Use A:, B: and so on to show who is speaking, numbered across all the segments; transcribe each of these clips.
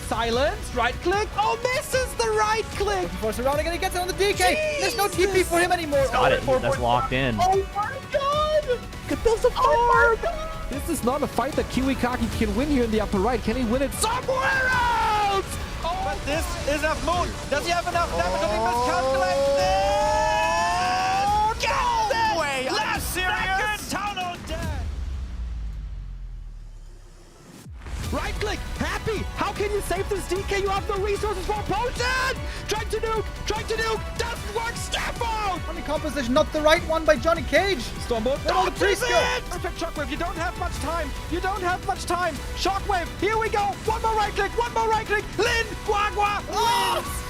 A: Silence, right click. Oh, misses the right click.
B: Force around again, he gets it on the DK. There's no TP for him anymore.
C: Got it. That's locked in.
A: Oh my god.
B: There's a farm.
A: This is not a fight that Kiwikaki can win here in the upper right. Can he win it somewhere else? Oh,
B: But this is a moon. Does he have enough damage? Did he miscalculate this?
A: no
B: way. Are you serious?
A: Tunnel dead. Right click, happy. How can you save this DK? You have no resources for a potion. Trying to nuke, doesn't work. Step out.
B: Funny composition, not the right one by Johnny Cage.
A: Stormbolt,
B: Where all the trees go?
A: Perfect shockwave. You don't have much time. Shockwave. Here we go. One more right click. Lin, Guagua. Oh!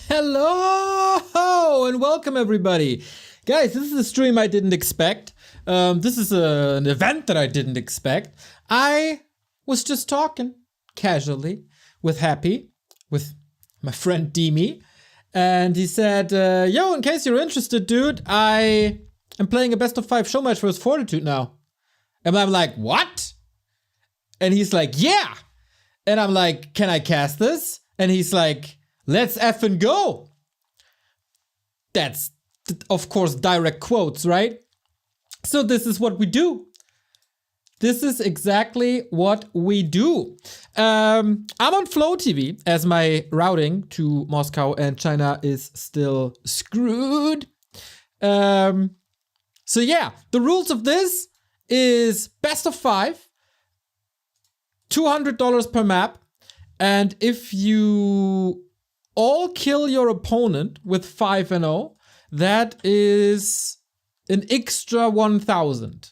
A: Hello and welcome everybody. Guys, this is a stream I didn't expect. This is an event that I didn't expect. I was just talking casually with my friend Demi, and he said, yo, in case you're interested, dude, I am playing a best of 5 Showmatch versus Fortitude now. And I'm like, what? And he's like, yeah. And I'm like, can I cast this? And he's like, let's effing go. That's, of course, direct quotes, right? So this is what we do. This is exactly what we do. I'm on Flow TV as my routing to Moscow and China is still screwed. So yeah, the rules of this is best of 5, $200 per map. And if you all kill your opponent with 5-0, that is an extra 1,000.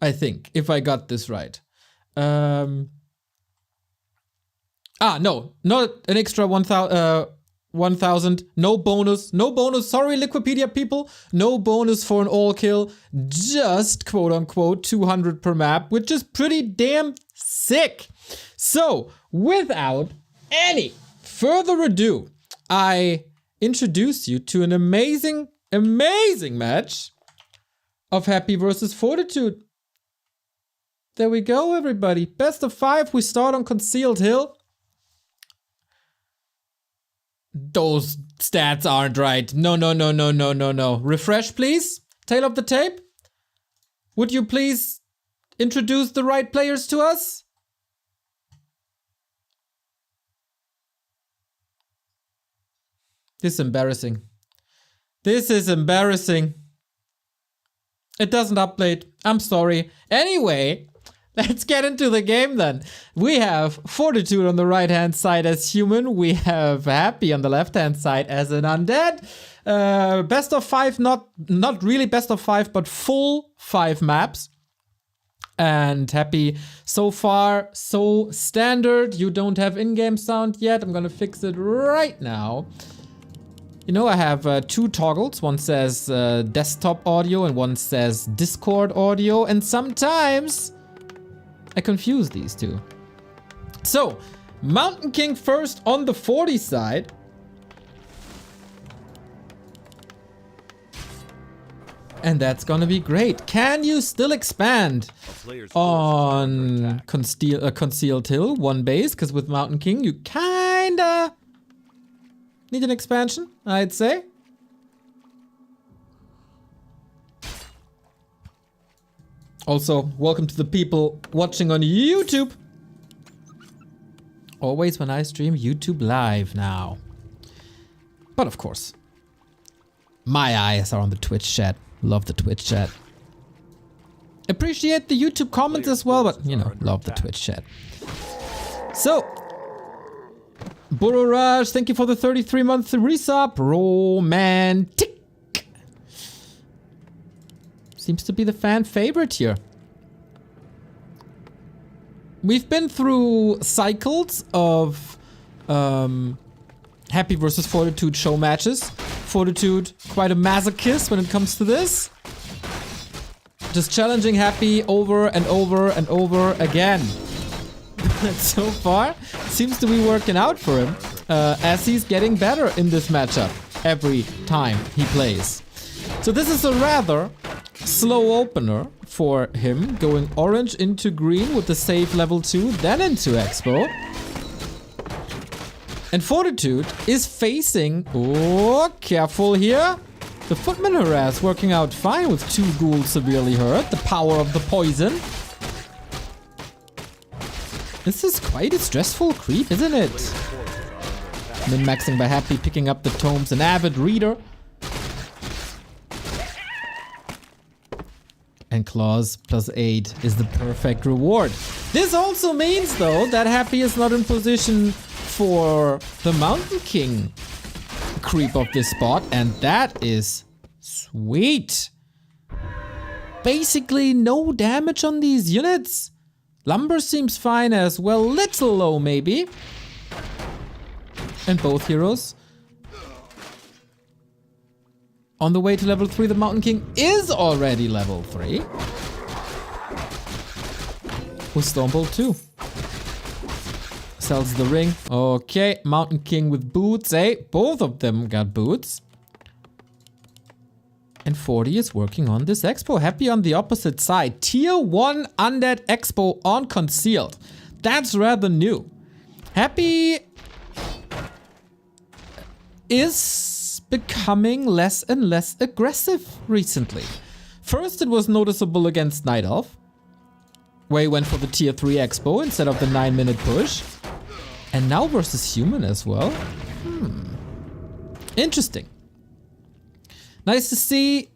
A: I think, if I got this right. No, not an extra 1,000. No bonus. Sorry, Liquipedia people. No bonus for an all kill. Just quote unquote 200 per map, which is pretty damn sick. So, without any further ado, I introduce you to an amazing match of Happy versus Fortitude. There we go, everybody. Best of 5. We start on Concealed Hill. Those stats aren't right. No. Refresh, please. Tail of the tape. Would you please introduce the right players to us? This is embarrassing. It doesn't update. I'm sorry. Anyway, let's get into the game then. We have Fortitude on the right-hand side as human. We have Happy on the left-hand side as an undead. Best of 5, not really best of 5, but full 5 maps. And Happy, so far, so standard. You don't have in-game sound yet. I'm gonna fix it right now. You know, I have 2 toggles. One says desktop audio and one says Discord audio. And sometimes I confuse these two. So, Mountain King first on the 40 side. And that's gonna be great. Can you still expand on Concealed Hill, 1 base? Because with Mountain King, you kinda need an expansion, I'd say. Also, welcome to the people watching on YouTube. Always when I stream YouTube live now. But of course, my eyes are on the Twitch chat. Love the Twitch chat. Appreciate the YouTube comments as well, but you know, love the Twitch chat. So, Burrow Rush, thank you for the 33-month resub. Romantic. Seems to be the fan favorite here. We've been through cycles of Happy versus Fortitude show matches. Fortitude, quite a masochist when it comes to this. Just challenging Happy over and over and over again. So far, seems to be working out for him, as he's getting better in this matchup every time he plays. So this is a rather slow opener for him, going orange into green with the save level 2, then into Expo. And Fortitude is facing, oh, careful here. The Footman Harass working out fine with 2 ghouls severely hurt. The power of the poison. This is quite a stressful creep, isn't it? Min-maxing by Happy, picking up the tomes, an avid reader. And claws plus 8 is the perfect reward. This also means, though, that Happy is not in position for the Mountain King creep of this spot, and that is sweet. Basically no damage on these units. Lumber seems fine as well, little low maybe. And both heroes on the way to level 3. The Mountain King is already level 3. With Stormbolt too. Sells the ring. Okay, Mountain King with boots, eh? Both of them got boots. And 40 is working on this Expo. Happy on the opposite side. Tier 1 Undead Expo on Concealed. That's rather new. Happy is becoming less and less aggressive recently. First, it was noticeable against Night Elf, where he went for the tier 3 Expo instead of the 9-minute push. And now versus Human as well. Interesting. Nice to see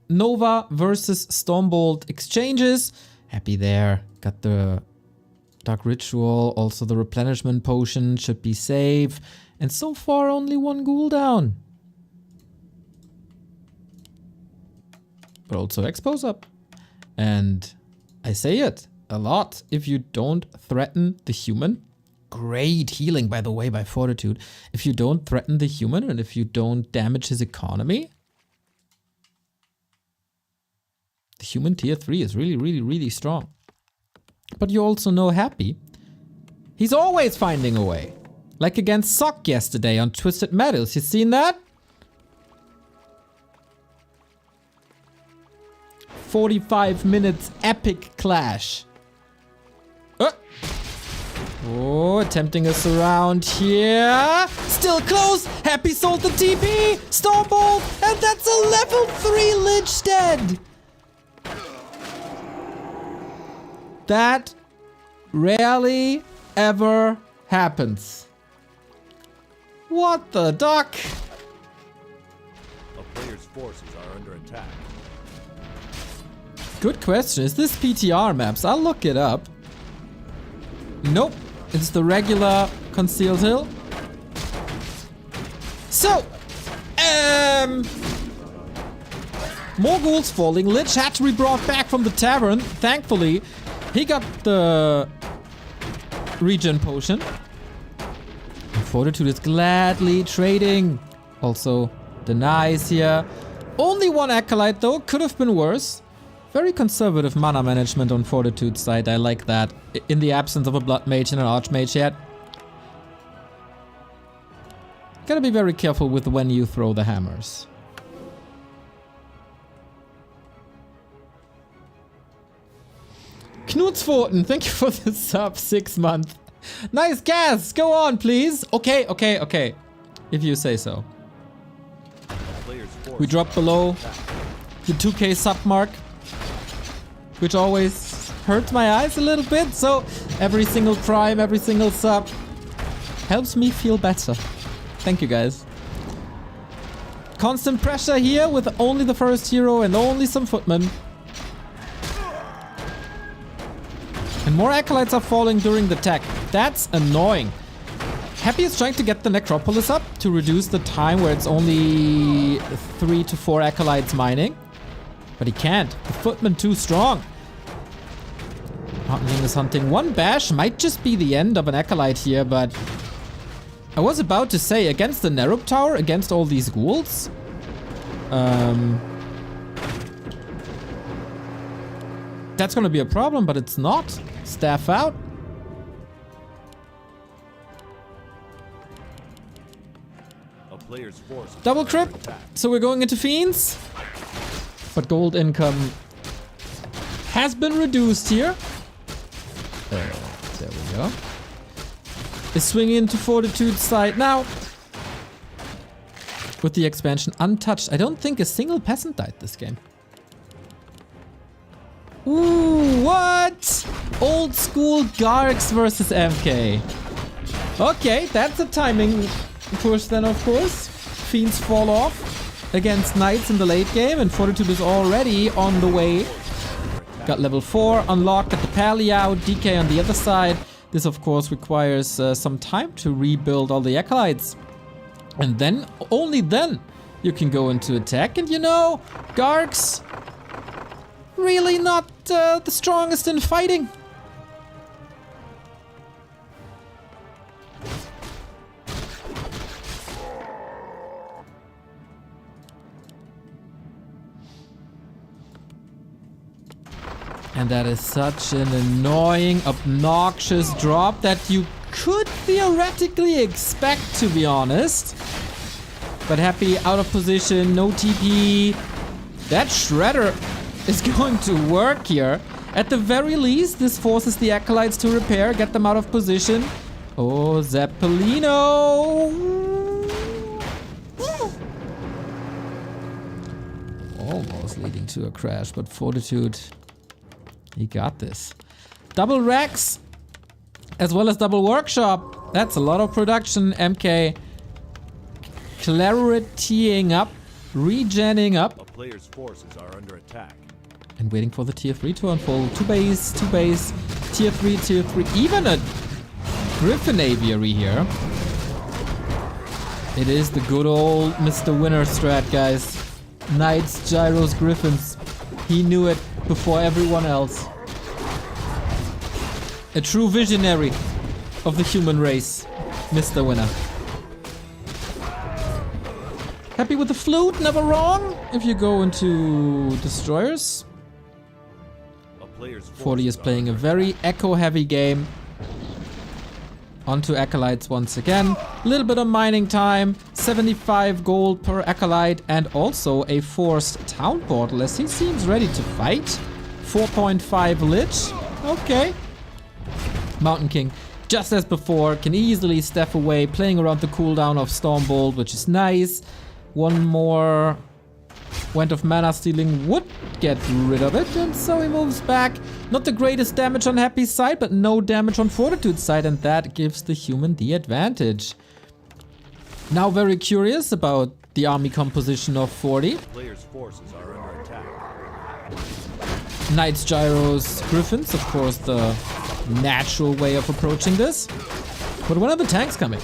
A: Nova versus Stormbolt exchanges. Happy there. Got the Dark Ritual. Also the replenishment potion should be safe. And so far only 1 ghoul down. But also Expo's up. And I say it a lot. If you don't threaten the human. Great healing, by the way, by Fortitude. If you don't threaten the human and if you don't damage his economy, the human tier 3 is really, really, really strong. But you also know Happy. He's always finding a way. Like against Sock yesterday on Twisted Meadows. You seen that? 45 minutes epic clash. Oh, attempting us around here. Still close. Happy sold the TP. Stormbolt. And that's a level 3 Lich dead. That rarely ever happens. What the duck?
C: A player's forces are under attack.
A: Good question. Is this PTR maps? I'll look it up. Nope. It's the regular Concealed Hill. So, more ghouls falling. Lich had to be brought back from the tavern. Thankfully, he got the regen potion. And Fortitude is gladly trading. Also, denies here. Only 1 Acolyte though. Could have been worse. Very conservative mana management on Fortitude's side. I like that. In the absence of a Blood Mage and an Archmage yet. Gotta be very careful with when you throw the hammers. Knutsforten, thank you for the sub, 6 month. Nice gas, go on please. Okay. If you say so. We drop below the 2k sub mark, which always hurts my eyes a little bit. So every single prime, every single sub helps me feel better. Thank you guys. Constant pressure here with only the first hero and only some footmen. And more acolytes are falling during the tech. That's annoying. Happy is trying to get the Necropolis up to reduce the time where it's only 3 to 4 acolytes mining. But he can't. The footman too strong. Mountain King is hunting 1 bash. Might just be the end of an acolyte here, but I was about to say, against the Nerub Tower, against all these ghouls, that's gonna be a problem, but it's not. Staff out.
C: A player's force
A: Double crit. So we're going into Fiends. But gold income has been reduced here. There we go. Is swinging into Fortitude's side now. With the expansion untouched. I don't think a single peasant died this game. Ooh, what? Old school Gargs versus MK. Okay, that's a timing push then, of course. Fiends fall off against Knights in the late game, and Fortitude is already on the way. Got level 4 unlocked at the Paleo, DK on the other side. This, of course, requires some time to rebuild all the Acolytes. And then, only then, you can go into attack. And you know, Gargs, really not the strongest in fighting. And that is such an annoying, obnoxious drop that you could theoretically expect, to be honest. But Happy out of position, no TP. That Shredder is going to work here. At the very least, this forces the Acolytes to repair, get them out of position. Oh, Zeppelino! Almost leading to a crash, but Fortitude, he got this. Double Rex, as well as double Workshop. That's a lot of production. MK claritying up, regenning up.
C: A player's forces are under attack.
A: And waiting for the tier 3 to unfold. Two base, tier 3, tier 3. Even a Griffin Aviary here. It is the good old Mr. Winner strat, guys. Knights, Gyros, Griffins. He knew it before everyone else. A true visionary of the human race, Mr. Winner. Happy with the flute, never wrong. If you go into destroyers. 40 is playing a very echo-heavy game. Onto Acolytes once again. A little bit of mining time. 75 gold per Acolyte. And also a forced town portal as he seems ready to fight. 4.5 Lich. Okay. Mountain King, just as before, can easily step away, playing around the cooldown of Stormbolt, which is nice. One more Went of Mana Stealing would get rid of it, and so he moves back. Not the greatest damage on Happy's side, but no damage on Fortitude's side, and that gives the human the advantage. Now very curious about the army composition of 40.
C: Player's forces are under attack.
A: Knights, Gyros, Griffins, of course, the natural way of approaching this. But when are the tanks coming?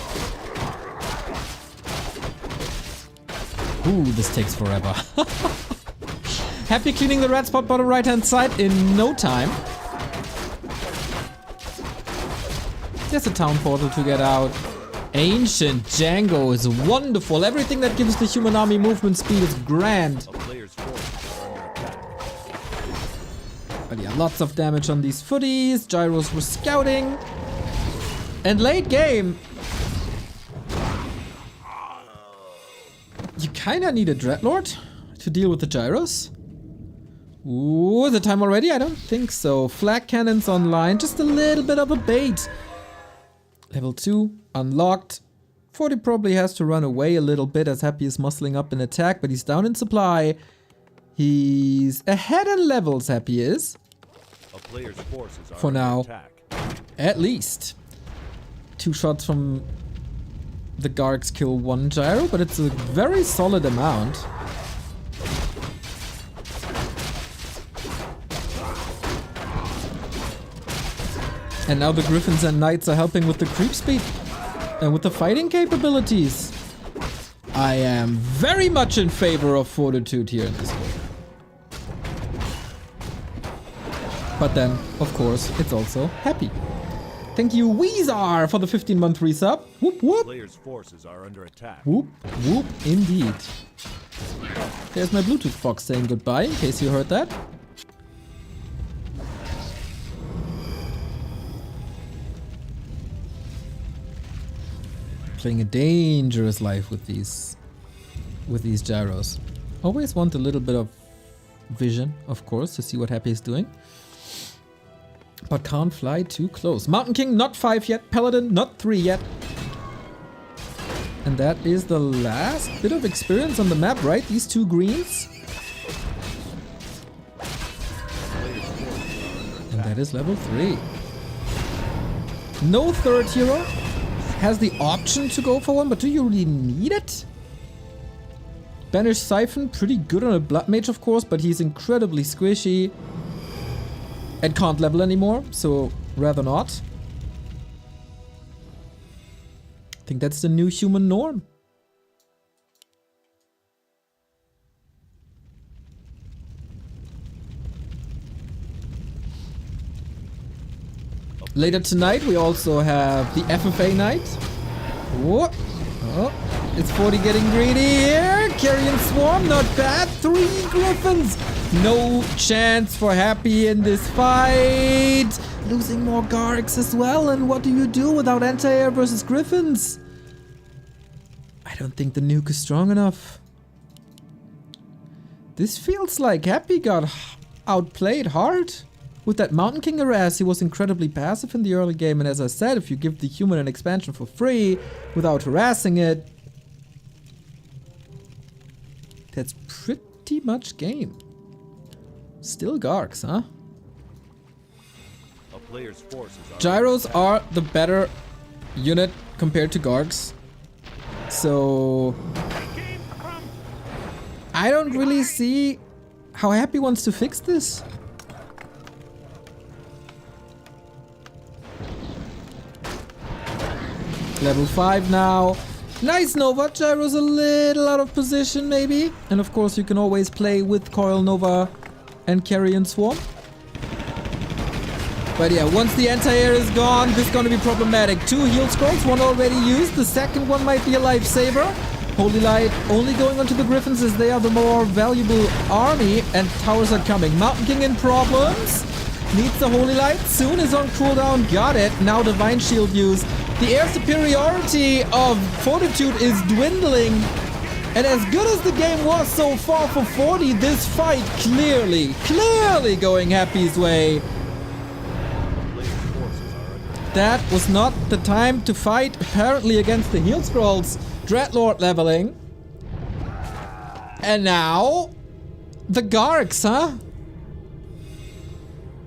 A: Ooh, this takes forever. Happy cleaning the red spot bottom right hand side in no time. There's a town portal to get out. Ancient Django is wonderful. Everything that gives the human army movement speed is grand.
C: A player's forces are under attack.
A: But yeah, lots of damage on these footies. Gyros were scouting. And late game, you kinda need a Dreadlord to deal with the Gyros. Ooh, is it time already? I don't think so. Flag cannons online, just a little bit of a bait. Level 2, unlocked. 40 probably has to run away a little bit as Happy is muscling up in attack, but he's down in supply. He's ahead in levels, Happy is.
C: A player's forces are
A: For
C: under
A: now.
C: attack.
A: At least. 2 shots from the Gargs kill 1 Gyro, but it's a very solid amount. And now the Griffins and Knights are helping with the creep speed and with the fighting capabilities. I am very much in favor of Fortitude here in this game. But then, of course, it's also Happy. Thank you, Weezar, for the 15-month resub. Whoop, whoop.
C: Player's forces are under attack.
A: Whoop, whoop, indeed. There's my Bluetooth box saying goodbye, in case you heard that. Playing a dangerous life with these gyros. Always want a little bit of vision, of course, to see what Happy is doing. But can't fly too close. Mountain King, not 5 yet. Paladin, not 3 yet. And that is the last bit of experience on the map, right? These 2 greens. And that is level 3. No third hero. Has the option to go for one, but do you really need it? Banish Siphon, pretty good on a Blood Mage, of course, but he's incredibly squishy. And can't level anymore, so rather not. I think that's the new human norm. Later tonight we also have the FFA night. Whoa. Oh, is 40 getting greedy here? Carrion Swarm, not bad. 3 Griffins. No chance for Happy in this fight. Losing more Garriks as well. And what do you do without anti-air versus Griffins? I don't think the nuke is strong enough. This feels like Happy got outplayed hard. With that Mountain King harass, he was incredibly passive in the early game, and as I said, if you give the human an expansion for free without harassing it, that's pretty much game. Still Garks, huh?
C: A player's forces are
A: Gyros are the better unit compared to Garks. So I don't really see how Happy wants to fix this. Level 5 now. Nice Nova. Gyro's a little out of position maybe. And of course you can always play with Coil Nova and Carrion Swarm. But yeah, once the anti-air is gone, this is gonna be problematic. 2 heal scrolls, 1 already used. The second one might be a lifesaver. Holy Light only going onto the Griffins as they are the more valuable army, and towers are coming. Mountain King in problems. Needs the Holy Light. Soon is on cooldown. Got it. Now Divine Shield use. The air superiority of Fortitude is dwindling. And as good as the game was so far for 40, this fight clearly going Happy's way. That was not the time to fight, apparently, against the heal scrolls. Dreadlord leveling. And now the Garks, huh?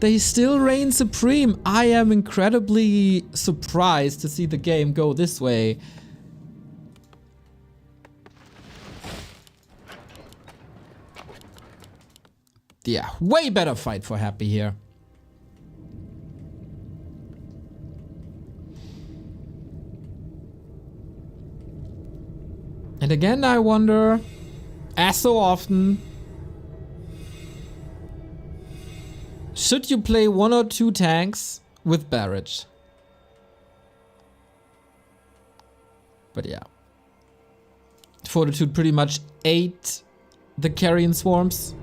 A: They still reign supreme. I am incredibly surprised to see the game go this way. Yeah, way better fight for Happy here. And again, I wonder, as so often, should you play 1 or 2 tanks with Barrage? But yeah. Fortitude pretty much ate the Carrion Swarms.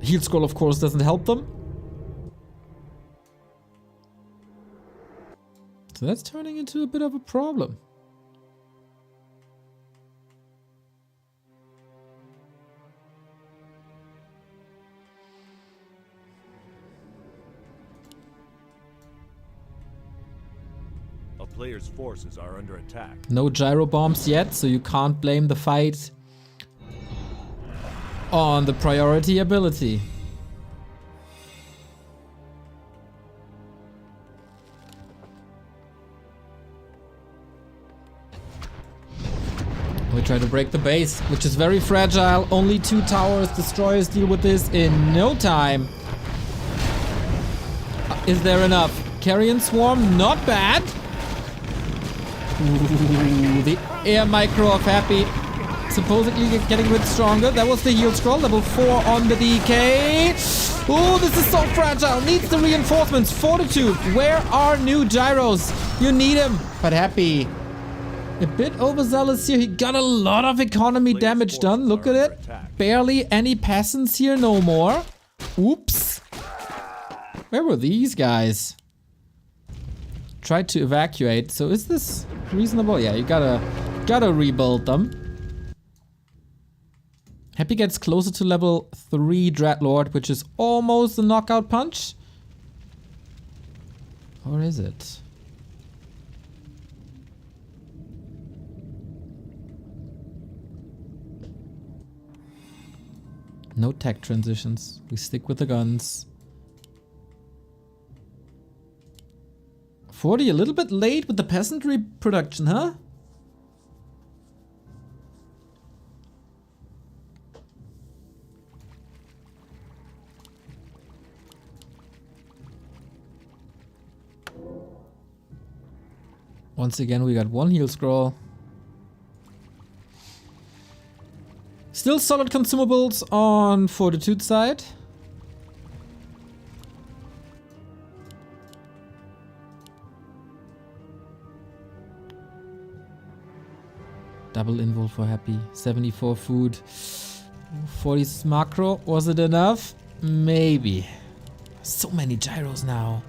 A: Heal Scroll, of course, doesn't help them. So that's turning into a bit of a problem.
C: A player's forces are under attack.
A: No gyro bombs yet, so you can't blame the fight on the priority ability. We try to break the base, which is very fragile. Only 2 towers. Destroyers deal with this in no time. Is there enough? Carrion Swarm, not bad. Ooh, the air micro of Happy. Supposedly getting a bit stronger. That was the heal scroll. Level 4 on the DK. Ooh, this is so fragile. Needs the reinforcements. Fortitude, where are new gyros? You need him. But Happy, a bit overzealous here. He got a lot of economy damage done. Look at it. Barely any peasants here, no more. Oops. Where were these guys? Tried to evacuate. So is this reasonable? Yeah, you gotta rebuild them. Happy gets closer to level 3 Dreadlord, which is almost a knockout punch. Or is it? No tech transitions. We stick with the guns. 40, a little bit late with the peasantry production, huh? Once again, we got one heal scroll. Still solid consumables on Fortitude side. Double invul for Happy. 74 food. 40 macro. Was it enough? Maybe. So many gyros now.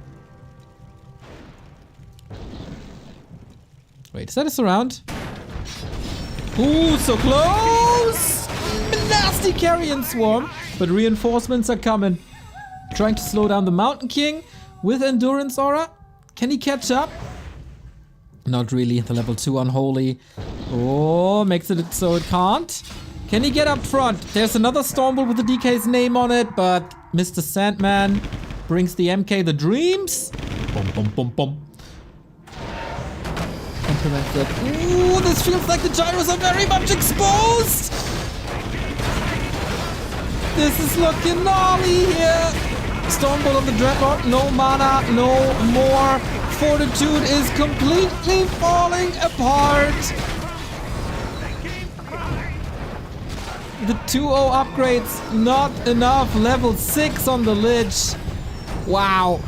A: Wait, is that a surround? Ooh, so close! Nasty carrion swarm. But reinforcements are coming. Trying to slow down the Mountain King with Endurance Aura. Can he catch up? Not really. The level 2 Unholy. Oh, makes it so it can't. Can he get up front? There's another Stormbolt with the DK's name on it, but Mr. Sandman brings the MK the Dreams. Boom, boom, boom, boom. Implements it. Ooh, this feels like the gyros are very much exposed. This is looking gnarly here. Stormbolt on the Dreadlord. No mana, no more. Fortitude is completely falling apart. The 2-0 upgrades, not enough. Level 6 on the Lich. Wow.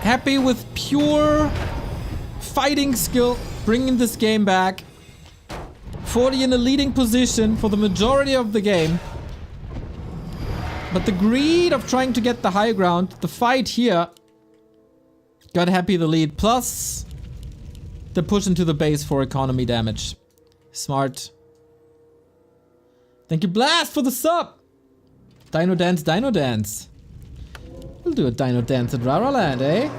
A: Happy with pure fighting skill, bringing this game back. 40 in a leading position for the majority of the game. But the greed of trying to get the high ground, the fight here, got Happy the lead. Plus, the push into the base for economy damage. Smart. Thank you, Blast, for the sub. Dino Dance, Dino Dance. We'll do a Dino Dance at Rara Land, eh?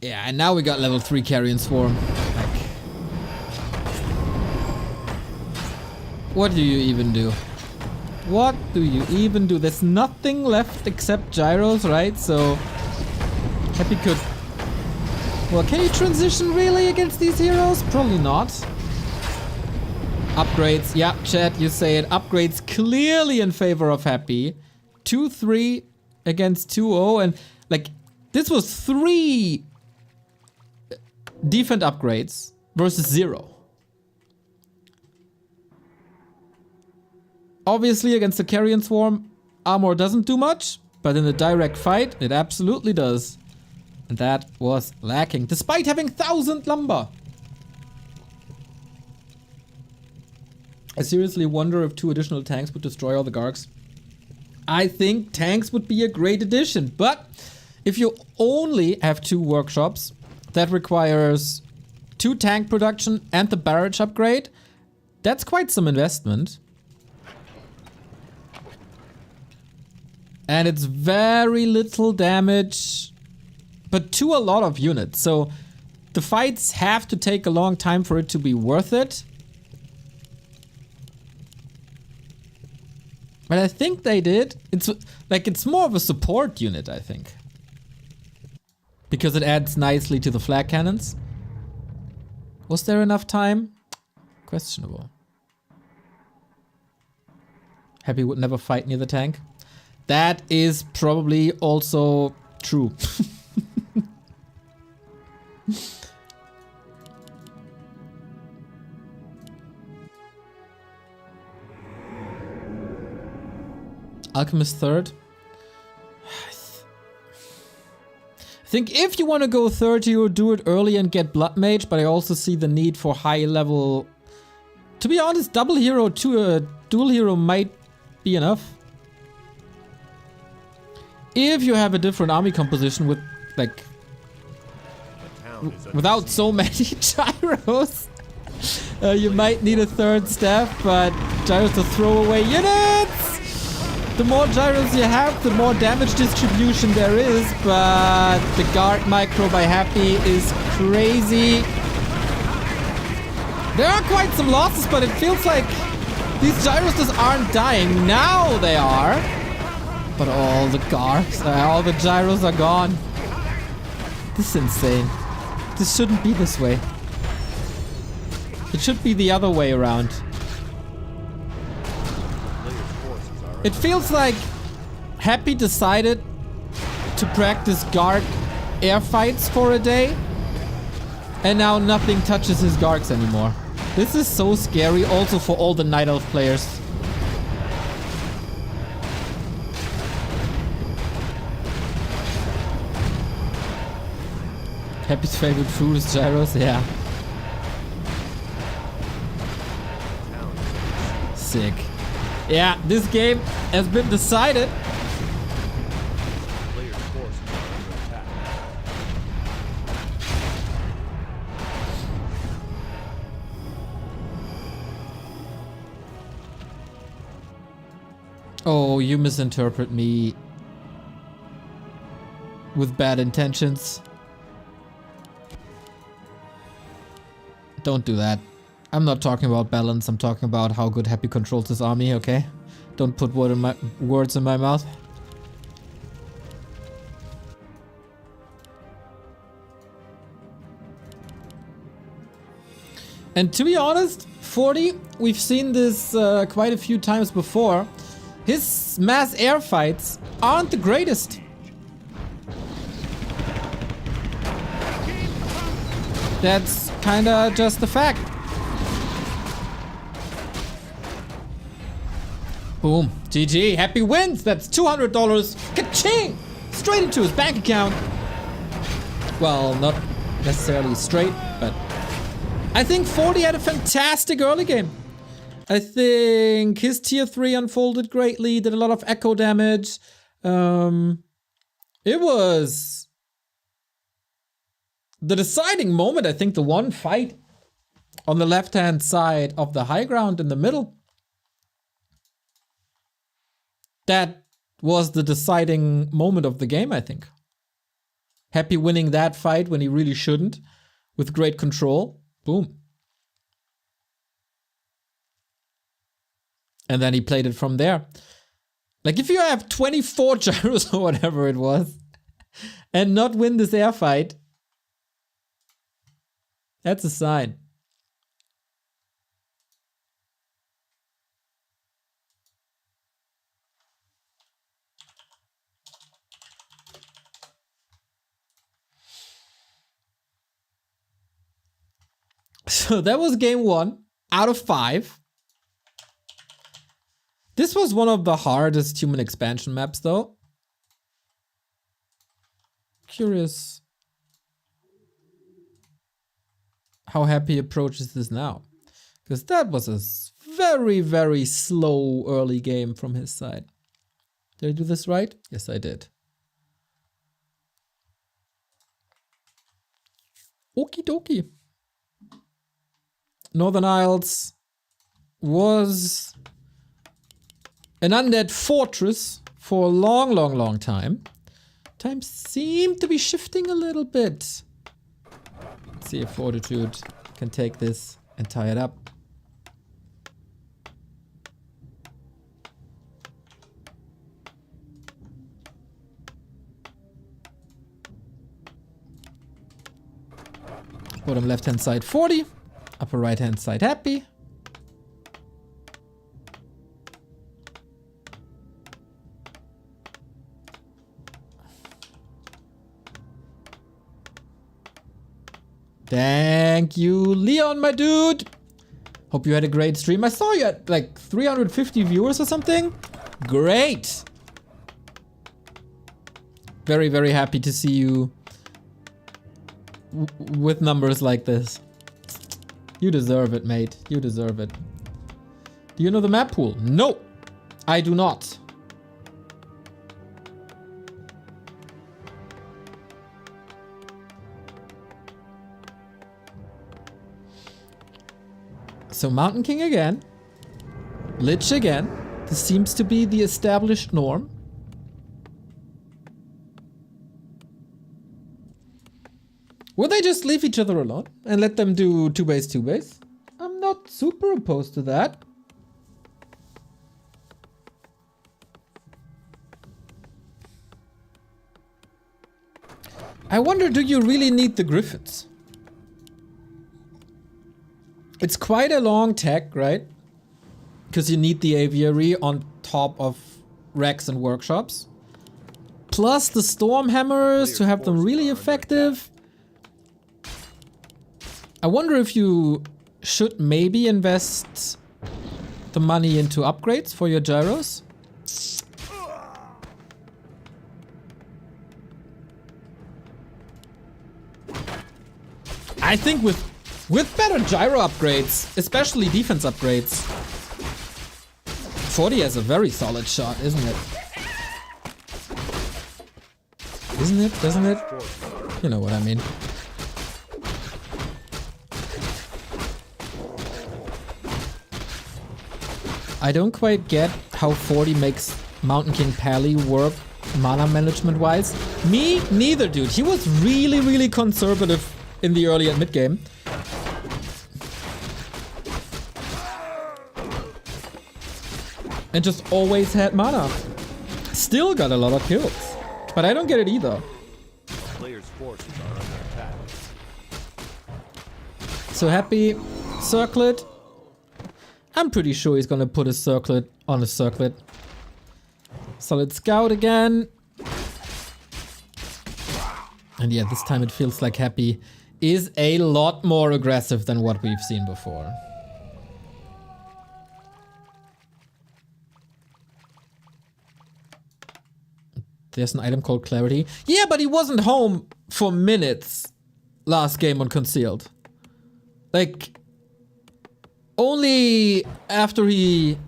A: Yeah, and now we got level 3 Carrion Swarm. Like, what do you even do? What do you even do? There's nothing left except gyros, right? So, Happy could... Well, can you transition really against these heroes? Probably not. Upgrades. Yeah, chat, you say it. Upgrades clearly in favor of Happy. 2-3 against 2-0. And, like, this was 3... defense upgrades versus 0. Obviously against the Carrion Swarm, armor doesn't do much, but in a direct fight, it absolutely does. And that was lacking, despite having 1000 lumber. I seriously wonder if 2 additional tanks would destroy all the Gargs. I think tanks would be a great addition, but if you only have 2 workshops, that requires 2 tank production and the barrage upgrade. That's quite some investment. And it's very little damage, but to a lot of units. So the fights have to take a long time for it to be worth it. But I think they did. It's more of a support unit, I think. Because it adds nicely to the flag cannons. Was there enough time? Questionable. Happy would never fight near the tank. That is probably also true. Alchemist third. I think if you want to go third, you do it early and get Blood Mage, but I also see the need for high level. To be honest, double hero to a dual hero might be enough. If you have a different army composition with, like, without so many gyros, you might need a third staff, but gyros are throwaway units! The more gyros you have, the more damage distribution there is, but the guard micro by Happy is crazy. There are quite some losses, but it feels like these gyros just aren't dying. Now they are. But all the guards, all the gyros are gone. This is insane. This shouldn't be this way. It should be the other way around. It feels like Happy decided to practice guard air fights for a day, and now nothing touches his guards anymore. This is so scary also for all the Night Elf players. Happy's favorite food is gyros, yeah. Sick. Yeah, this game has been decided. Oh, you misinterpret me with bad intentions. Don't do that. I'm not talking about balance, I'm talking about how good Happy controls his army, okay? Don't put words in my mouth. And to be honest, 40, we've seen this quite a few times before. His mass air fights aren't the greatest. That's kinda just the fact. Boom. GG. Happy wins. That's $200. Ka-ching! Straight into his bank account. Well, not necessarily straight, but I think 40 had a fantastic early game. I think his tier 3 unfolded greatly, did a lot of echo damage. It was the deciding moment, I think the one fight on the left-hand side of the high ground in the middle. That was the deciding moment of the game, I think. Happy winning that fight when he really shouldn't, with great control. Boom. And then he played it from there. Like, if you have 24 gyros or whatever it was, and not win this air fight, that's a sign. So that was game 1 out of 5. This was one of the hardest human expansion maps, though. Curious how Happy approaches this now. Because that was a very, very slow early game from his side. Did I do this right? Yes, I did. Okie dokie. Northern Isles was an undead fortress for a long, long, long time. Times seem to be shifting a little bit. Let's see if Fortitude can take this and tie it up. Bottom left hand side 40. Upper right hand side Happy. Thank you, Leon, my dude. Hope you had a great stream. I saw you at like 350 viewers or something. Great! Very, very happy to see you with numbers like this. You deserve it, mate. You deserve it. Do you know the map pool? No, I do not. So Mountain King again. Lich again. This seems to be the established norm. Would they just leave each other alone and let them do 2-base, 2-base? I'm not super opposed to that. I wonder, do you really need the Griffins? It's quite a long tech, right? Because you need the aviary on top of racks and workshops. Plus the storm hammers to have them really effective. I wonder if you should maybe invest the money into upgrades for your gyros. I think with better gyro upgrades, especially defense upgrades, 40 has a very solid shot, isn't it? Isn't it? Doesn't it? You know what I mean. I don't quite get how 40 makes Mountain King Pally work mana management wise. Me neither, dude. He was really, really conservative in the early and mid game. And just always had mana. Still got a lot of kills. But I don't get it either.
C: Players' forces are under attack.
A: So happy. Circlet. I'm pretty sure he's gonna put a circlet on a circlet. Solid scout again. And yeah, this time it feels like Happy is a lot more aggressive than what we've seen before. There's an item called Clarity. Yeah, but he wasn't home for minutes last game on Concealed. Like, only after he...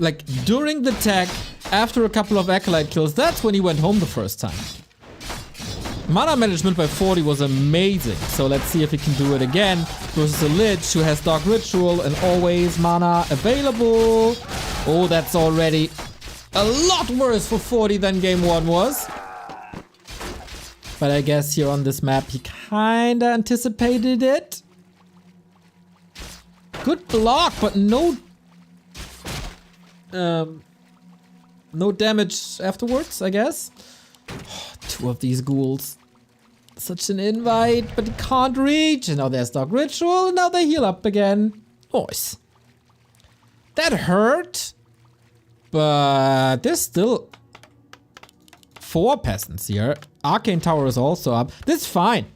A: Like, during the tech, after a couple of Acolyte kills, that's when he went home the first time. Mana management by 40 was amazing, so let's see if he can do it again versus a Lich who has Dark Ritual and always mana available. Oh, that's already a lot worse for 40 than game 1 was. But I guess here on this map he kinda anticipated it. Good block, but no damage afterwards, I guess. Oh, 2 of these ghouls. Such an invite, but he can't reach. And now there's Dark Ritual, and now they heal up again. Nice. That hurt. But there's still 4 peasants here. Arcane Tower is also up. This is fine.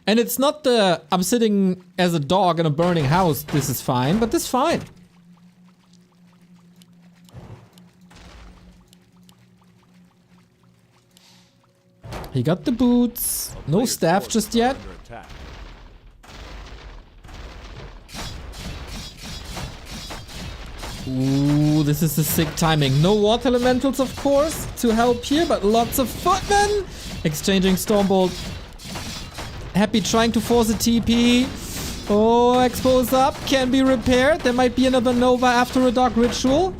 A: And it's not the I'm sitting as a dog in a burning house. This is fine, but this is fine. He got the boots. No staff just yet. Ooh, this is a sick timing. No water elementals, of course, to help here, but lots of footmen. Exchanging Stormbolt. Happy trying to force a TP. Oh, expose up. Can be repaired. There might be another Nova after a Dark Ritual.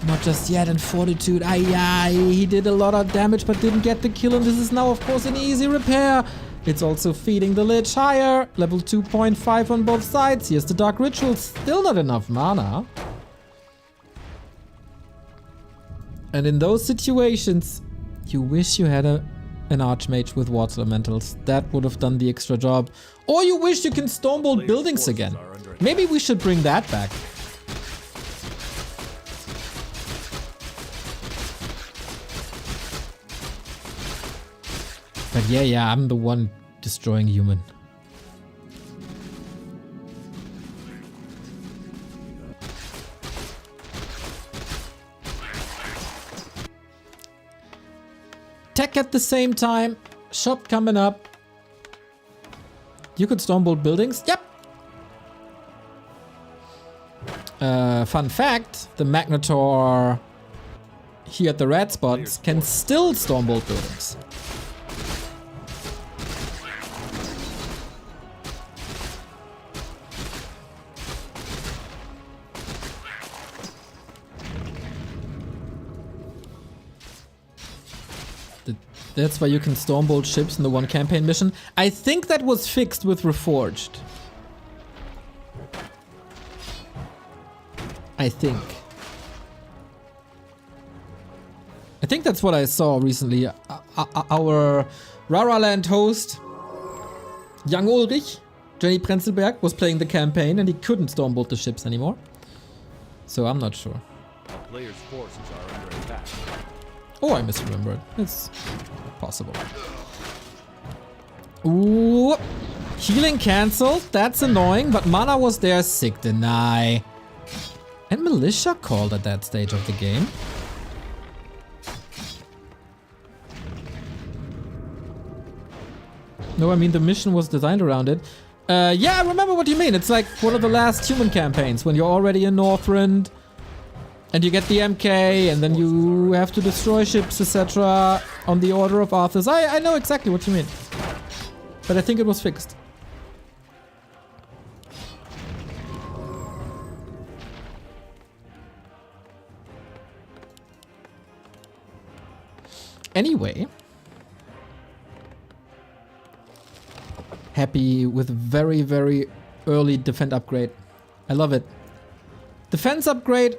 A: Not just yet, and Fortitude. He did a lot of damage but didn't get the kill, and this is now, of course, an easy repair. It's also feeding the Lich higher. Level 2.5 on both sides. Here's the Dark Ritual. Still not enough mana. And in those situations, you wish you had an Archmage with Water Elementals. That would have done the extra job. Or you wish you can Stormbolt buildings again. Maybe we should bring that back. But yeah, I'm the one destroying human. Attack at the same time. Shop coming up. You could Stormbolt buildings. Yep. Fun fact, the Magnetor here at the red spots can still Stormbolt buildings. That's why you can Stormbolt ships in the one campaign mission. I think that was fixed with Reforged. I think that's what I saw recently. Our Raraland host, Young Ulrich, Jenny Prenzelberg, was playing the campaign and he couldn't Stormbolt the ships anymore. So I'm not sure.
C: A player's forces are under attack.
A: Oh, I misremembered. It's possible. Ooh. Healing cancelled. That's annoying, but mana was there. Sick deny. And Militia called at that stage of the game. No, I mean the mission was designed around it. Yeah, I remember what you mean. It's like one of the last human campaigns when you're already in Northrend and you get the MK and then you have to destroy ships, etc. on the Order of Arthurs. I know exactly what you mean. But I think it was fixed. Anyway, happy with very, very early defend upgrade. I love it. Defense upgrade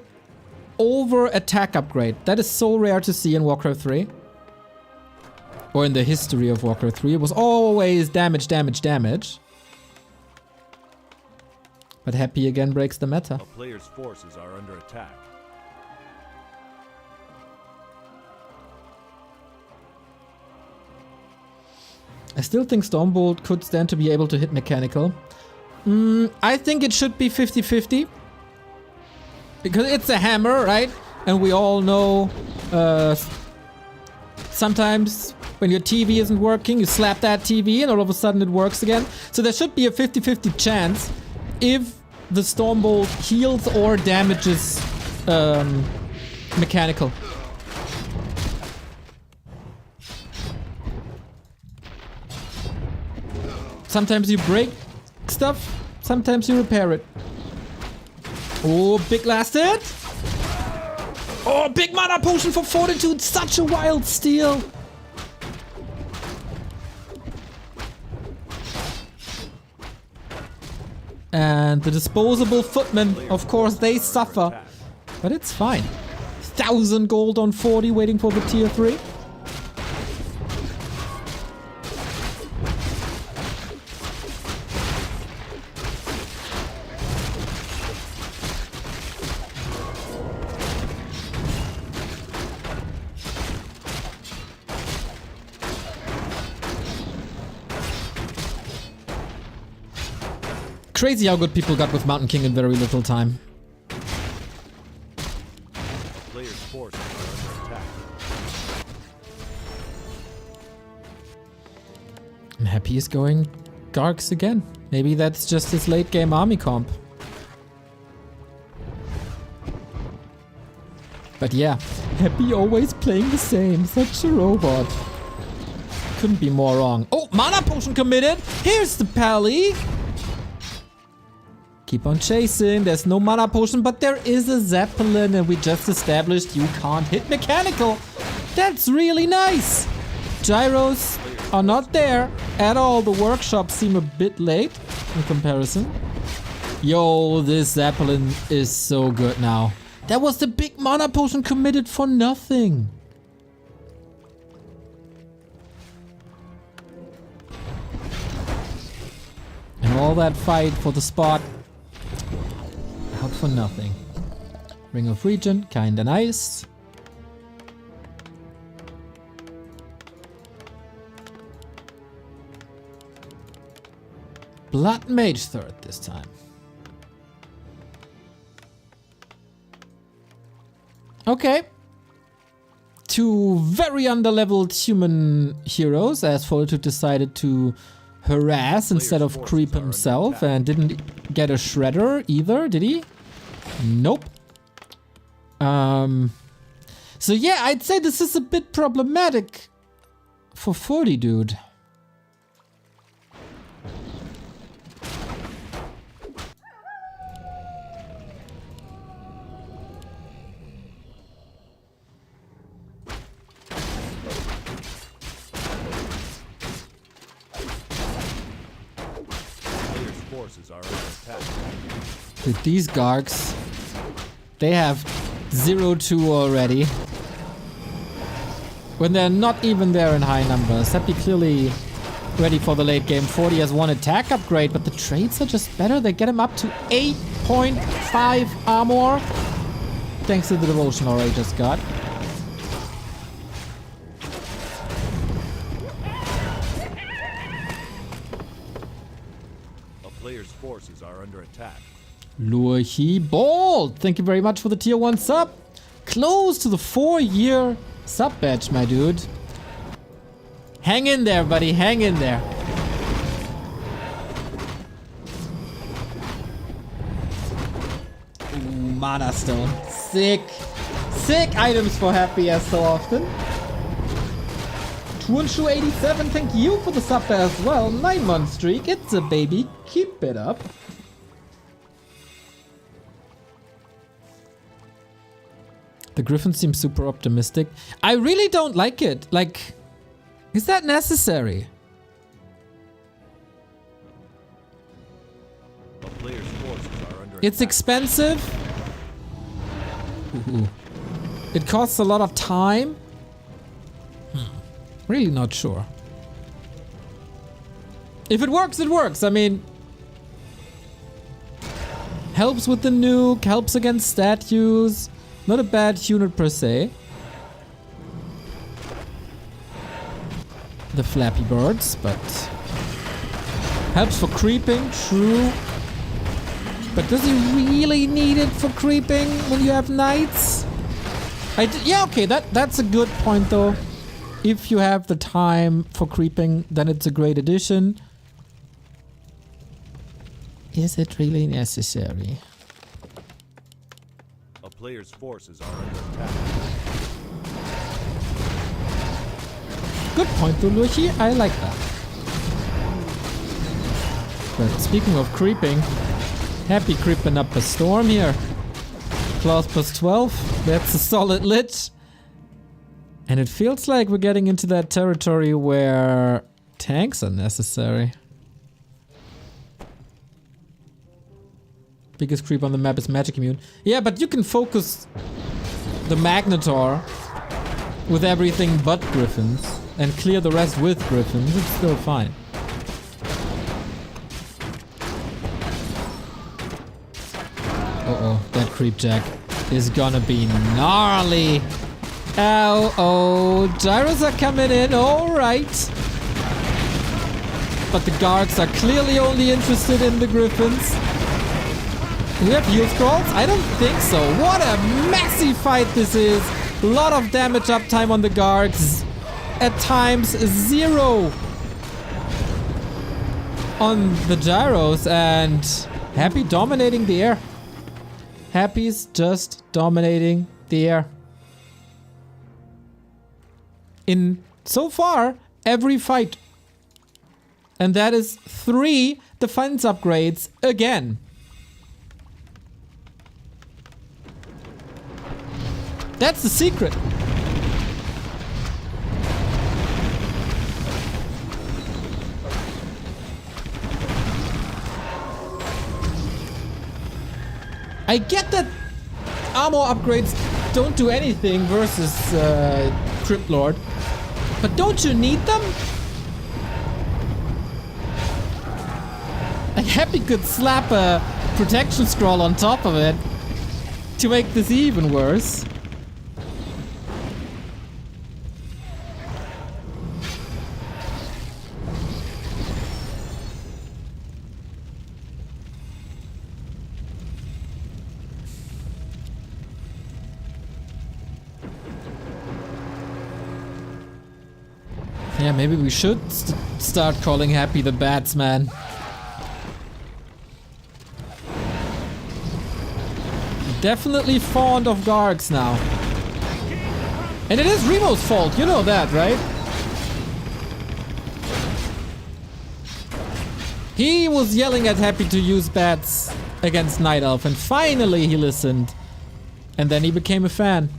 A: over attack upgrade. That is so rare to see in Warcraft 3. Or in the history of Warcraft 3. It was always damage, damage, damage. But happy again breaks the meta.
C: A player's forces are under attack.
A: I still think Stormbolt could stand to be able to hit mechanical. I think it should be 50-50. Because it's a hammer, right? And we all know sometimes when your TV isn't working, you slap that TV and all of a sudden it works again. So there should be a 50-50 chance if the Stormbolt heals or damages mechanical. Sometimes you break stuff, sometimes you repair it. Oh, big last hit! Oh, big mana potion for Fortitude, such a wild steal! And the disposable footmen, of course, they suffer. But it's fine. 1,000 gold on 40 waiting for the tier 3. Crazy how good people got with Mountain King in very little time.
C: Player's forces are under attack.
A: I'm happy he's going Gargs again. Maybe that's just his late game army comp. But yeah, happy always playing the same. Such a robot. Couldn't be more wrong. Oh, mana potion committed. Here's the pally. Keep on chasing. There's no mana potion, but there is a Zeppelin, and we just established you can't hit mechanical. That's really nice. Gyros are not there at all. The workshops seem a bit late in comparison. Yo, this Zeppelin is so good now. That was the big mana potion committed for nothing. And all that fight for the spot. Out for nothing. Ring of Regent, kinda nice. Blood Mage third this time. Okay. two very underleveled human heroes, as Fortitude decided to harass instead of creep himself, and didn't get a shredder either, did he? Nope. So yeah, I'd say this is a bit problematic for Fortitude. Dude, these Gargs, they have 0-2 already. When they're not even there in high numbers. That'd be clearly ready for the late game. 40 has one attack upgrade, but the traits are just better. They get him up to 8.5 armor. Thanks to the devotion aura he just got.
C: A player's forces are under attack.
A: Lure he bold. Thank you very much for the tier 1 sub. Close to the 4-year sub badge, my dude. Hang in there, buddy. Hang in there. Ooh, Mana Stone. Sick. Sick items for Happy as so often. Twunshu87, thank you for the sub as well. 9-month streak. It's a baby. Keep it up. The Griffin seems super optimistic. I really don't like it. Like, is that necessary?
C: A player's forces are under
A: It's
C: attack.
A: expensive. Ooh. It costs a lot of time. Really not sure. If it works, it works. I mean, helps with the nuke, helps against statues. Not a bad unit per se. The Flappy Birds, but helps for creeping, true. But does he really need it for creeping when you have knights? Yeah, okay, that's a good point though. If you have the time for creeping, then it's a great addition. Is it really necessary?
C: A player's forces are under attack.
A: Good point, Duluchi. I like that. But speaking of creeping, Happy creeping up a storm here. Claws plus 12. That's a solid lit. And it feels like we're getting into that territory where tanks are necessary. Biggest creep on the map is magic immune. Yeah, but you can focus the Magnetar with everything but Griffins and clear the rest with Griffins. It's still fine. Uh-oh, that creep jack is gonna be gnarly. Ow, oh, gyros are coming in, alright. But the guards are clearly only interested in the Griffins. Do we have heal scrolls? I don't think so. What a massive fight this is. A lot of damage uptime on the guards. At times 0 on the gyros, and Happy dominating the air. Happy's just dominating the air. In, so far, every fight. And that is 3 defense upgrades again. That's the secret. I get that armor upgrades don't do anything versus Crypt Lord, but don't you need them? Like, Happy could slap a protection scroll on top of it to make this even worse. Yeah, maybe we should start calling Happy the Batsman. Definitely fond of Gargs now. And it is Remo's fault, you know that, right? He was yelling at Happy to use bats against Night Elf, and finally he listened. And then he became a fan.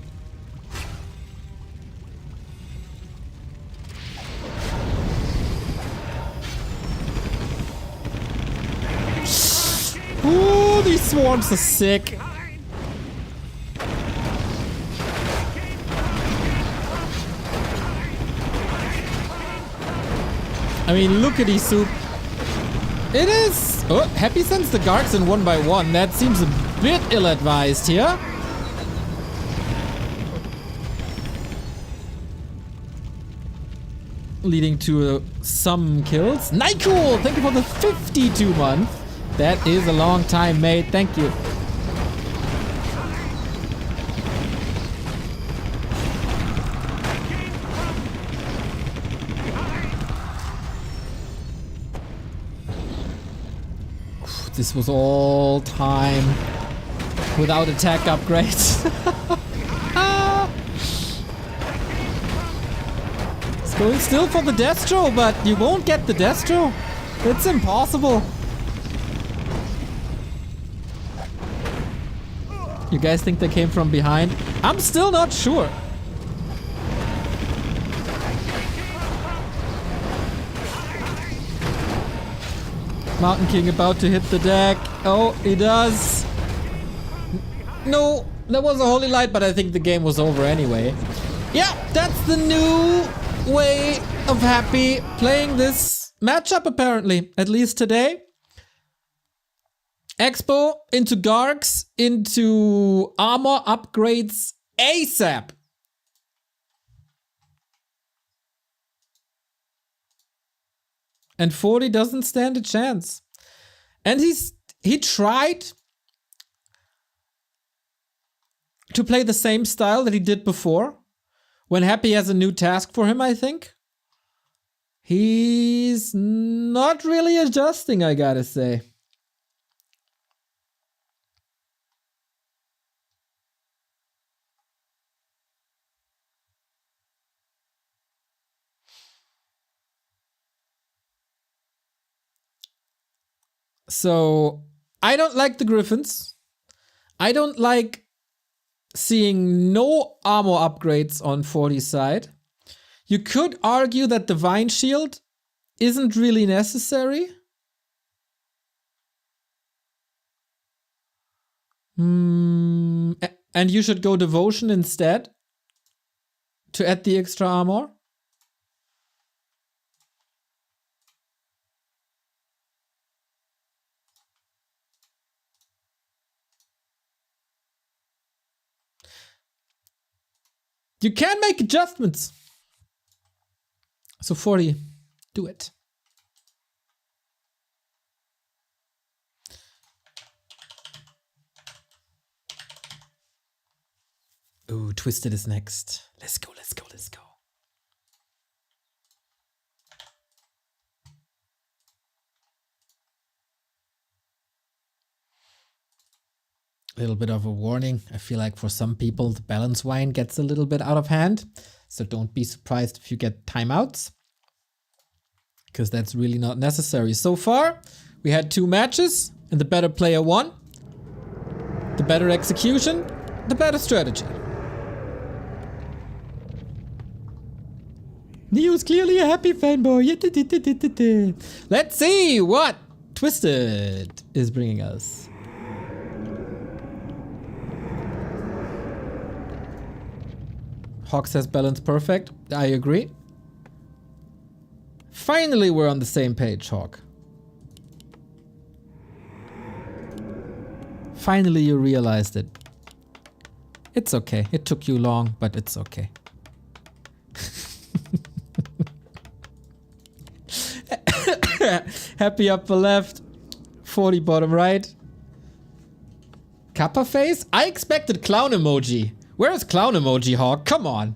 A: Ooh, these swarms are sick. I mean, look at Soup. It is. Oh, Happy sends the Gargs in one by one. That seems a bit ill-advised here. Leading to some kills. Nycool, thank you for the 52 month. That is a long time, mate. Thank you. This was all time without attack upgrades. It's going still for the Destro, but you won't get the Destro. It's impossible. You guys think they came from behind? I'm still not sure. Mountain King about to hit the deck. Oh, he does. No, that was a holy light, but I think the game was over anyway. Yeah, that's the new way of Happy playing this matchup apparently, at least today. Expo into Gargs, into armor upgrades ASAP. And 40 doesn't stand a chance. And he tried to play the same style that he did before. When Happy has a new task for him, I think. He's not really adjusting, I gotta say. So, I don't like the Griffins. I don't like seeing no armor upgrades on 40's side. You could argue that Divine Shield isn't really necessary. And you should go Devotion instead to add the extra armor. You can make adjustments. So 40, do it. Ooh, Twisted is next. Let's go, let's go, let's go. A little bit of a warning. I feel like for some people, the balance wine gets a little bit out of hand. So don't be surprised if you get timeouts. Because that's really not necessary. So far, we had 2 matches and the better player won. The better execution, the better strategy. Neo's clearly a Happy fanboy. Let's see what Twisted is bringing us. Hawk says balance perfect. I agree. Finally, we're on the same page, Hawk. Finally, you realized it. It's okay. It took you long, but it's okay. Happy upper left. 40 bottom right. Kappa face? I expected clown emoji. Where is clown emoji, Hawk? Come on.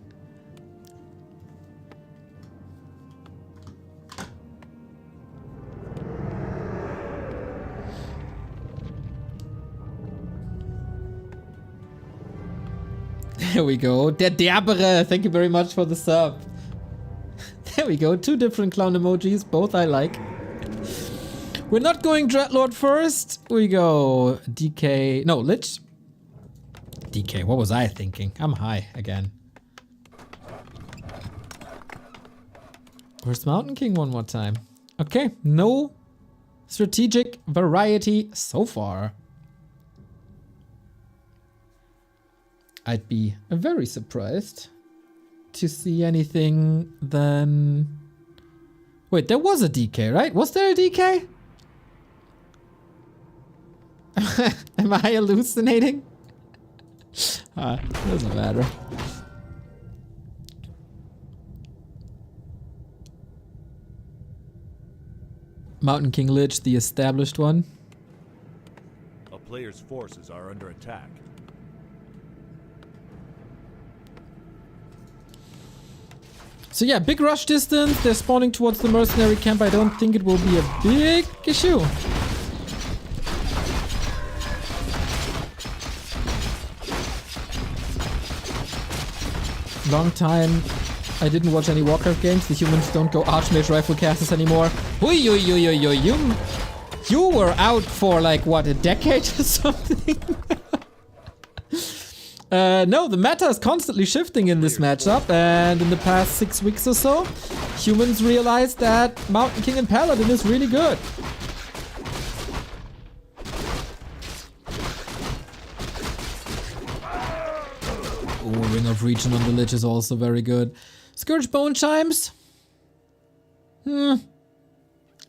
A: There we go. Der Derbere, thank you very much for the sub. There we go. 2 different clown emojis, both I like. We're not going Dreadlord first. We go DK. No, Lich. DK, what was I thinking? I'm high again. Where's Mountain King one more time? Okay, no strategic variety so far. I'd be very surprised to see anything then. Wait, there was a DK, right? Was there a DK? Am I hallucinating? Doesn't matter. Mountain King Lich, the established one.
C: A player's forces are under attack.
A: So yeah, big rush distance. They're spawning towards the mercenary camp. I don't think it will be a big issue. Long time I didn't watch any Warcraft games. The humans don't go Archmage rifle casters anymore. You were out for like what, a decade or something? No, the meta is constantly shifting in this matchup, and in the past 6 weeks or so, humans realized that Mountain King and Paladin is really good. Oh, Ring of Region on the Lich is also very good. Scourge Bone Chimes?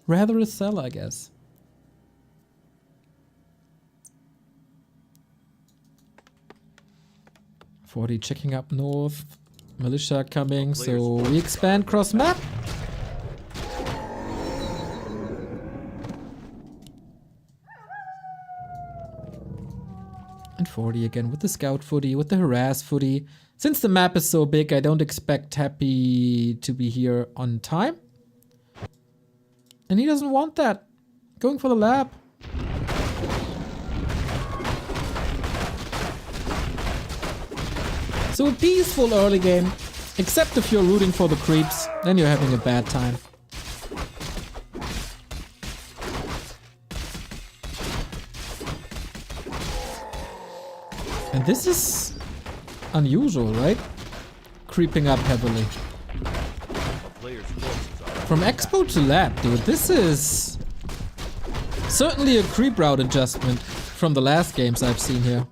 A: Rather a sell, I guess. Forty checking up north. Militia coming, so we expand cross map. And 40 again with the scout footy, with the harass footy. Since the map is so big, I don't expect Happy to be here on time. And he doesn't want that. Going for the lab. So a peaceful early game, except if you're rooting for the creeps, then you're having a bad time. And this is unusual, right? Creeping up heavily. From Expo to Lab, dude, this is certainly a creep route adjustment from the last games I've seen here.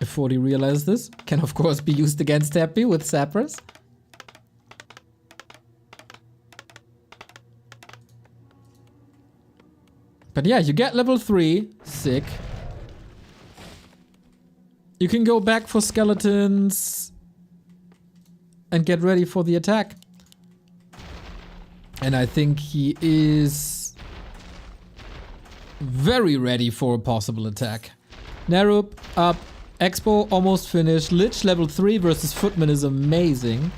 A: If 40 realizes this, can of course be used against Happy with Sappers. But yeah, you get level 3, sick. You can go back for skeletons and get ready for the attack. And I think he is very ready for a possible attack. Narup up. Expo almost finished. Lich level 3 versus Footman is amazing.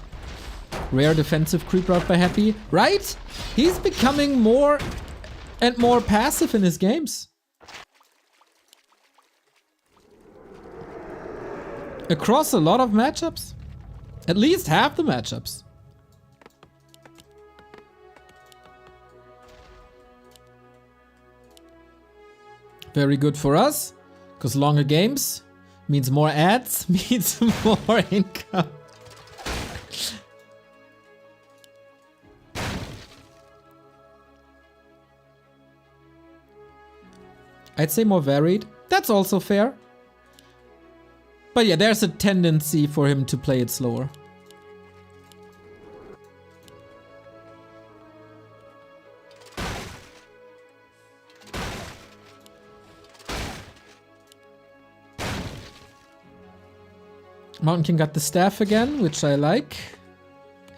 A: Rare defensive creep route by Happy. Right? He's becoming more and more passive in his games. Across a lot of matchups. At least half the matchups. Very good for us, because longer games means more ads, means more income. I'd say more varied. That's also fair. But yeah, there's a tendency for him to play it slower. Mountain King got the staff again, which I like.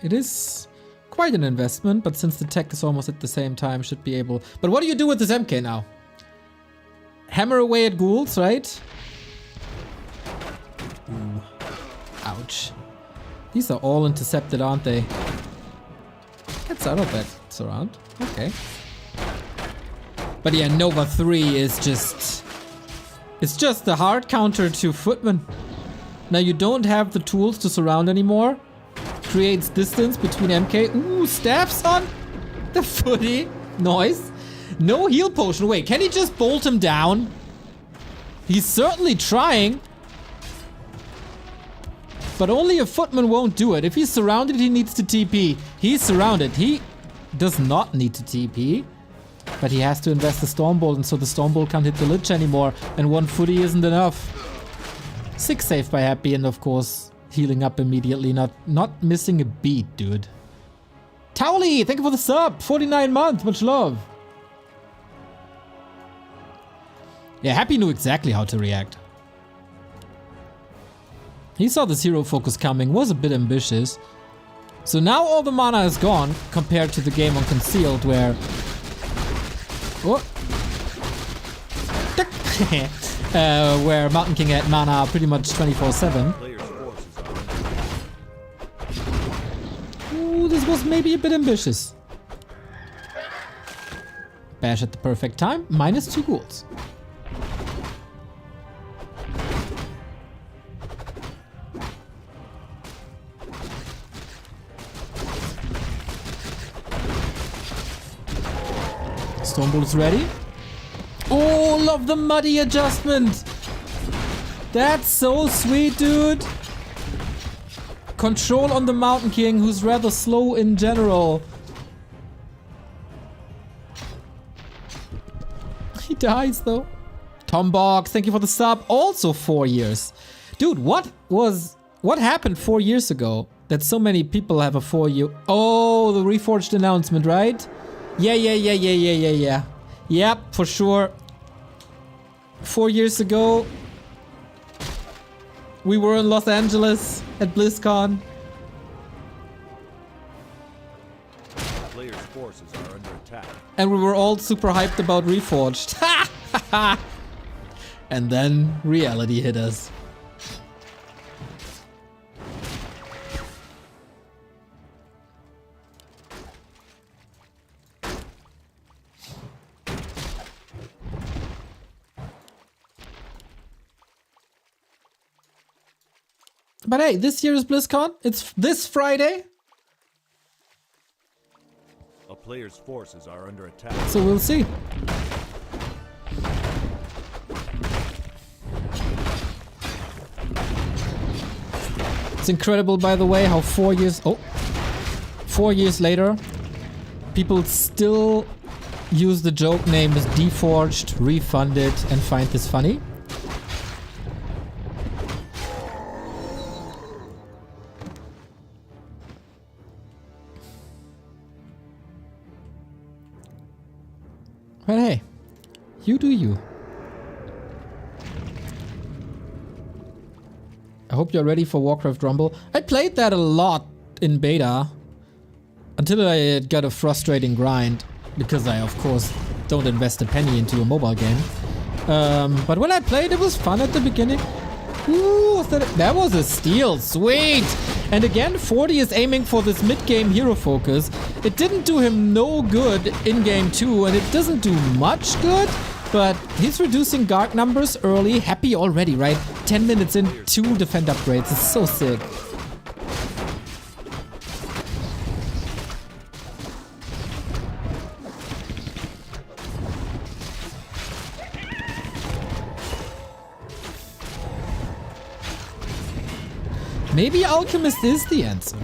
A: It is quite an investment, but since the tech is almost at the same time, should be able... But what do you do with this MK now? Hammer away at ghouls, right? Ooh. Ouch. These are all intercepted, aren't they? Gets out of that surround. Okay. But yeah, Nova 3 is just It's just the hard counter to Footman. Now you don't have the tools to surround anymore. Creates distance between MK. Ooh, staffs on the footy. Nice. No heal potion. Wait, can he just bolt him down? He's certainly trying. But only a Footman won't do it. If he's surrounded, he needs to TP. He's surrounded. He does not need to TP. But he has to invest the Stormbolt, and so the Stormbolt can't hit the Lich anymore. And one footy isn't enough. 6 save by Happy, and of course, healing up immediately. Not missing a beat, dude. Towley, thank you for the sub. 49 months, much love. Yeah, Happy knew exactly how to react. He saw this hero focus coming, was a bit ambitious. So now all the mana is gone compared to the game on Concealed where... Oh. Where Mountain King had mana pretty much 24/7. Ooh, this was maybe a bit ambitious. Bash at the perfect time, -2 golds. Stormbolt is ready. Oh, love the muddy adjustment. That's so sweet, dude. Control on the Mountain King, who's rather slow in general. He dies, though. Tombox, thank you for the sub. Also 4 years. Dude, what happened 4 years ago that so many people have a 4-year... Oh, the Reforged announcement, right? Yeah. Yep, for sure. 4 years ago, we were in Los Angeles at BlizzCon.
C: Players' forces are under attack.
A: And we were all super hyped about Reforged. And then reality hit us. But hey, this year's BlizzCon, it's this Friday.
C: A player's forces are under attack.
A: So we'll see. It's incredible, by the way, how 4 years later, people still use the joke name as Deforged, Refunded, and find this funny. But hey, you do you. I hope you're ready for Warcraft Rumble. I played that a lot in beta until I got a frustrating grind because I, of course, don't invest a penny into a mobile game. But when I played, it was fun at the beginning. Ooh, that was a steal. Sweet! And again, 40 is aiming for this mid-game hero focus. It didn't do him no good in game 2, and it doesn't do much good, but he's reducing guard numbers early. Happy already, right? 10 minutes in, 2 defend upgrades. It's so sick. Maybe Alchemist is the answer.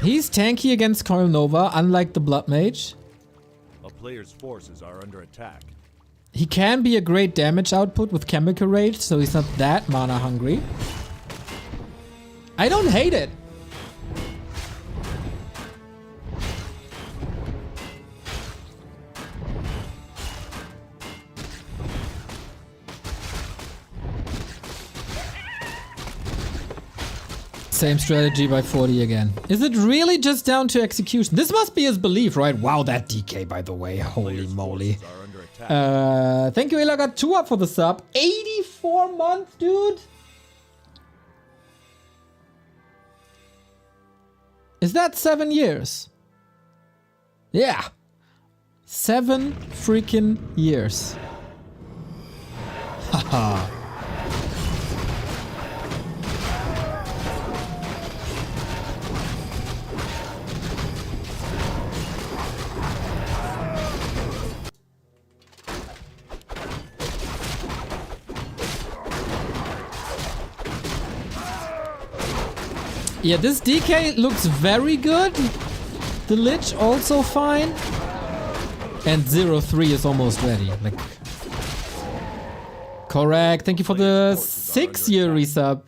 A: He's tanky against Coil Nova, unlike the Blood Mage.
C: A player's forces are under attack.
A: He can be a great damage output with Chemical Rage, so he's not that mana hungry. I don't hate it. Same strategy by 40 again. Is it really just down to execution? This must be his belief, right? Wow, that DK, by the way. Holy moly. Thank you, Ila. Got 2 up for the sub. 84 months, dude. Is that 7 years? Yeah. 7 freaking years. Haha. Yeah, this DK looks very good. The Lich also fine. And 0-3 is almost ready. Like, correct. Thank you for the 6-year resub.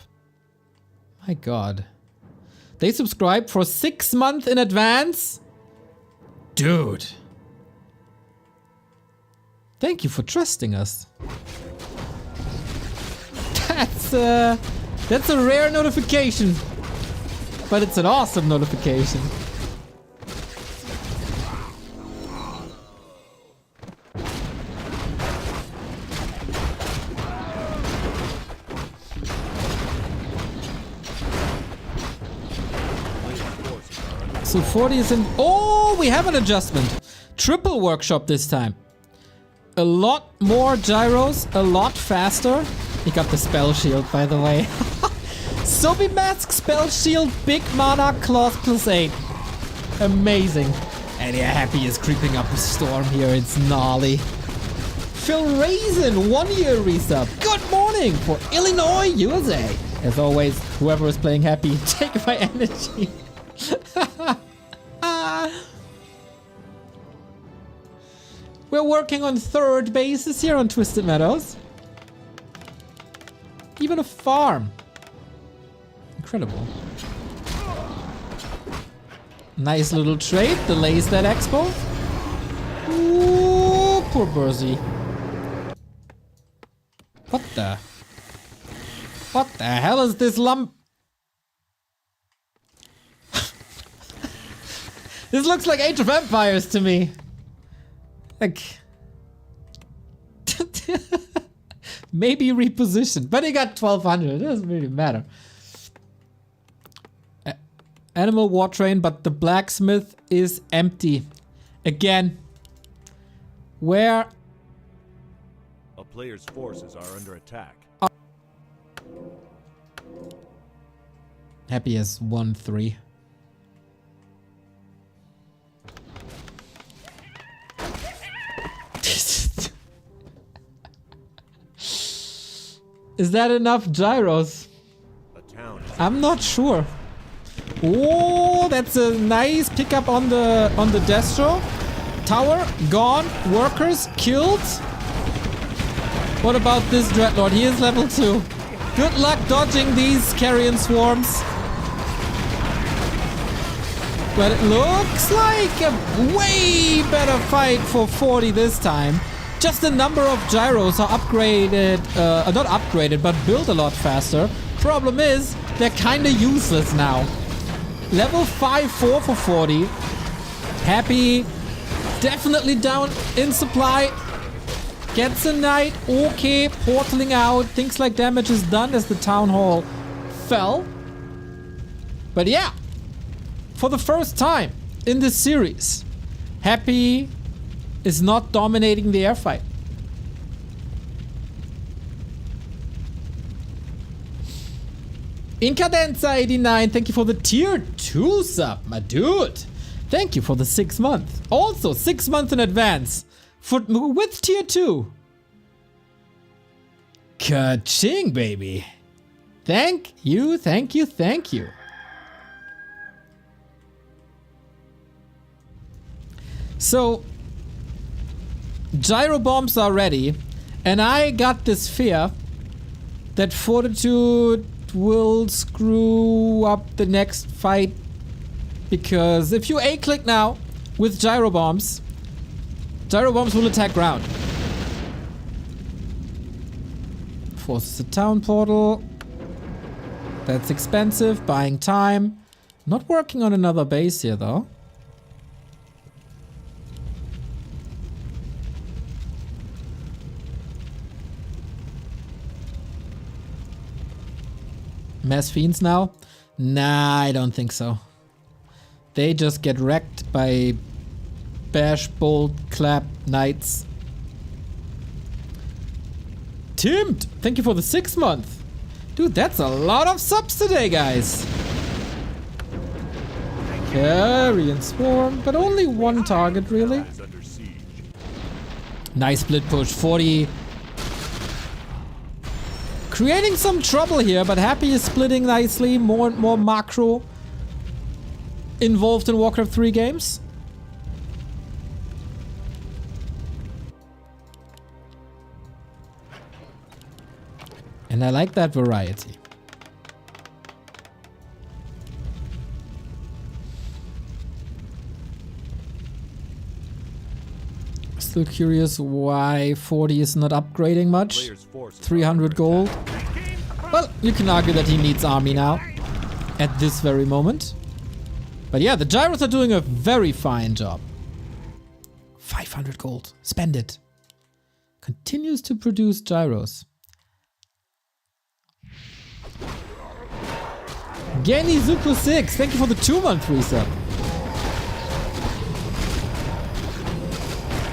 A: My god. They subscribed for 6 months in advance? Dude. Thank you for trusting us. That's a rare notification. But it's an awesome notification. So 40 is in... Oh, we have an adjustment. Triple workshop this time. A lot more gyros, a lot faster. He got the spell shield, by the way. Sobi Mask, Spell Shield, Big Mana, Claws +8. Amazing. And yeah, Happy is creeping up a storm here. It's gnarly. Phil Raisin, 1-year resub. Good morning for Illinois, USA. As always, whoever is playing Happy, take my energy. We're working on 3rd bases here on Twisted Meadows. Even a farm. Incredible. Nice little trade. Delays that expo. Ooh, poor Bursey. What the? What the hell is this lump? This looks like Age of Empires to me. Like... Maybe repositioned. But he got 1200. It doesn't really matter. Animal War Train, but the blacksmith is empty. Again. Where?
C: A player's forces are under attack.
A: Happy as 1-3. Is that enough gyros? I'm not sure. Oh, that's a nice pickup on the Destro. Tower gone. Workers killed. What about this Dreadlord? He is level 2. Good luck dodging these carrion swarms. But it looks like a way better fight for 40 this time. Just the number of gyros are upgraded, not upgraded, but built a lot faster. Problem is, they're kinda useless now. Level 5-4 for 40. Happy, definitely down in supply. Gets a knight, okay, portaling out. Things like damage is done as the town hall fell. But yeah, for the first time in this series, Happy is not dominating the airfight. Incadenza 89, thank you for the tier 2 sub, my dude. Thank you for the 6 months. Also 6 months in advance with tier 2. Ka-ching, baby. Thank you, thank you, thank you. So, gyro bombs are ready, and I got this fear that Fortitude will screw up the next fight, because if you A-click now with gyro bombs will attack ground. Forces a town portal. That's expensive, buying time. Not working on another base here though. Mass Fiends now? Nah, I don't think so. They just get wrecked by Bash, Bolt, Clap, Knights. Timt, thank you for the 6th month. Dude, that's a lot of subs today, guys. Carrion Swarm, but only one target, really.
C: Is under siege.
A: Nice split push, 40. Creating some trouble here, but Happy is splitting nicely. More and more macro involved in Warcraft 3 games. And I like that variety. Still curious why 40 is not upgrading much.
C: Player's forces
A: 300 gold. Well, you can argue that he needs army now. At this very moment. But yeah, the gyros are doing a very fine job. 500 gold. Spend it. Continues to produce gyros. Genny Zuko 6, thank you for the 2-month resub.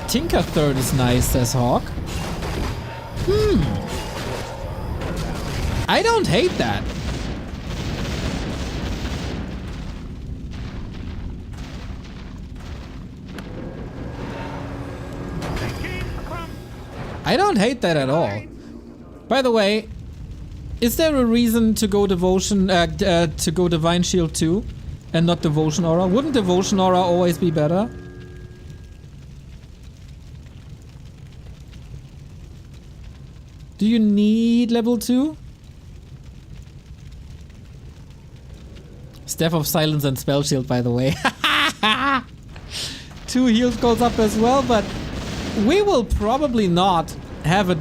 A: Tinker 3rd is nice, says Hawk. I don't hate that. I don't hate that at all. By the way, is there a reason to go Devotion, to go Divine Shield 2 and not Devotion Aura? Wouldn't Devotion Aura always be better? Do you need level 2? Staff of Silence and Spell Shield, by the way. 2 healed goes up as well, but we will probably not have a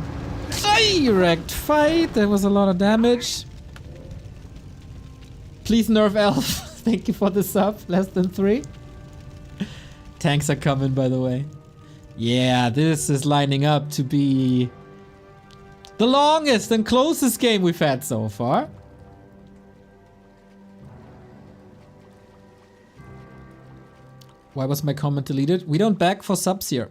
A: direct fight. There was a lot of damage. Please nerf Elf. Thank you for the sub. Less than 3. Tanks are coming, by the way. Yeah, this is lining up to be the longest and closest game we've had so far. Why was my comment deleted? We don't beg for subs here.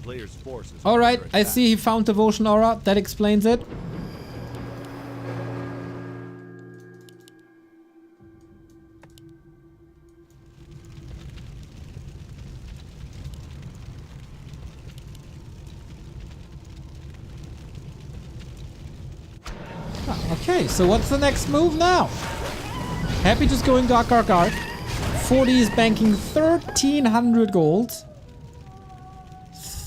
C: Player's forces.
A: Alright, I see he found Devotion Aura. That explains it. Okay, so what's the next move now? Happy just going Dark Arc. 40 is banking 1300 gold.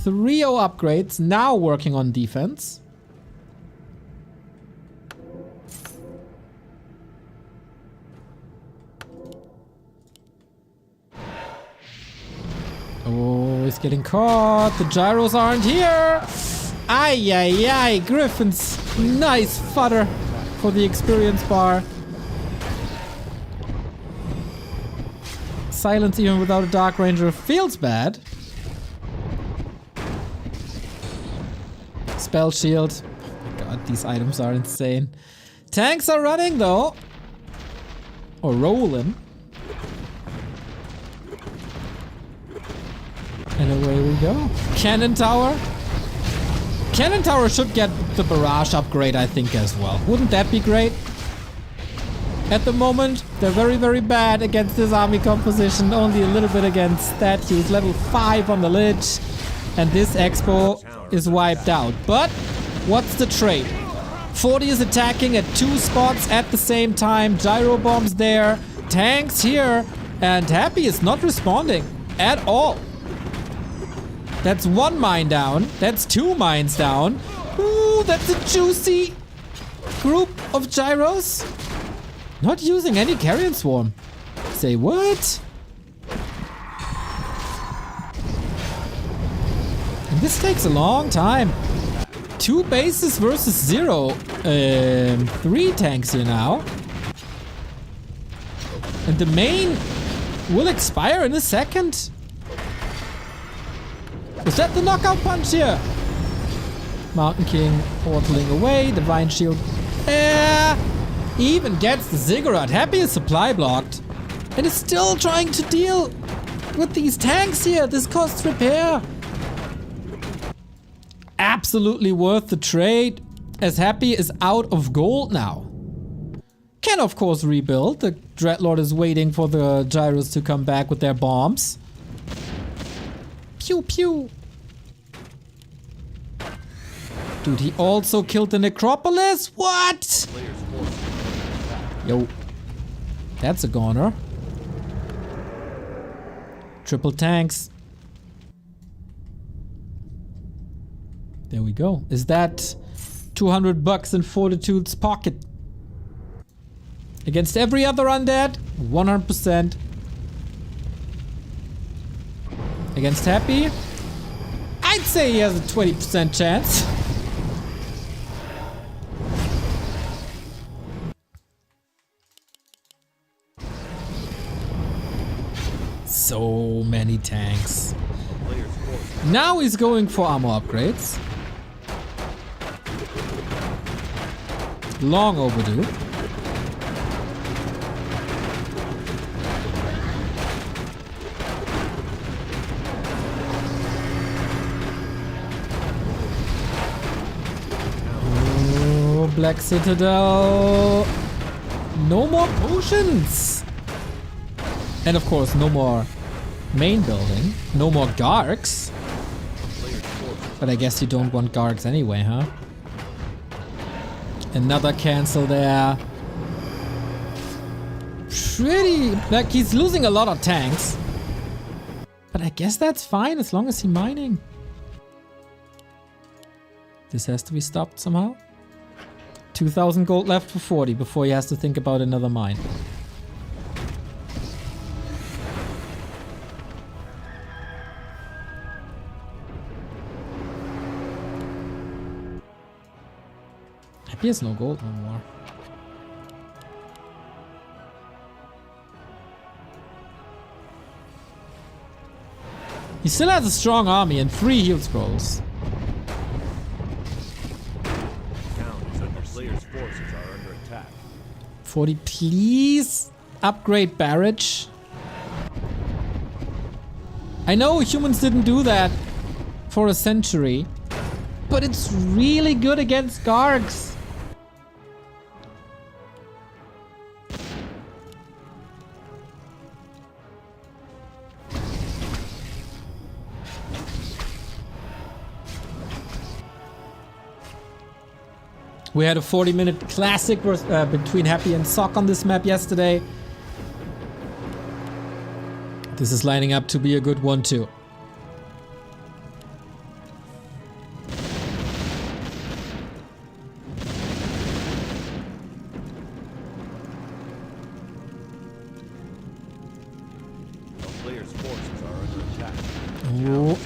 A: 3-0 upgrades, now working on defense. Oh, he's getting caught. The gyros aren't here. Ay, ay, ay. Griffin's nice fodder for the experience bar. Silence even without a Dark Ranger feels bad. Spell shield. Oh my god, these items are insane. Tanks are running though. Or rolling. And away we go. Cannon Tower. Cannon Tower should get the barrage upgrade, I think, as well. Wouldn't that be great? At the moment, they're very, very bad against this army composition. Only a little bit against statues. Level 5 on the Lich. And this Expo is wiped out. But what's the trade? 40 is attacking at 2 spots at the same time. Gyro bombs there. Tanks here. And Happy is not responding at all. That's 1 mine down. That's 2 mines down. Ooh, that's a juicy group of gyros. Not using any Carrion Swarm. Say what? And this takes a long time. 2 bases versus 0. 3 tanks here now. And the main will expire in a second. Is that the knockout punch here? Mountain King portaling away. Divine Shield. Even gets the Ziggurat. Happy is supply blocked. And is still trying to deal with these tanks here. This costs repair. Absolutely worth the trade, as Happy is out of gold now. Can of course rebuild. The Dreadlord is waiting for the gyros to come back with their bombs. Pew pew. Dude, he also killed the Necropolis? What? Yo. That's a goner. Triple tanks. There we go. Is that 200 bucks in Fortitude's pocket? Against every other undead? 100%. Against Happy? I'd say he has a 20% chance. So many tanks. Now he's going for armor upgrades. Long overdue. Oh, Black Citadel. No more potions. And of course, no more main building. No more Gargs. But I guess you don't want Gargs anyway, huh? Another cancel there. Pretty... like, he's losing a lot of tanks. But I guess that's fine as long as he's mining. This has to be stopped somehow. 2,000 gold left for 40 before he has to think about another mine. He has no gold no more. He still has a strong army and 3 heal scrolls.
C: Players' forces are under attack.
A: 40, please upgrade barrage. I know humans didn't do that for a century, but it's really good against Gargs. We had a 40-minute classic between Happy and Sock on this map yesterday. This is lining up to be a good one too.
C: The players' forces are under attack.
A: Oh.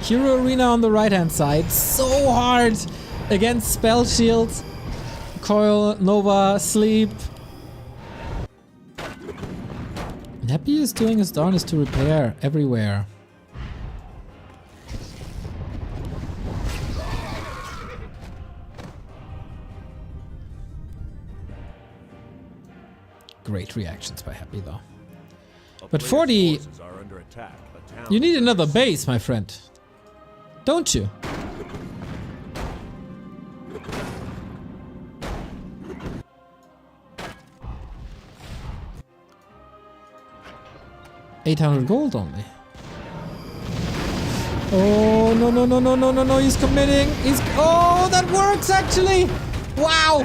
A: Hero Arena on the right hand side, so hard against spell shields, Coil, Nova, Sleep. Happy is doing his darnest to repair everywhere. Great reactions by Happy though. But 40, you need another base, my friend. Don't you? $800 gold only. Oh, no, no, no, no, no, no, no, he's committing. Oh, that works actually. Wow.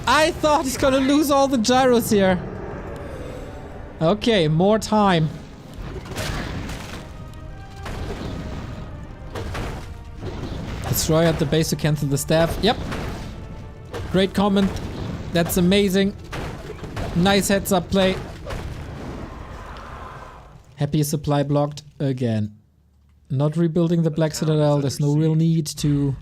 A: I thought he's gonna lose all the gyros here. Okay, more time. Destroy at the base to cancel the staff. Yep. Great comment. That's amazing. Nice heads up play. Happy supply blocked again. Not rebuilding the Black Citadel. There's no real need to.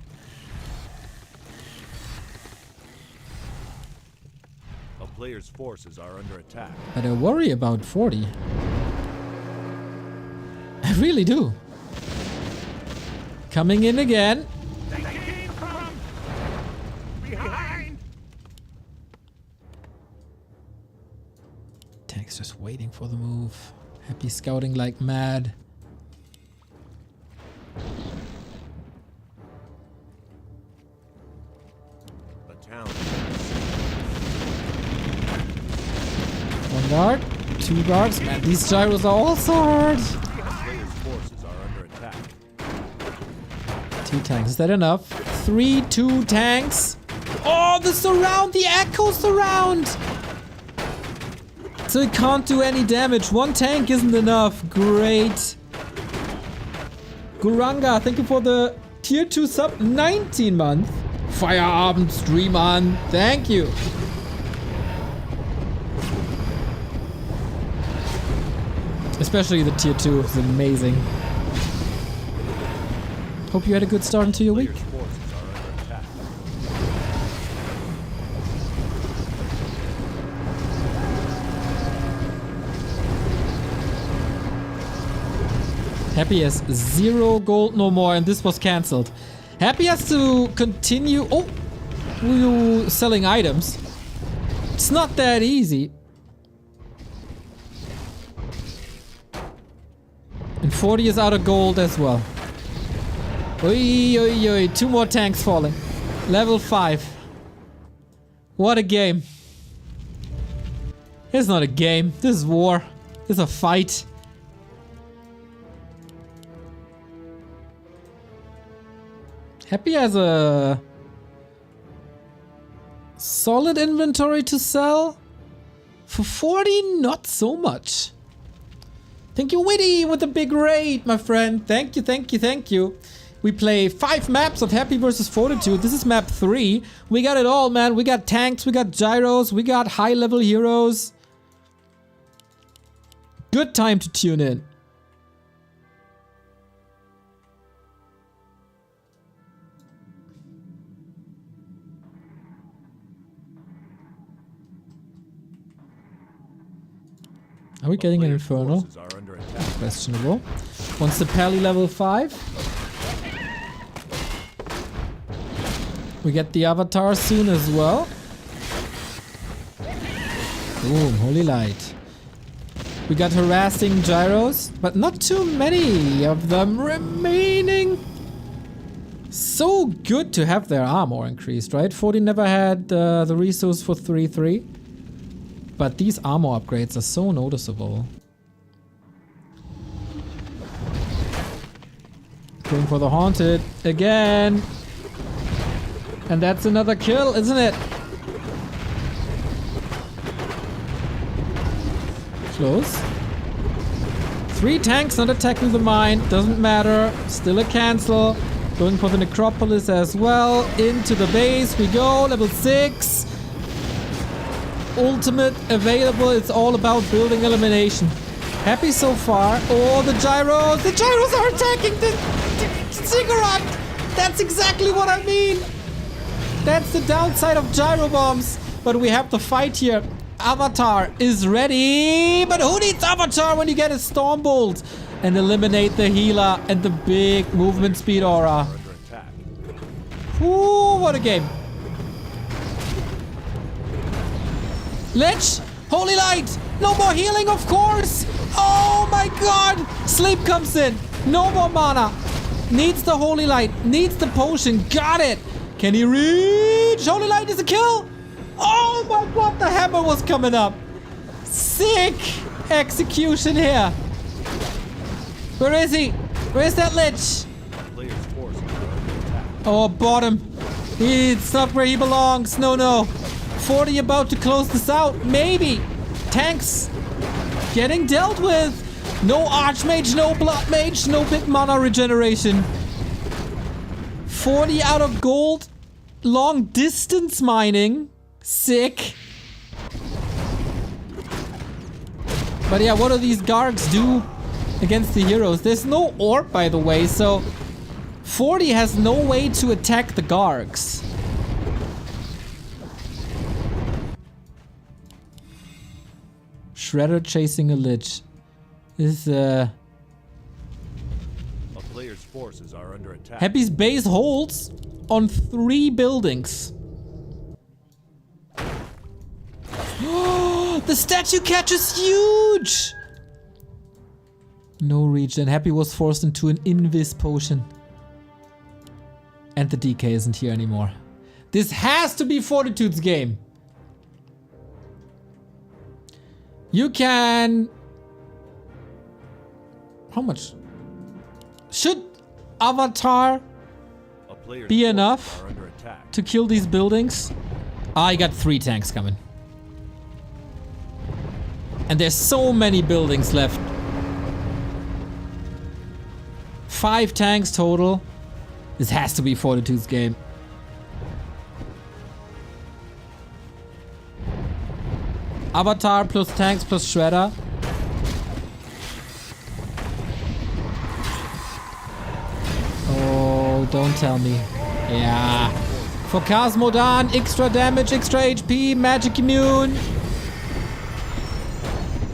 C: A player's forces are under attack.
A: But I worry about 40. really do. Coming in again.
C: They came from behind.
A: Tank's just waiting for the move. Happy scouting like mad.
C: The town.
A: One guard, two guards. Man, these gyros are all so hard.
C: Players' forces are under attack.
A: 2 tanks. Is that enough? 3, 2 tanks. Oh, the surround, the echo surround. So it can't do any damage. 1 tank isn't enough. Great. Guranga, thank you for the tier 2 sub 19 month. Feierabend Stream on. Thank you. Especially the tier 2 is amazing. Hope you had a good start into your week.
C: Players' forces are under attack.
A: Happy has 0 gold no more, and this was cancelled. Happy has to continue. Oh, you selling items? It's not that easy. And 40 is out of gold as well. Oi, oi, oi. 2 more tanks falling. Level 5. What a game. It's not a game. This is war. This is a fight. Happy has a solid inventory to sell. For 40, not so much. Thank you, Witty, with the big raid, my friend. Thank you, thank you, thank you. We play 5 maps of Happy versus Fortitude. This is map 3. We got it all, man. We got tanks, we got gyros, we got high-level heroes. Good time to tune in. Are we getting an
C: Players'
A: Inferno?
C: forces are under attack.
A: Questionable. Wants the Pally level 5. We get the Avatar soon as well. Boom, Holy Light. We got harassing gyros, but not too many of them remaining. So good to have their armor increased, right? 40 never had the resource for 3-3. But these armor upgrades are so noticeable. Going for the Haunted again. And that's another kill, isn't it? Close. 3 tanks not attacking the mine. Doesn't matter. Still a cancel. Going for the Necropolis as well. Into the base we go. Level 6. Ultimate available. It's all about building elimination. Happy so far. Oh, the gyros. The gyros are attacking the Ziggurat. That's exactly what I mean. That's the downside of gyro bombs. But we have to fight here. Avatar is ready. But who needs Avatar when you get a Stormbolt? And eliminate the healer and the big movement speed aura.
C: Under attack.
A: Ooh, what a game. Lich! Holy Light! No more healing, of course! Oh my god! Sleep comes in. No more mana. Needs the Holy Light. Needs the potion. Got it! Can he reach? Holy Light is a kill! Oh my god, the hammer was coming up. Sick execution here. Where is he? Where is that Lich?
C: Players' forces are under attack.
A: Oh, bottom. It's not where he belongs. No, no. 40 about to close this out. Maybe. Tanks getting dealt with. No Archmage, no Blood Mage, no big mana regeneration. 40 out of gold. Long distance mining. Sick. But yeah, what do these Gargs do against the heroes? There's no orb, by the way, so 40 has no way to attack the Gargs. Shredder chasing a Lich. This is
C: forces are under attack.
A: Happy's base holds on 3 buildings. The statue catch is huge! No reach, and Happy was forced into an invis potion. And the DK isn't here anymore. This has to be Fortitude's game. You can... How much? Should Avatar
C: A player's
A: be
C: forces
A: enough
C: are under attack.
A: to kill these buildings? I got 3 tanks coming. And there's so many buildings left. 5 tanks total. This has to be Fortitude's game. Avatar plus tanks plus Shredder. Oh, don't tell me. Yeah. For Cosmodan, extra damage, extra HP, magic immune.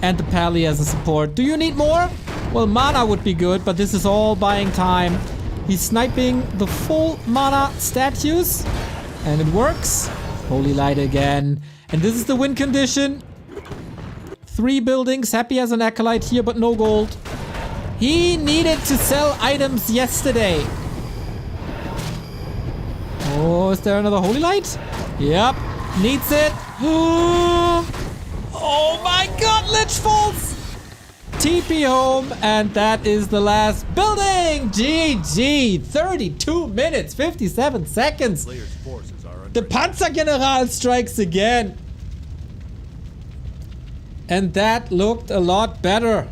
A: And the Pally as a support. Do you need more? Well, mana would be good, but this is all buying time. He's sniping the full mana statues. And it works. Holy Light again. And this is the win condition. 3 buildings. Happy as an acolyte here, but no gold. He needed to sell items yesterday. Oh, is there another Holy Light? Yep. Needs it. Oh my god, Lich Falls! TP home, and that is the last building! GG! 32 minutes, 57 seconds!
C: Player's forces are under
A: The Panzergeneral strikes again! And that looked a lot better.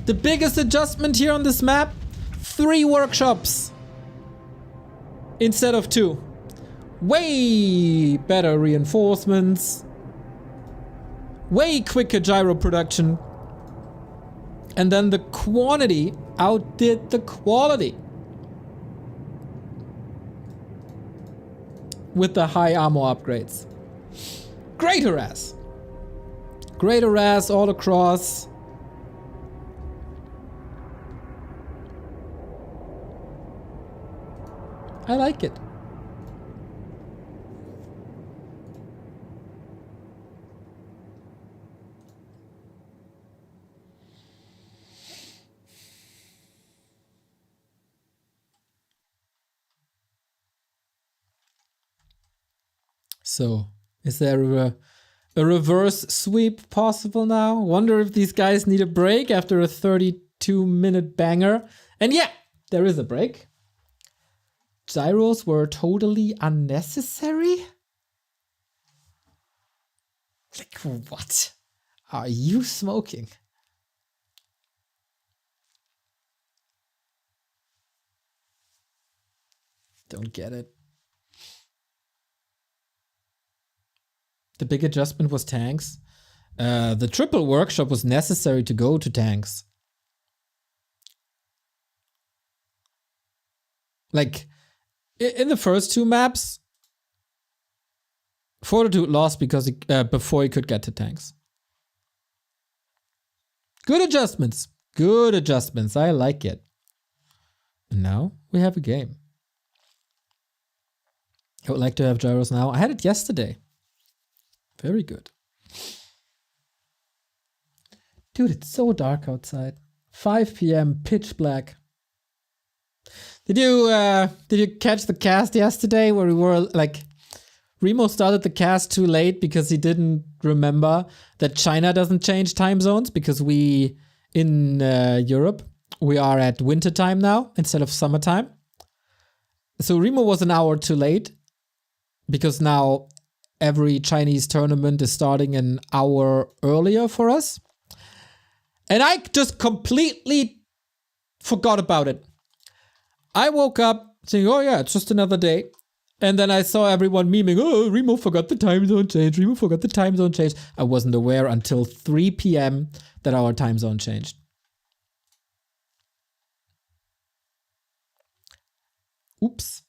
A: The biggest adjustment here on this map, 3 workshops instead of 2. Way better reinforcements. Way quicker gyro production. And then the quantity outdid the quality. With the high armor upgrades. Great harass. Great harass all across. I like it. So, is there a reverse sweep possible now? Wonder if these guys need a break after a 32-minute banger. And yeah, there is a break. Gyros were totally unnecessary? Like, what are you smoking? Don't get it. The big adjustment was tanks. The triple workshop was necessary to go to tanks. Like, in the first 2 maps, Fortitude lost because before he could get to tanks. Good adjustments. Good adjustments. I like it. And now we have a game. I would like to have gyros now. I had it yesterday. Very good. Dude, it's so dark outside. 5 p.m. pitch black. Did you catch the cast yesterday where we were like, Remo started the cast too late because he didn't remember that China doesn't change time zones because we in Europe we are at winter time now instead of summertime. So Remo was an hour too late because now every Chinese tournament is starting an hour earlier for us. And I just completely forgot about it. I woke up saying, oh yeah, it's just another day. And then I saw everyone memeing, oh, Remo forgot the time zone change. Remo forgot the time zone change. I wasn't aware until 3 p.m. that our time zone changed. Oops.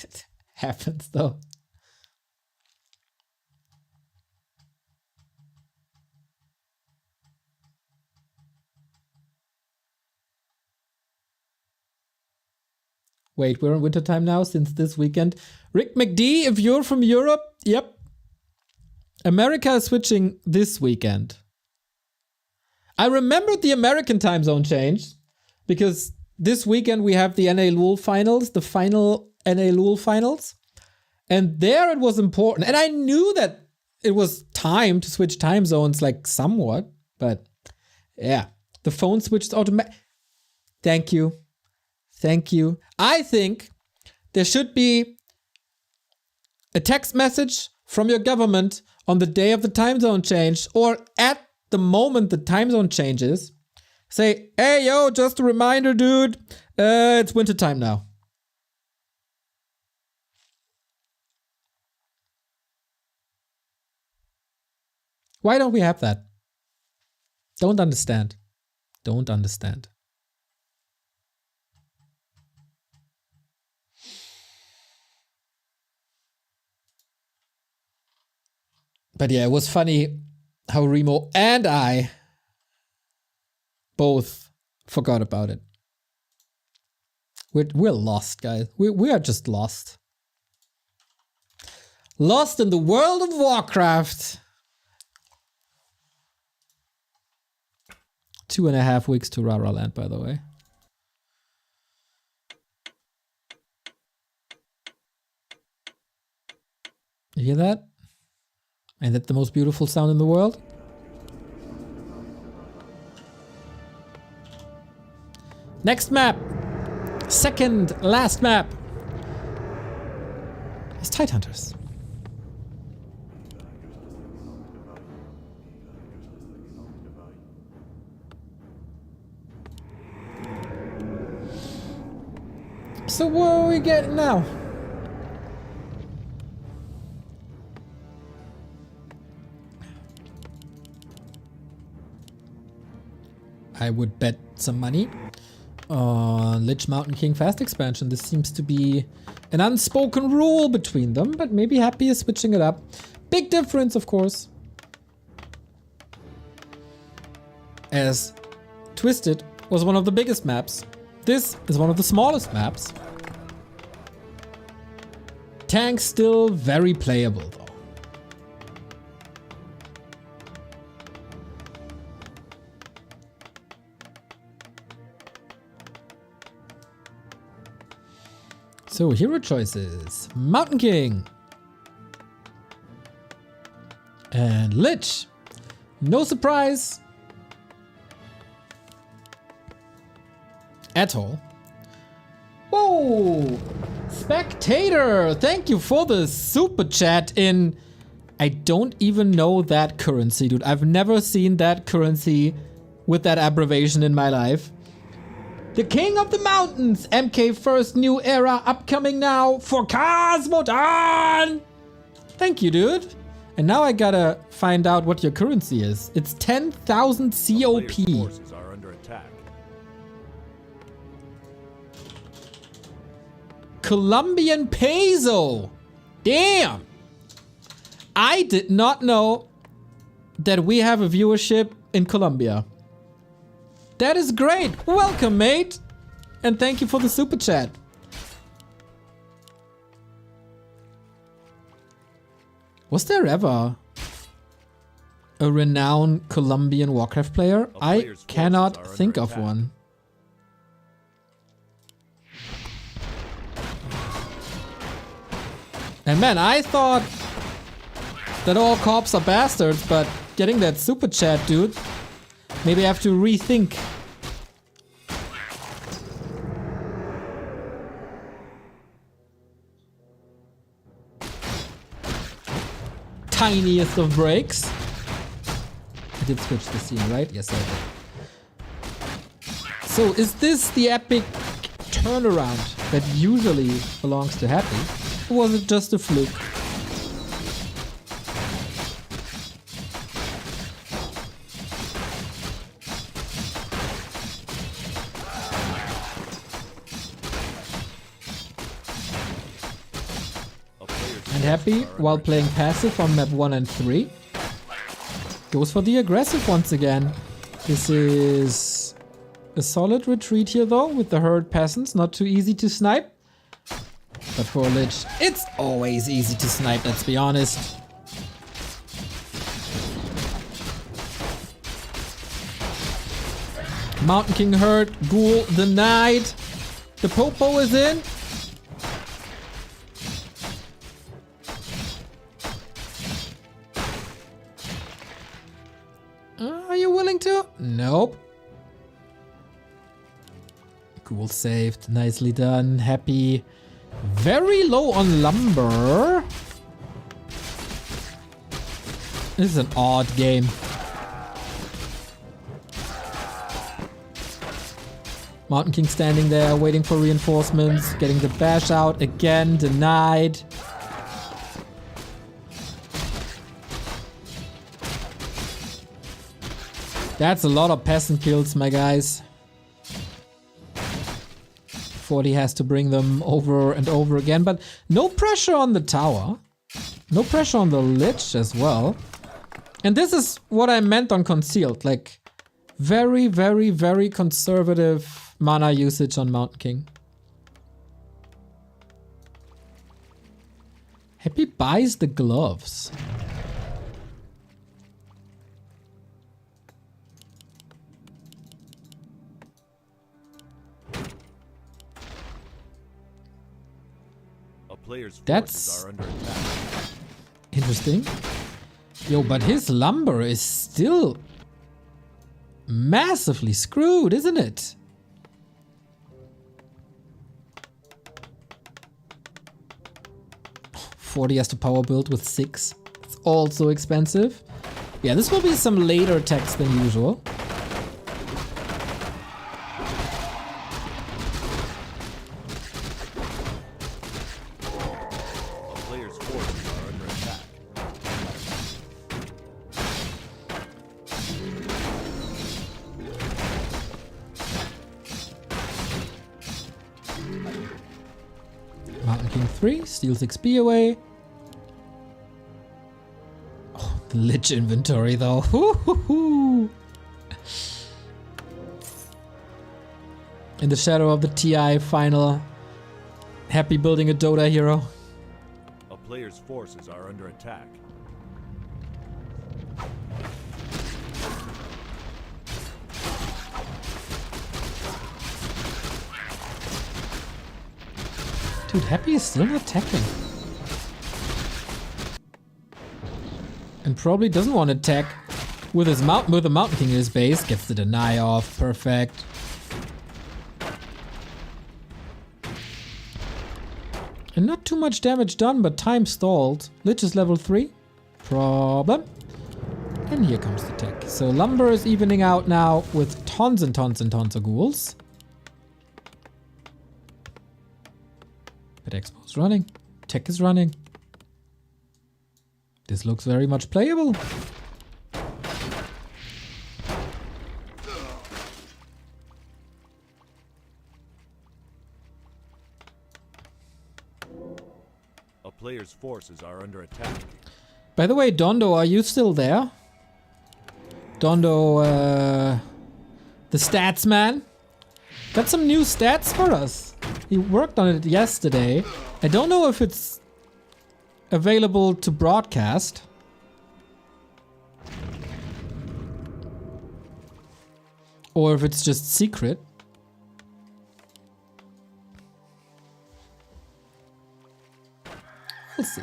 A: It happens though. Wait, we're in wintertime now since this weekend. Rick McD, if you're from Europe, yep. America is switching this weekend. I remembered the American time zone change because this weekend we have the NA Lul finals, the final NA Lul finals. And there it was important. And I knew that it was time to switch time zones like somewhat, but yeah, the phone switched automatically. Thank you. Thank you. I think there should be a text message from your government on the day of the time zone change or at the moment the time zone changes. Say, hey, yo, just a reminder, dude. It's winter time now. Why don't we have that? Don't understand. Don't understand. But yeah, it was funny how Remo and I both forgot about it. We're lost, guys. We are just lost. Lost in the world of Warcraft. 2.5 weeks to Rara Land, by the way. You hear that? Ain't that the most beautiful sound in the world? Next map. Second last map. It's Tidehunters. So what are we getting now? I would bet some money on Lich Mountain King Fast expansion. This seems to be an unspoken rule between them, but maybe Happy is switching it up. Big difference, of course. As Twisted was one of the biggest maps. This is one of the smallest maps. Tank's still very playable though. So hero choices. Mountain King. And Lich. No surprise. At all. Whoa! Spectator! Thank you for the super chat in... I don't even know that currency, dude. I've never seen that currency with that abbreviation in my life. The King of the Mountains! MK First New Era upcoming now for Cosmodan! Thank you, dude. And now I gotta find out what your currency is. It's 10,000 COP.
C: Forces are under attack.
A: Colombian peso. Damn. I did not know that we have a viewership in Colombia. That is great. Welcome, mate. And thank you for the super chat. Was there ever a renowned Colombian Warcraft player? I cannot think of one. And man, I thought that all cops are bastards, but getting that super chat, dude, maybe I have to rethink. Tiniest of breaks. I did switch the scene, right? Yes, I did. So is this the epic turnaround that usually belongs to Happy? Or was it just a fluke? And Happy, while playing passive on map 1 and 3, goes for the aggressive once again. This is a solid retreat here though, with the herd peasants, not too easy to snipe. But for a Lich, it's always easy to snipe, let's be honest. Mountain King hurt, Ghoul denied. The Popo is in. Are you willing to? Nope. Ghoul saved, nicely done, happy. Very low on lumber. This is an odd game. Mountain King standing there, waiting for reinforcements, getting the bash out again, denied. That's a lot of peasant kills, my guys. 40 has to bring them over and over again, but no pressure on the tower. No pressure on the Lich as well. And this is what I meant on Concealed, like very, very, very conservative mana usage on Mountain King. Happy buys the gloves.
C: A player's
A: That's
C: forces are under attack.
A: interesting. Yo, but his lumber is still massively screwed, isn't it? $40 has to power build with 6. It's also expensive. Yeah, this will be some later attacks than usual.
C: A player's forces are under attack.
A: Mountain King 3 steals XP away. Oh, the Lich inventory though. In the shadow of the TI final. Happy building a Dota hero.
C: A player's forces are under attack.
A: Dude, Happy is still not attacking. And probably doesn't want to attack with his with the Mountain King in his base. Gets the deny off. Perfect. And not too much damage done, but time stalled. Lich is level 3. Problem. And here comes the tech. So lumber is evening out now with tons and tons and tons of ghouls. But Expo's running. Tech is running. This looks very much playable.
C: A player's forces are under attack.
A: By the way, Dondo, are you still there? Dondo, the stats man. Got some new stats for us. He worked on it yesterday. I don't know if it's available to broadcast. Or if it's just secret. We'll see.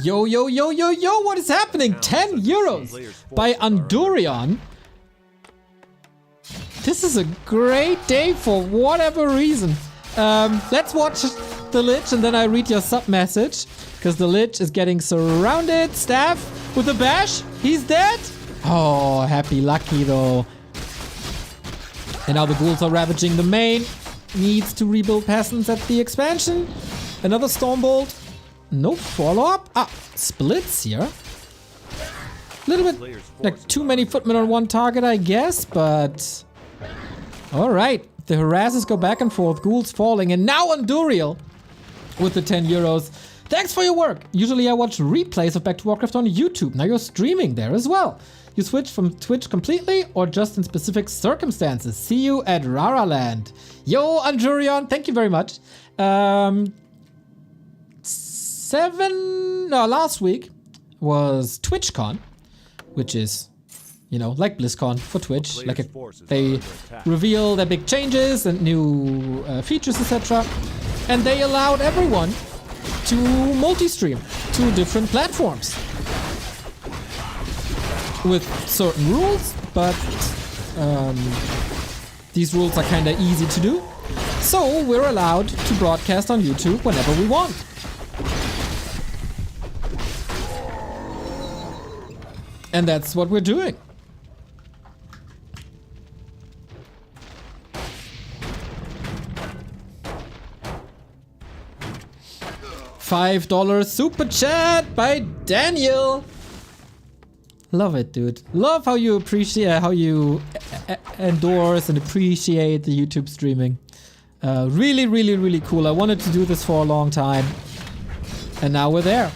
A: Yo, yo, yo, yo, yo, what is happening? 10 euros by Andurion. This is a great day for whatever reason. Let's watch the Lich and then I read your sub message. Because the Lich is getting surrounded. Staff with a bash. He's dead. Oh, happy lucky though. And now the ghouls are ravaging the main. Needs to rebuild peasants at the expansion. Another Stormbolt. No follow-up. Ah, splits here. A little bit like too many footmen on one target, I guess, but... Alright, the harasses go back and forth, ghouls falling, and now Anduriel with the 10 euros. Thanks for your work. Usually I watch replays of Back to Warcraft on YouTube. Now you're streaming there as well. You switch from Twitch completely or just in specific circumstances? See you at Raraland. Yo, Andurion, thank you very much. last week was TwitchCon, which is, you know, like BlizzCon for Twitch. Like they reveal their big changes and new features, etc. And they allowed everyone to multi-stream to different platforms with certain rules, but these rules are kind of easy to do. So we're allowed to broadcast on YouTube whenever we want. And that's what we're doing. $5 super chat by Daniel. Love it, dude. Love how you appreciate, how you endorse and appreciate the YouTube streaming. Really, really, really cool. I wanted to do this for a long time. And now we're there.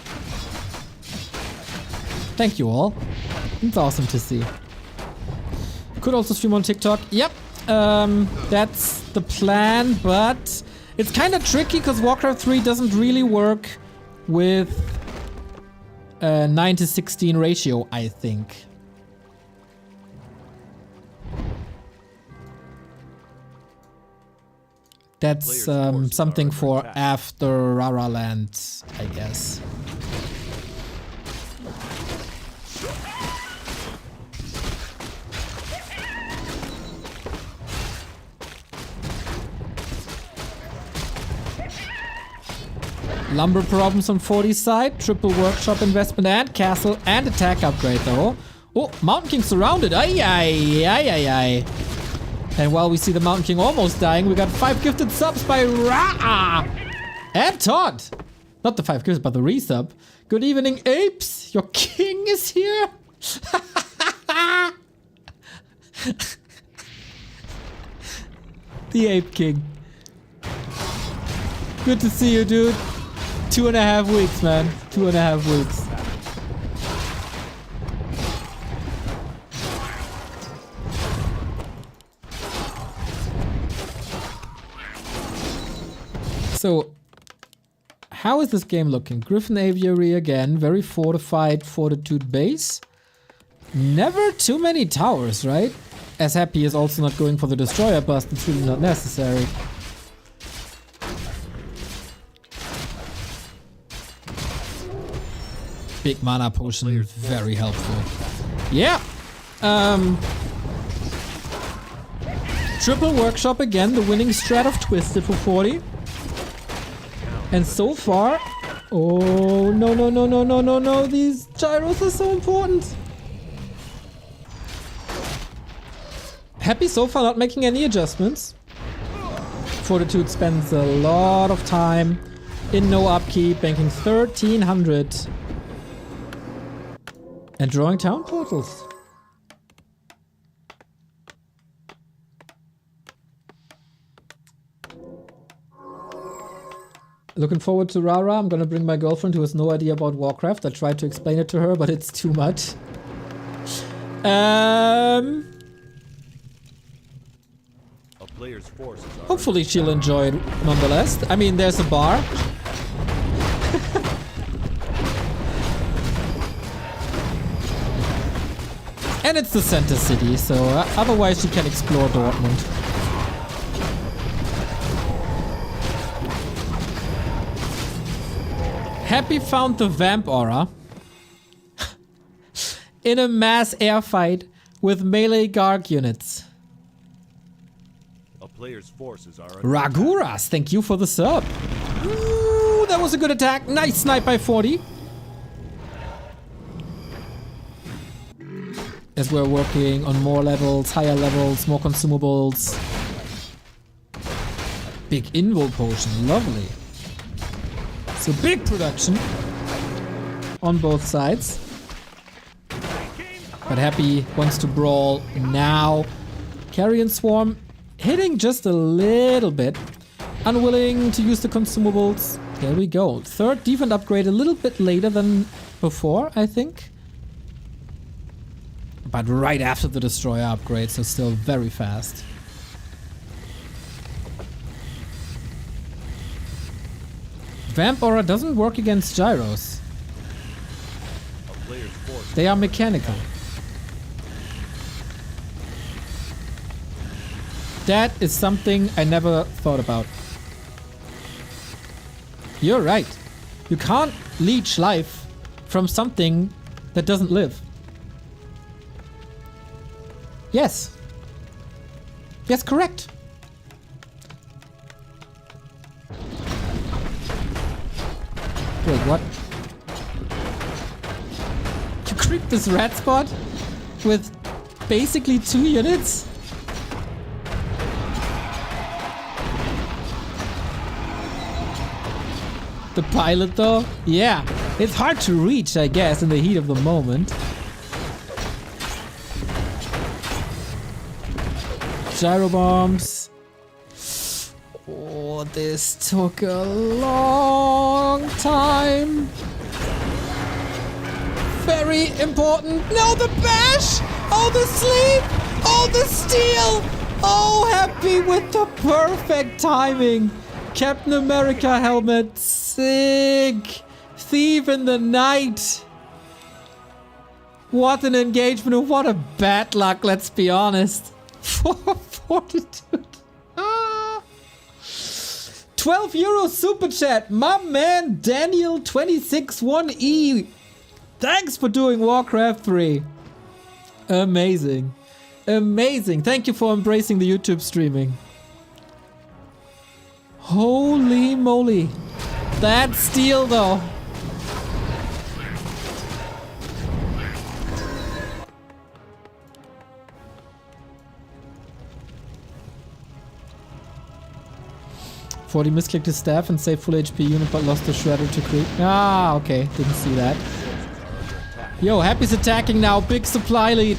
A: Thank you all. It's awesome to see. Could also stream on TikTok. Yep. That's the plan, but it's kind of tricky because Warcraft 3 doesn't really work with a 9:16 ratio, I think. That's something for after Rara Land, I guess. Lumber problems on 40's side, triple workshop investment and castle and attack upgrade though. Oh, Mountain King surrounded. Ay, ay, ay, ay, ay. And while we see the Mountain King almost dying, we got 5 gifted subs by Ra and Todd. Not the 5 gifted, but the resub. Good evening, apes. Your king is here. The Ape King. Good to see you, dude. 2.5 weeks, man. 2.5 weeks. So, how is this game looking? Griffin Aviary again. Very fortified Fortitude base. Never too many towers, right? As Happy is also not going for the Destroyer bust. It's really not necessary. Big mana potion, very helpful. Yeah. Triple workshop again, the winning strat of Twisted for 40. And so far, oh no no no no no no no! These gyros are so important. Happy so far not making any adjustments. Fortitude spends a lot of time in no upkeep, banking 1300. And drawing town portals. Looking forward to Rara. I'm gonna bring my girlfriend who has no idea about Warcraft. I tried to explain it to her, but it's too much. Hopefully she'll enjoy it nonetheless. I mean, there's a bar. And it's the center city, so otherwise she can explore Dortmund. Happy found the Vamp Aura in a mass air fight with melee Garg units.
C: A player's forces are
A: Raguras, thank you for the sub. Ooh, that was a good attack. Nice snipe by 40. As we're working on more levels, higher levels, more consumables. Big invul potion, lovely. So big production on both sides. But Happy wants to brawl now. Carrion Swarm hitting just a little bit. Unwilling to use the consumables. There we go. Third defense upgrade a little bit later than before, I think. But right after the Destroyer upgrade, so still very fast. Vamp Aura doesn't work against gyros.
C: A player's forces
A: They are mechanical. That is something I never thought about. You're right. You can't leech life from something that doesn't live. Yes. Yes, correct. Wait, what? You creep this red spot with basically 2 units? The pilot though? Yeah, it's hard to reach, I guess, in the heat of the moment. Gyro bombs. Oh, this took a long time. Very important. No, the bash! Oh, the sleep! Oh, the steal! Oh, happy with the perfect timing. Captain America helmet. Sick. Thief in the night. What an engagement. What a bad luck, let's be honest. Fortitude. 12 euro super chat. My man Daniel 261E. Thanks for doing Warcraft 3. Amazing. Amazing. Thank you for embracing the YouTube streaming. Holy moly. That steal though. He misclicked his staff and saved full HP unit but lost the shredder to creep. Ah, okay. Didn't see that. Yo, Happy's attacking now. Big supply lead.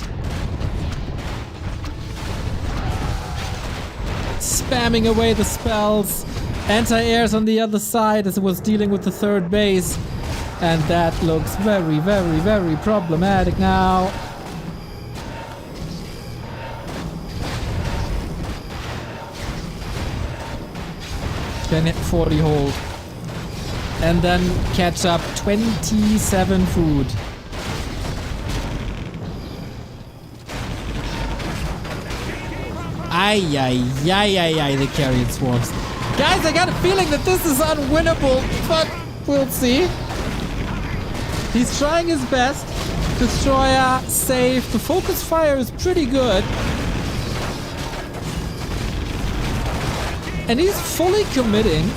A: Spamming away the spells. Anti-airs on the other side as it was dealing with the third base. And that looks very, very, very problematic now. Then hit 40 hold. And then catch up 27 food. Ay, ay, ay, ay, ay, the carrion swarms. Guys, I got a feeling that this is unwinnable, but we'll see. He's trying his best. Destroyer, safe. The focus fire is pretty good. And he's fully committing.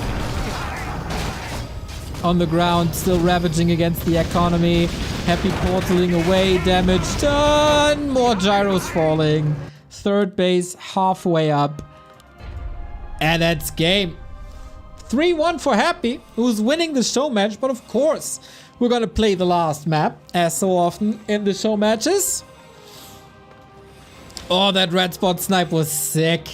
A: On the ground, still ravaging against the economy. Happy portaling away, damage done. More gyros falling. Third base, halfway up. And that's game. 3-1 for Happy, who's winning the show match. But of course, we're gonna play the last map, as so often in the show matches. Oh, that red spot snipe was sick.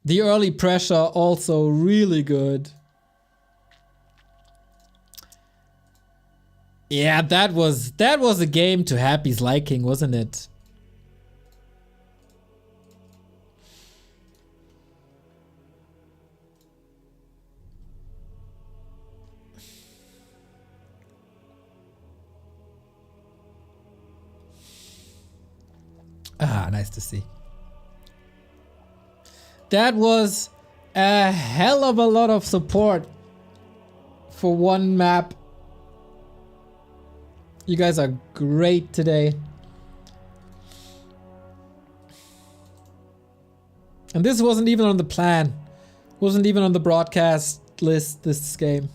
A: The early pressure also really good. Yeah, that was a game to Happy's liking, wasn't it? Ah, nice to see. That was a hell of a lot of support for one map. You guys are great today. And this wasn't even on the plan. Wasn't even on the broadcast list, this game.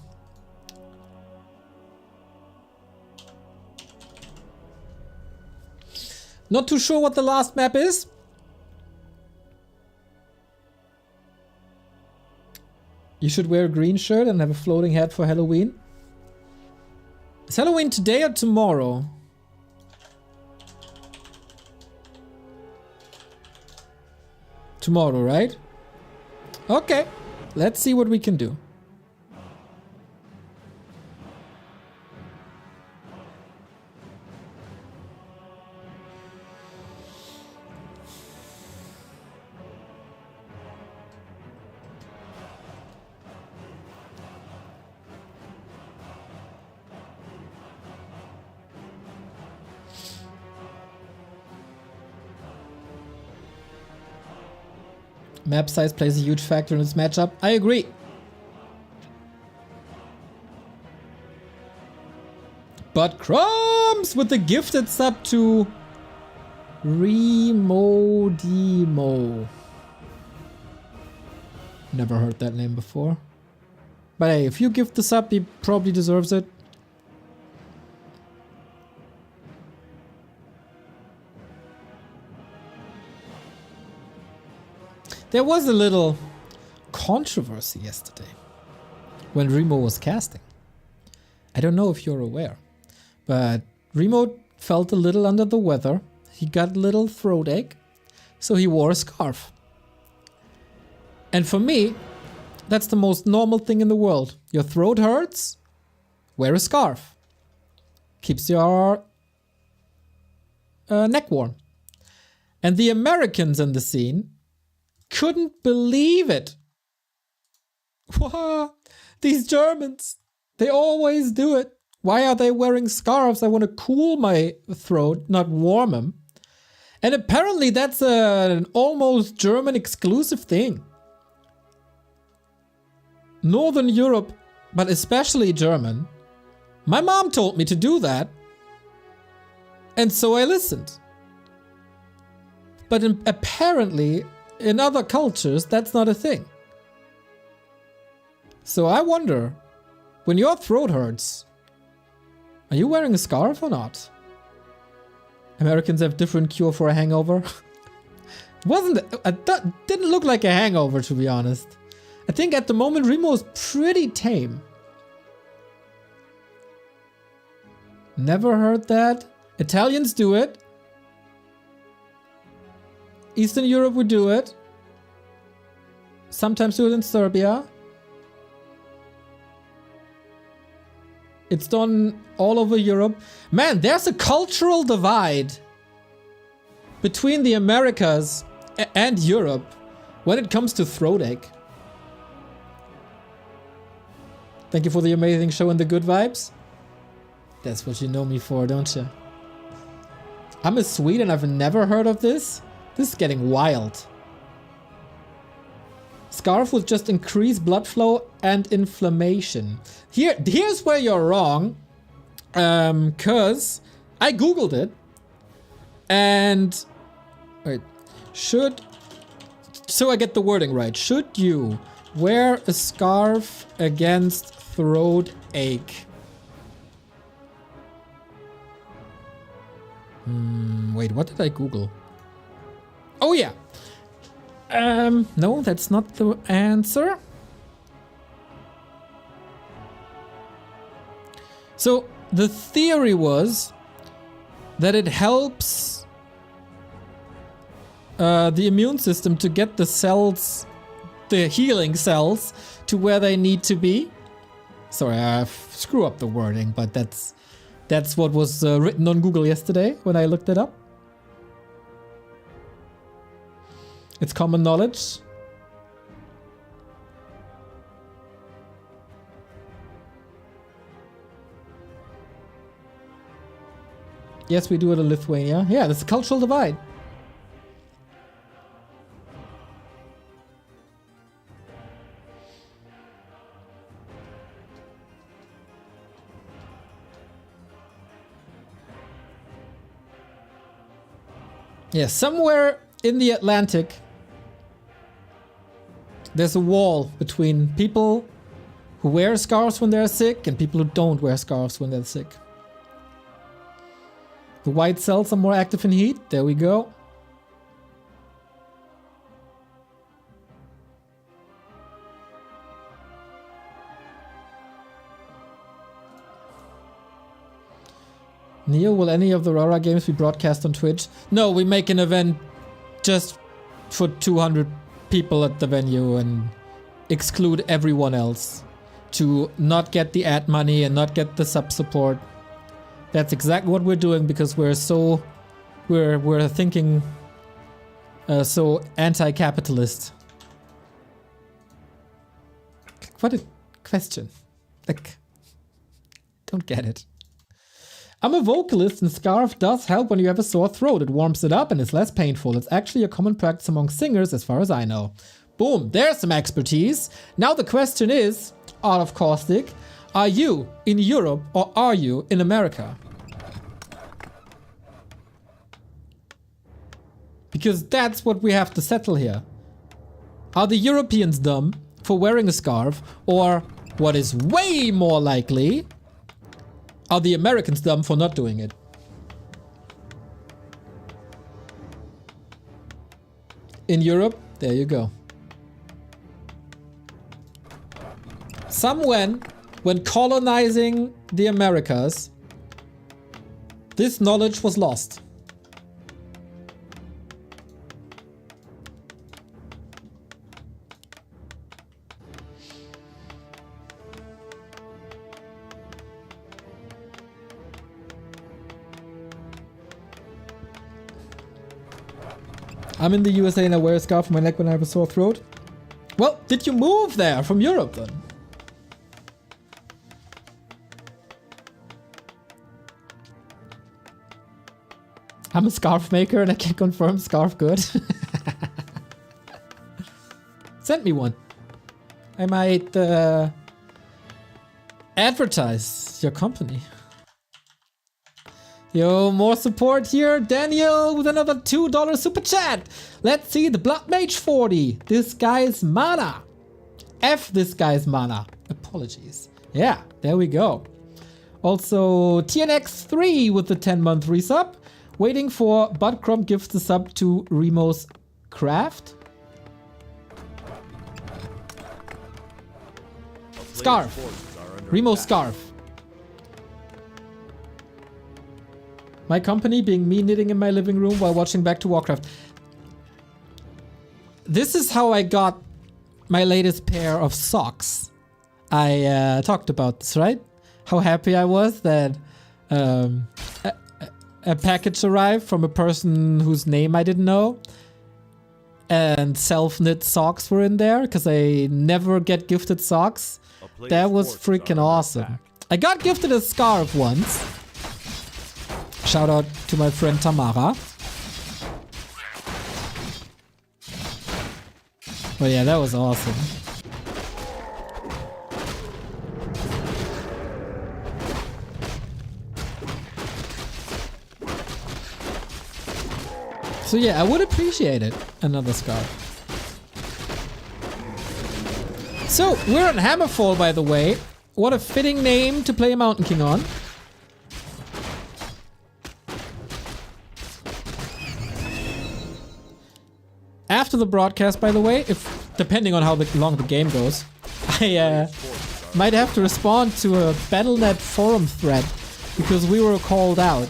A: Not too sure what the last map is. You should wear a green shirt and have a floating head for Halloween. Is Halloween today or tomorrow? Tomorrow, right? Okay, let's see what we can do. Map size plays a huge factor in this matchup. I agree. But Crumbs with the gifted sub to Remodimo. Never heard that name before. But hey, if you gift the sub, he probably deserves it. There was a little controversy yesterday when Remo was casting. I don't know if you're aware, but Remo felt a little under the weather. He got a little throat ache, so he wore a scarf. And for me, that's the most normal thing in the world. Your throat hurts, wear a scarf. Keeps your neck warm. And the Americans in the scene couldn't believe it. Wow, these Germans, they always do it. Why are they wearing scarves? I want to cool my throat, not warm them. And apparently that's an almost German exclusive thing. Northern Europe, but especially German. My mom told me to do that. And so I listened. But apparently in other cultures, that's not a thing. So I wonder, when your throat hurts, are you wearing a scarf or not? Americans have different cure for a hangover. Didn't look like a hangover, to be honest. I think at the moment Remo is pretty tame. Never heard that. Italians do it. Eastern Europe would do it. Sometimes do it in Serbia. It's done all over Europe. Man, there's a cultural divide between the Americas and Europe when it comes to throat ache. Thank you for the amazing show and the good vibes. That's what you know me for, don't you? I'm a Swede and I've never heard of this. This is getting wild. Scarf will just increase blood flow and inflammation. Here's where you're wrong. Cause I googled it. And wait, so I get the wording right. Should you wear a scarf against throat ache? Wait, what did I Google? Oh yeah. No, that's not the answer. So the theory was that it helps the immune system to get the cells, the healing cells, to where they need to be. Sorry, I screw up the wording, but that's what was written on Google yesterday when I looked it up. It's common knowledge. Yes, we do it in Lithuania. Yeah, there's a cultural divide. Yeah, somewhere in the Atlantic, there's a wall between people who wear scarves when they're sick and people who don't wear scarves when they're sick. The white cells are more active in heat. There we go. Neo, will any of the Rara games be broadcast on Twitch? No, we make an event just for 200 people at the venue and exclude everyone else to not get the ad money and not get the sub support. That's exactly what we're doing because we're thinking so anti-capitalist. What a question. Like, don't get it. I'm a vocalist and scarf does help when you have a sore throat. It warms it up and is less painful. It's actually a common practice among singers as far as I know. Boom, there's some expertise. Now the question is, out of caustic, are you in Europe or are you in America? Because that's what we have to settle here. Are the Europeans dumb for wearing a scarf, or what is way more likely, are the Americans dumb for not doing it? In Europe, there you go. When colonizing the Americas, this knowledge was lost. I'm in the USA and I wear a scarf on my neck when I have a sore throat. Well, did you move there from Europe then? I'm a scarf maker and I can confirm scarf good. Send me one. I might advertise your company. Yo, more support here. Daniel with another $2 super chat. Let's see the Blood Mage 40. This guy's mana. F this guy's mana. Apologies. Yeah, there we go. Also, TNX3 with the 10-month resub. Waiting for Budcrom gives the sub to Remo's Craft. Scarf. Remo Scarf. My company being me knitting in my living room while watching Back to Warcraft. This is how I got my latest pair of socks. I talked about this, right? How happy I was that a package arrived from a person whose name I didn't know. And self-knit socks were in there because I never get gifted socks. That was freaking awesome. I got gifted a scarf once. Shout out to my friend Tamara. But yeah, that was awesome. So yeah, I would appreciate it. Another scarf. So, we're on Hammerfall, by the way. What a fitting name to play a Mountain King on. After the broadcast, by the way, if depending on how long the game goes, I might have to respond to a Battle.net forum thread because we were called out.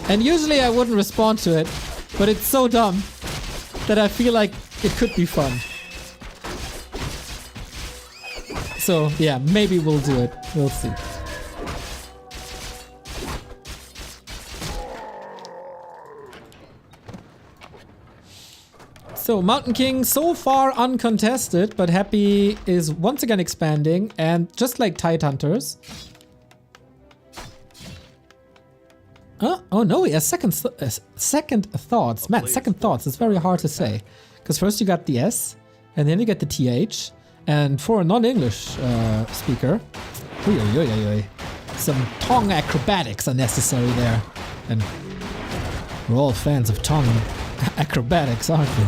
A: And usually I wouldn't respond to it, but it's so dumb that I feel like it could be fun. So yeah, maybe we'll do it. We'll see. So Mountain King so far uncontested, but Happy is once again expanding, and just like Tidehunters. Oh no, he has second thoughts. Man, second thoughts is very hard to say. Because first you got the S, and then you get the TH. And for a non-English speaker, some tongue acrobatics are necessary there. And we're all fans of tongue acrobatics, aren't we?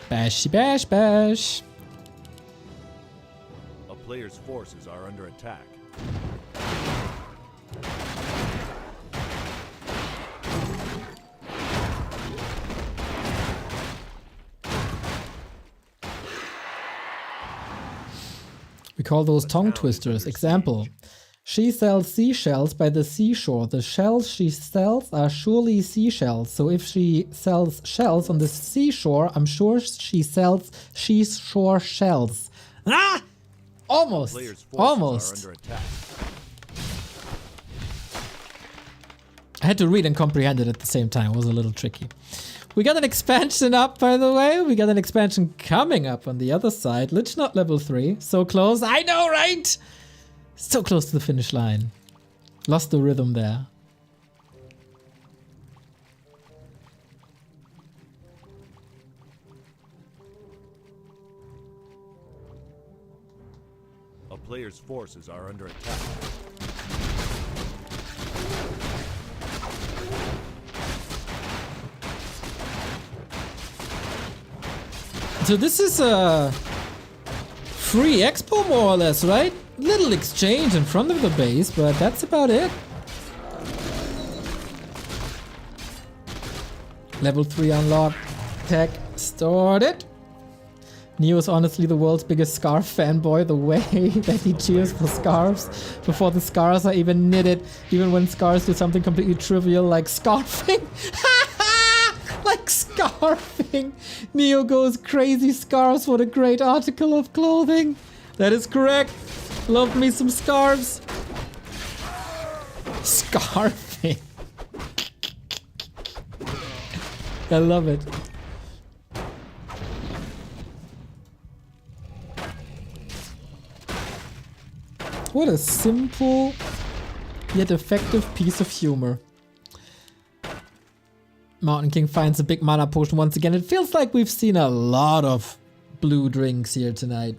A: Bashy bash bash.
C: A player's forces are under attack.
A: We call those tongue twisters. Example. She sells seashells by the seashore. The shells she sells are surely seashells. So if she sells shells on the seashore, I'm sure she sells seashore shells. Ah! Almost. Almost. I had to read and comprehend it at the same time. It was a little tricky. We got an expansion up, by the way. We got an expansion coming up on the other side. Lich Knot level 3. So close. I know, right? So close to the finish line. Lost the rhythm there.
C: A player's forces are under attack.
A: So this is a free expo more or less, right? Little exchange in front of the base, but that's about it. Level 3 unlocked. Tech started. Neo is honestly the world's biggest scarf fanboy. The way that he cheers for scarves before the scars are even knitted, even when scars do something completely trivial like scarfing. Like scarfing. Neo goes crazy. Scarves, what a great article of clothing. That is correct. Love me some scarves. Scarfing. I love it. What a simple yet effective piece of humor. Mountain King finds a big mana potion once again. It feels like we've seen a lot of blue drinks here tonight.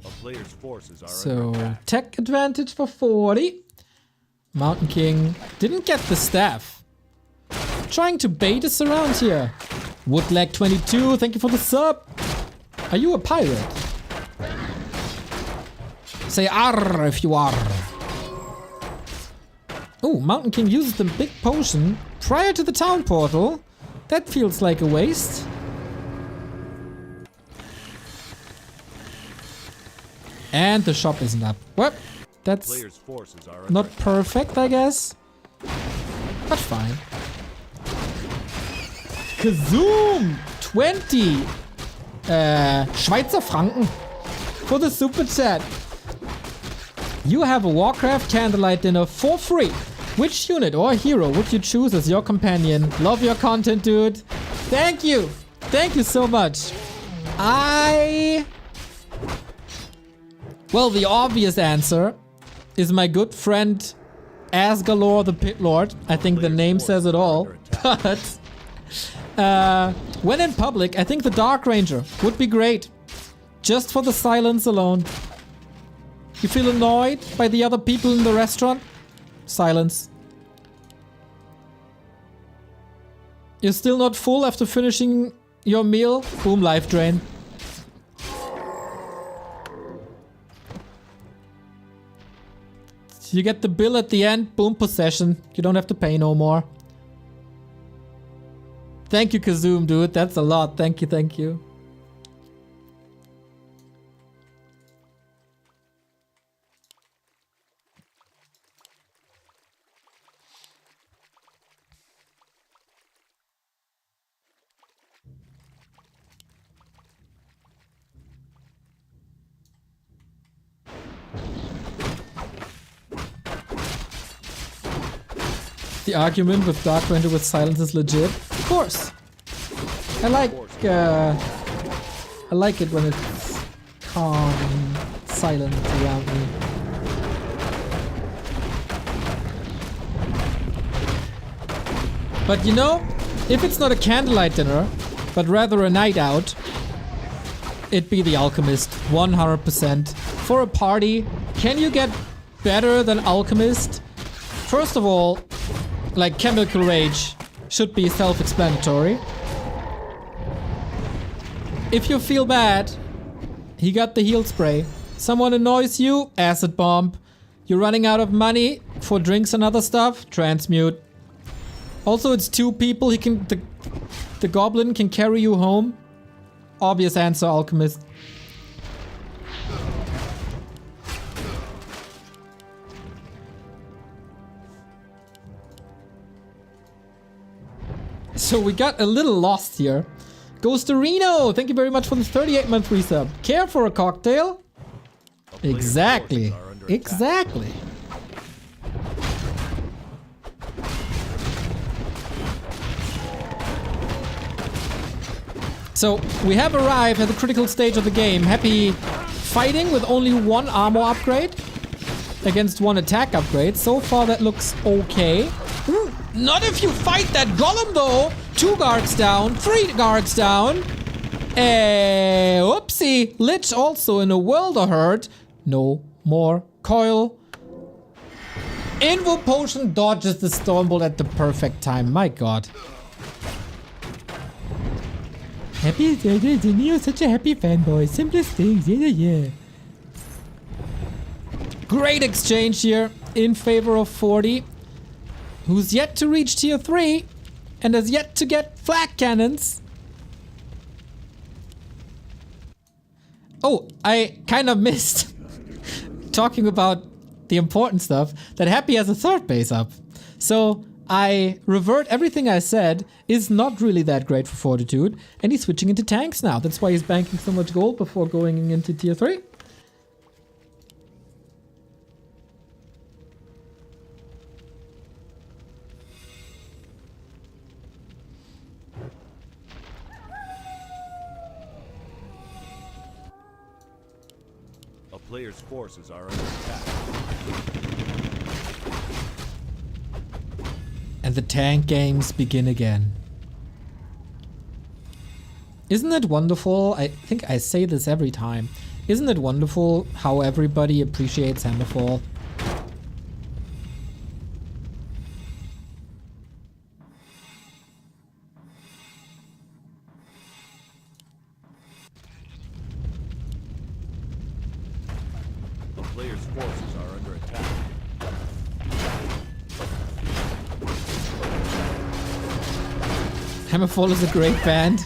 C: A player's forces are under
A: So,
C: attack.
A: tech advantage for 40. Mountain King didn't get the staff. Trying to bait us around here. Woodlag 22, thank you for the sub. Are you a pirate? Say arr if you are. Oh, Mountain King uses the big potion prior to the town portal. That feels like a waste. And the shop isn't up. Well, that's
C: Player's forces are under
A: not
C: attack.
A: perfect, I guess. But fine. Kazoom! 20 Schweizer Franken for the super chat. You have a Warcraft candlelight dinner for free. Which unit or hero would you choose as your companion? Love your content, dude. Thank you. Thank you so much. Well, the obvious answer is my good friend Asgalore the Pit Lord. I think the name says it all. But when in public, I think the Dark Ranger would be great. Just for the silence alone. You feel annoyed by the other people in the restaurant? Silence. You're still not full after finishing your meal? Boom, life drain. You get the bill at the end, boom, possession. You don't have to pay no more. Thank you, Kazoom, dude. That's a lot. Thank you, thank you. The argument with Dark Ranger with silence is legit. Of course. I like it when it's calm and silent around me. But you know, if it's not a candlelight dinner, but rather a night out, it'd be the Alchemist, 100%. For a party, can you get better than Alchemist? First of all, like Chemical Rage should be self-explanatory. If you feel bad, he got the heal spray. Someone annoys you, acid bomb. You're running out of money for drinks and other stuff, transmute. Also, it's 2 people. He can the goblin can carry you home. Obvious answer, Alchemist. So we got a little lost here. Goes to Reno. Thank you very much for the 38-month resub. Care for a cocktail? Exactly. Exactly. So we have arrived at the critical stage of the game. Happy fighting with only one armor upgrade against one attack upgrade. So far that looks okay. Ooh, not if you fight that golem though. 2 guards down, 3 guards down. Oopsie. Lich also in a world of hurt. No more coil. Invo potion dodges the Stormbolt at the perfect time. My god. Happy, Neo's such a happy fanboy. Simplest things, yeah. Great exchange here in favor of 40, who's yet to reach tier 3 and has yet to get flak cannons. Oh, I kind of missed talking about the important stuff, that Happy has a 3rd base up. So I revert everything I said. Is not really that great for Fortitude, and he's switching into tanks now. That's why he's banking so much gold before going into tier 3.
C: A player's forces are under attack.
A: And the tank games begin again. Isn't it wonderful? I think I say this every time. Isn't it wonderful how everybody appreciates Hammerfall?
C: A player's forces are under attack.
A: Hammerfall is a great band.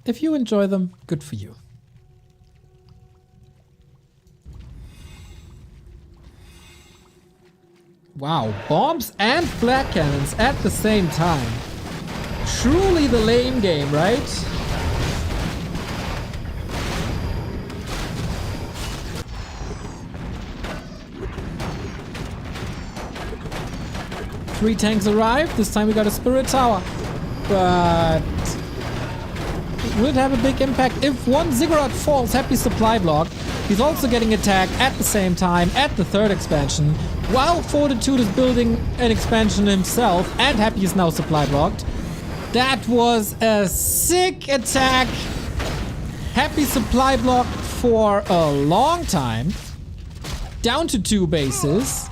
A: If you enjoy them, good for you. Wow, bombs and flak cannons at the same time. Truly the lame game, right? Three tanks arrived. This time we got a spirit tower. But will it have a big impact? If one Ziggurat falls, Happy supply block. He's also getting attacked at the same time at the 3rd expansion, while Fortitude is building an expansion himself, and Happy is now supply blocked. That was a sick attack. Happy supply blocked for a long time. Down to 2 bases.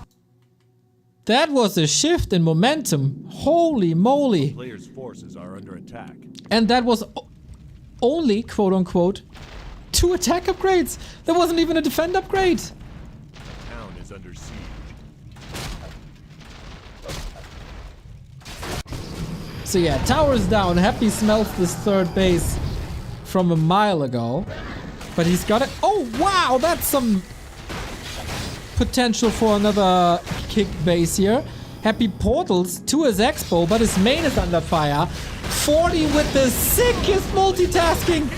A: That was a shift in momentum. Holy moly.
C: Players' forces are under attack.
A: And that was only, quote unquote, 2 attack upgrades. There wasn't even a defend upgrade.
C: Town is under siege.
A: So yeah, tower's down. Happy smells this 3rd base from a mile ago. But he's got it. Oh wow, that's some potential for another kick base here. Happy portals to his expo, but his main is under fire. 40 with the sickest multitasking.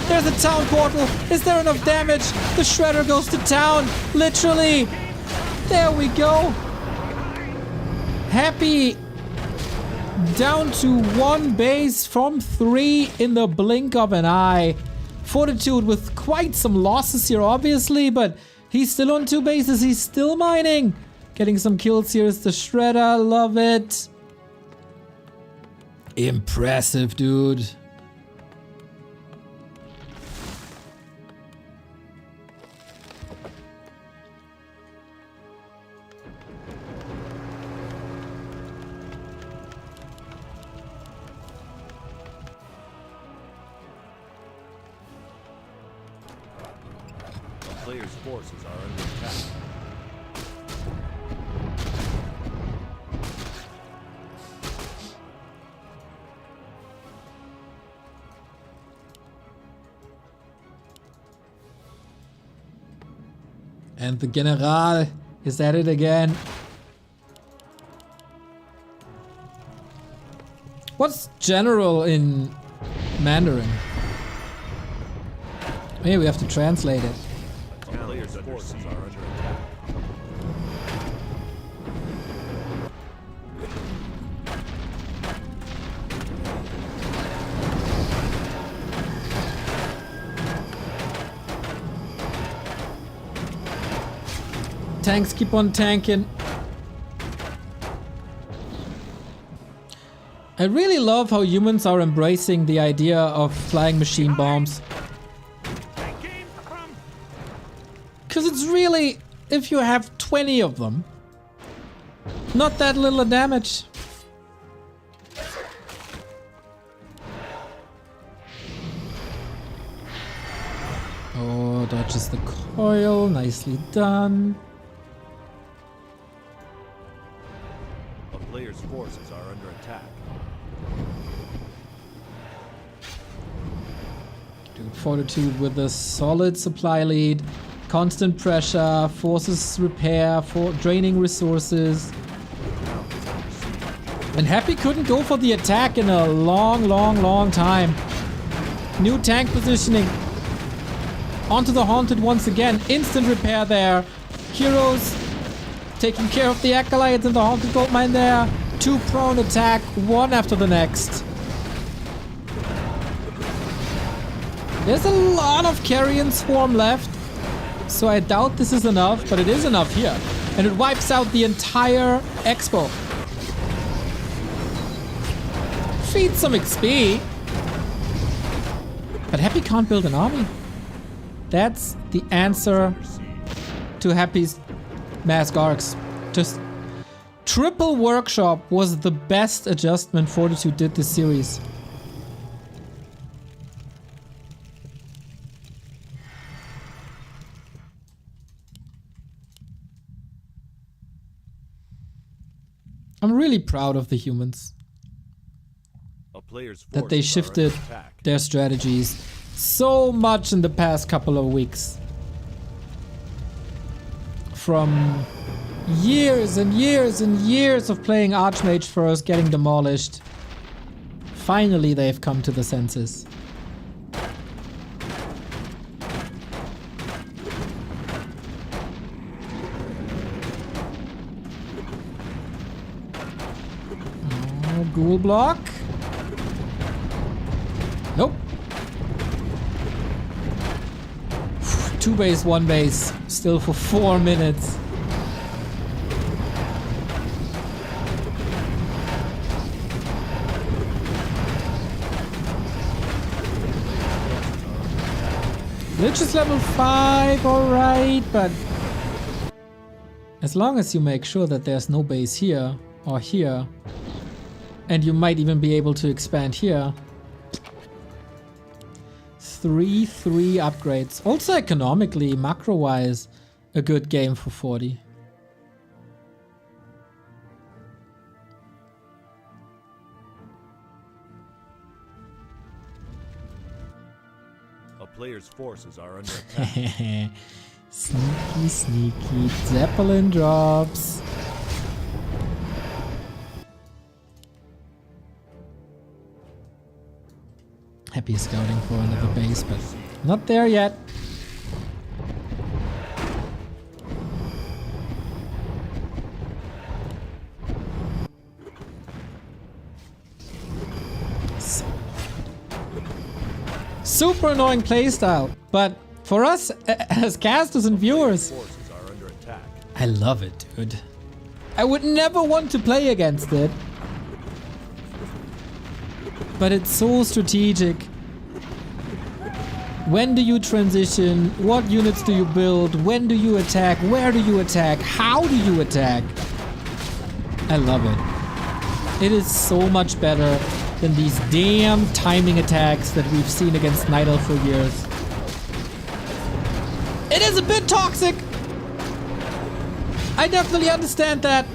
A: There's a town portal. Is there enough damage? The shredder goes to town. Literally. There we go. Happy down to 1 base from 3 in the blink of an eye. Fortitude with quite some losses here, obviously, but he's still on 2 bases. He's still mining. Getting some kills here is the shredder. Love it. Impressive, dude.
C: Players' forces are under attack.
A: And the General is at it again. What's general in Mandarin? Maybe we have to translate it.
C: A player's forces are under attack.
A: Tanks keep on tanking. I really love how humans are embracing the idea of flying machine bombs. Because it's really, if you have 20 of them, not that little damage. Oh, dodges the coil. Nicely done.
C: A player's forces are under attack.
A: Dude, Fortitude with a solid supply lead. Constant pressure, forces repair, draining resources. And Happy couldn't go for the attack in a long time. New tank positioning. Onto the Haunted once again. Instant repair there. Heroes taking care of the Acolytes and the Haunted Gold Mine there. 2 prone attack, one after the next. There's a lot of Carrion Swarm left. So I doubt this is enough, but it is enough here. And it wipes out the entire expo. Feeds some XP. But Happy can't build an army. That's the answer to Happy's mass arcs. Just triple workshop was the best adjustment Fortitude did this series. I'm really proud of the humans.
C: A player's
A: That they
C: forces are
A: shifted
C: under attack.
A: their strategies so much in the past couple of weeks. From years and years and years of playing Archmage first, getting demolished. Finally they've come to the senses. Ghoul block. Nope. 2 base, 1 base. Still for 4 minutes. Lich is level 5, alright, but as long as you make sure that there's no base here or here, and you might even be able to expand here. 3 upgrades. Also economically, macro-wise, a good game for 40.
C: A player's forces are under attack.
A: Sneaky, sneaky. Zeppelin drops. Happy is scouting for another base, but not there yet. Super annoying playstyle, but for us as casters and viewers,
C: Forces are under attack.
A: I love it, dude. I would never want to play against it. But it's so strategic. When do you transition? What units do you build? When do you attack? Where do you attack? How do you attack? I love it. It is so much better than these damn timing attacks that we've seen against Night Elf for years. It is a bit toxic! I definitely understand that.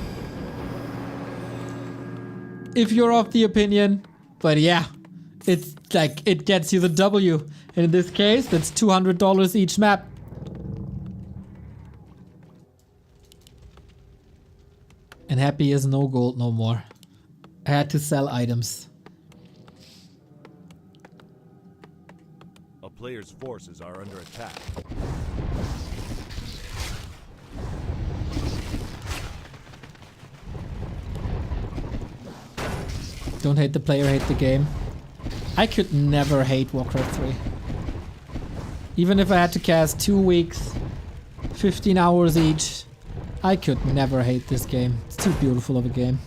A: If you're of the opinion. But yeah, it's like, it gets you the W. And in this case, that's $200 each map. And Happy is no gold no more. I had to sell items.
C: A player's forces are under attack.
A: Don't hate the player, hate the game. I could never hate Warcraft 3. Even if I had to cast 2 weeks, 15 hours each, I could never hate this game. It's too beautiful of a game.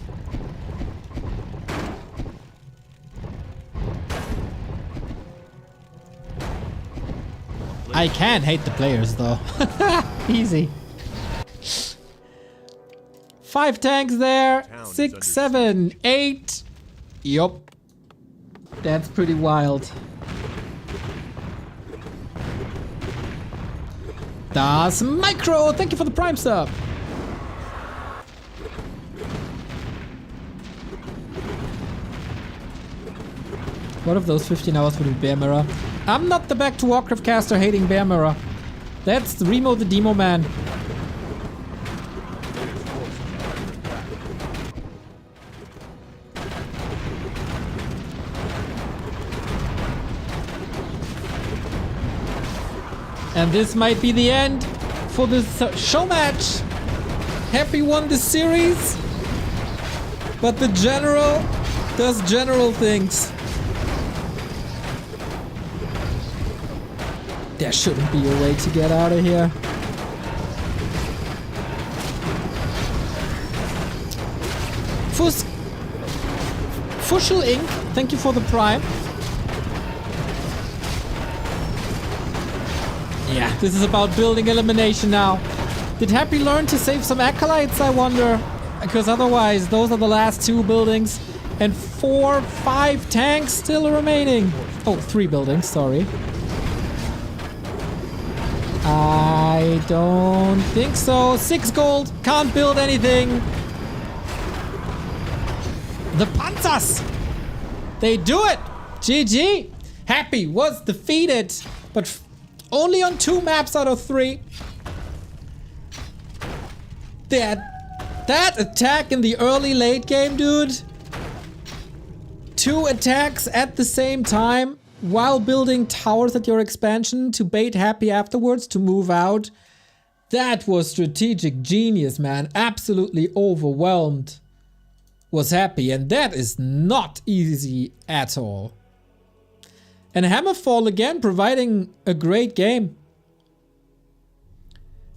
A: I can hate the players though. Easy. 5 tanks there. 6, 7, 8. Yup. That's pretty wild. Das Micro! Thank you for the Prime sub! What of those 15 hours would be Bear Mirror? I'm not the Back to Warcraft caster hating Bear Mirror. That's Remo the Demo Man. And this might be the end for this show match. Happy won the series, but the general does general things. There shouldn't be a way to get out of here. Fushel Inc., thank you for the Prime. Yeah, this is about building elimination now. Did Happy learn to save some acolytes, I wonder? Because otherwise, those are the last 2 buildings. And 4, 5 tanks still remaining. Oh, 3 buildings, sorry. I don't think so. 6 gold, can't build anything. The Panzers! They do it! GG! Happy was defeated, but only on 2 maps out of 3. That attack in the early late game, dude. 2 attacks at the same time while building towers at your expansion to bait Happy afterwards to move out. That was strategic genius, man. Absolutely overwhelmed was Happy, and that is not easy at all. And Hammerfall again providing a great game.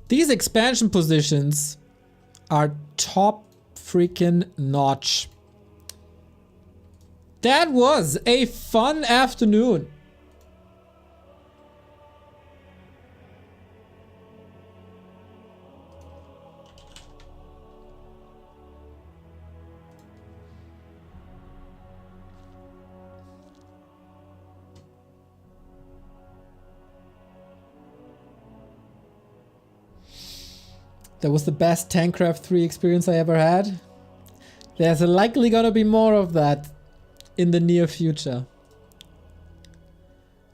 A: These expansion positions are top freaking notch. That was a fun afternoon. That was the best Tankcraft 3 experience I ever had. There's likely gonna be more of that in the near future.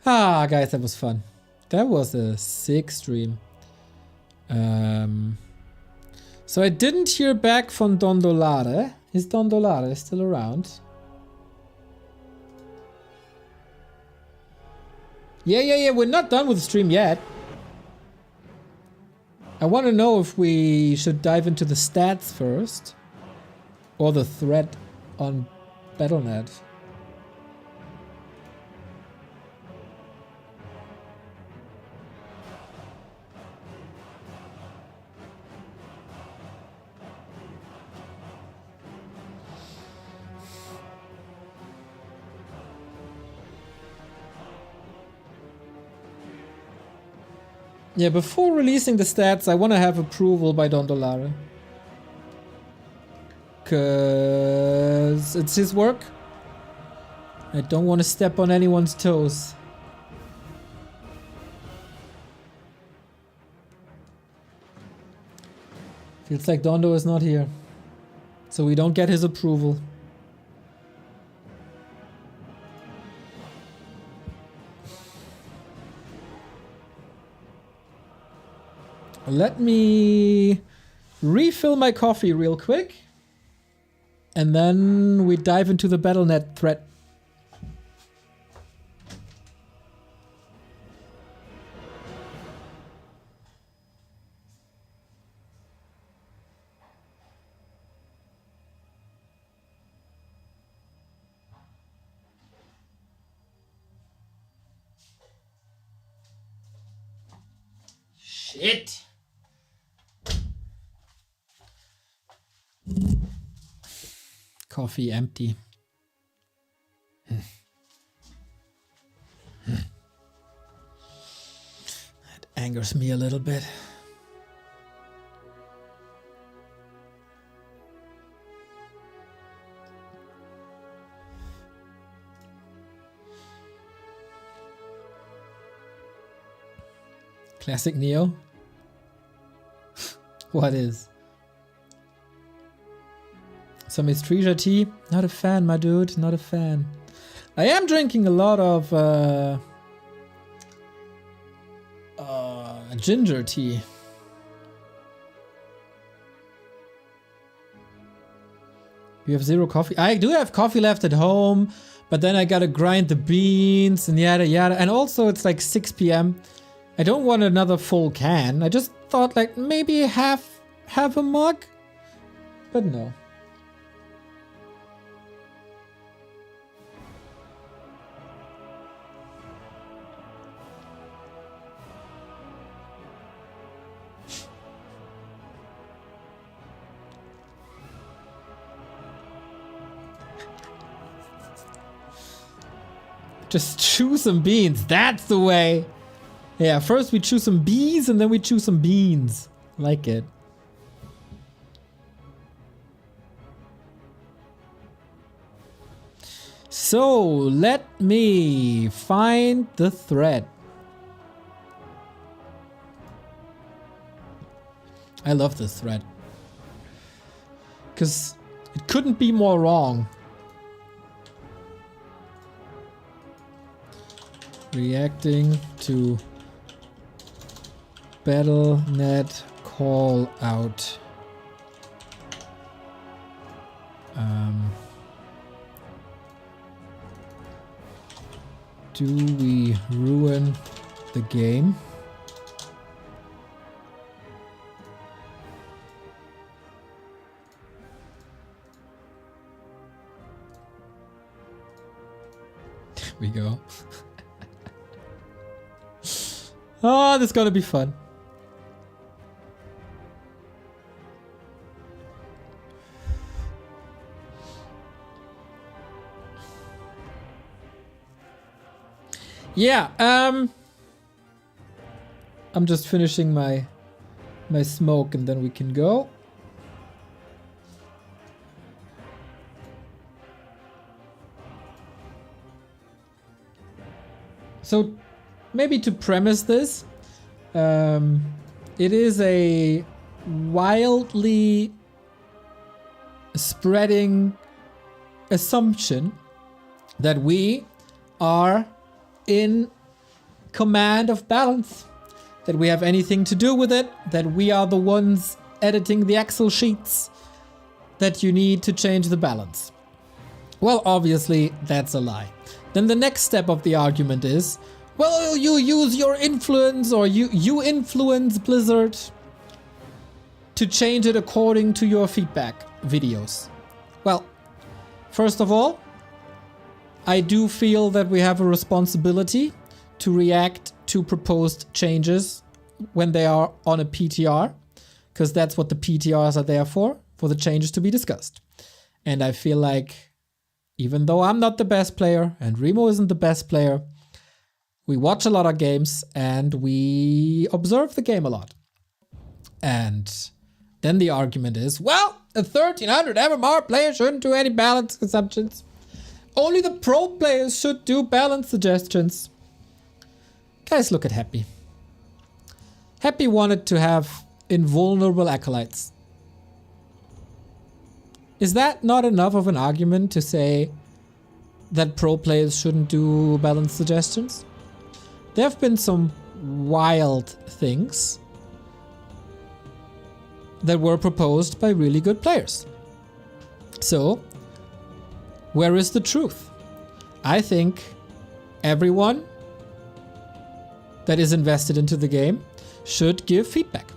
A: Ah, guys, that was fun. That was a sick stream. So I didn't hear back from Don Dolare. Is Don Dolare still around? Yeah, we're not done with the stream yet. I want to know if we should dive into the stats first, or the threat on Battle.net. Yeah, before releasing the stats, I want to have approval by Don Dolare. Cause it's his work. I don't want to step on anyone's toes. Feels like Dondo is not here. So we don't get his approval. Let me refill my coffee real quick. And then we dive into the BattleNet thread. Shit. Coffee empty. That angers me a little bit. Classic Neo? What is? Some Istresia tea? Not a fan, my dude. Not a fan. I am drinking a lot of ginger tea. You have 0 coffee? I do have coffee left at home, but then I gotta grind the beans and yada yada. And also it's like 6 p.m. I don't want another full can. I just thought like maybe half a mug, but no. Just chew some beans. That's the way. Yeah, first we chew some bees and then we chew some beans. Like it. So, let me find the thread. I love this thread. Because it couldn't be more wrong. Reacting to BattleNet call out. Do we ruin the game? There we go. Oh, this is gonna be fun. Yeah, I'm just finishing my smoke and then we can go. So maybe to premise this, it is a wildly spreading assumption that we are in command of balance, that we have anything to do with it, that we are the ones editing the Excel sheets, that you need to change the balance. Well, obviously that's a lie. Then the next step of the argument is, well, you use your influence, or you influence Blizzard to change it according to your feedback videos. Well, first of all, I do feel that we have a responsibility to react to proposed changes when they are on a PTR, because that's what the PTRs are there for the changes to be discussed. And I feel like, even though I'm not the best player and Remo isn't the best player, we watch a lot of games and we observe the game a lot. And then the argument is, well, a 1300 MMR player shouldn't do any balance assumptions. Only the pro players should do balance suggestions. Guys, look at Happy. Happy wanted to have invulnerable acolytes. Is that not enough of an argument to say that pro players shouldn't do balance suggestions? There have been some wild things that were proposed by really good players. So, where is the truth? I think everyone that is invested into the game should give feedback.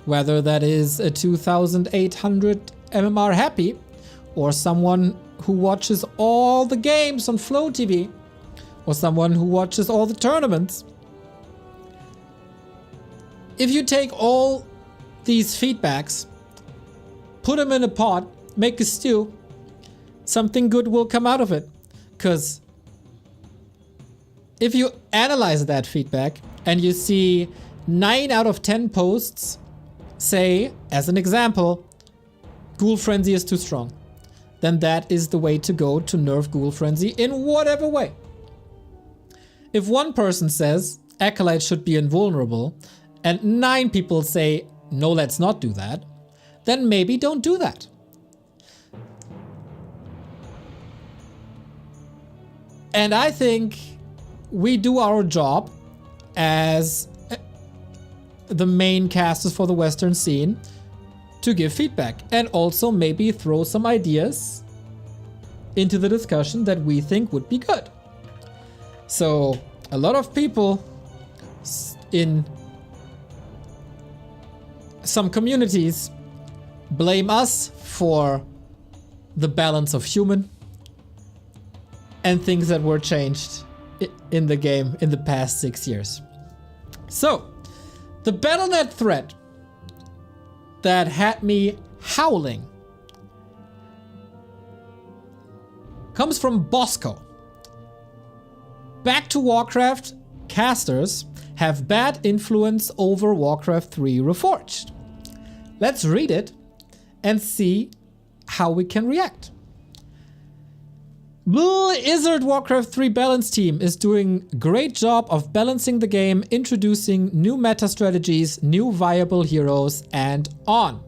A: Whether that is a 2,800 MMR happy or someone who watches all the games on Flow TV or someone who watches all the tournaments. If you take all these feedbacks, put them in a pot, make a stew, something good will come out of it. Because if you analyze that feedback and you see 9 out of 10 posts say, as an example, Ghoul Frenzy is too strong, then that is the way to go to nerf Ghoul Frenzy in whatever way. If one person says Acolyte should be invulnerable and 9 people say, no, let's not do that, then maybe don't do that. And I think we do our job as the main casters for the Western scene to give feedback and also maybe throw some ideas into the discussion that we think would be good. So a lot of people in some communities blame us for the balance of human and things that were changed in the game in the past 6 years. So, the Battle.net thread that had me howling comes from Bosco. Back to Warcraft casters have bad influence over Warcraft 3 Reforged. Let's read it and see how we can react. Blizzard Warcraft 3 balance team is doing a great job of balancing the game, introducing new meta strategies, new viable heroes, and on.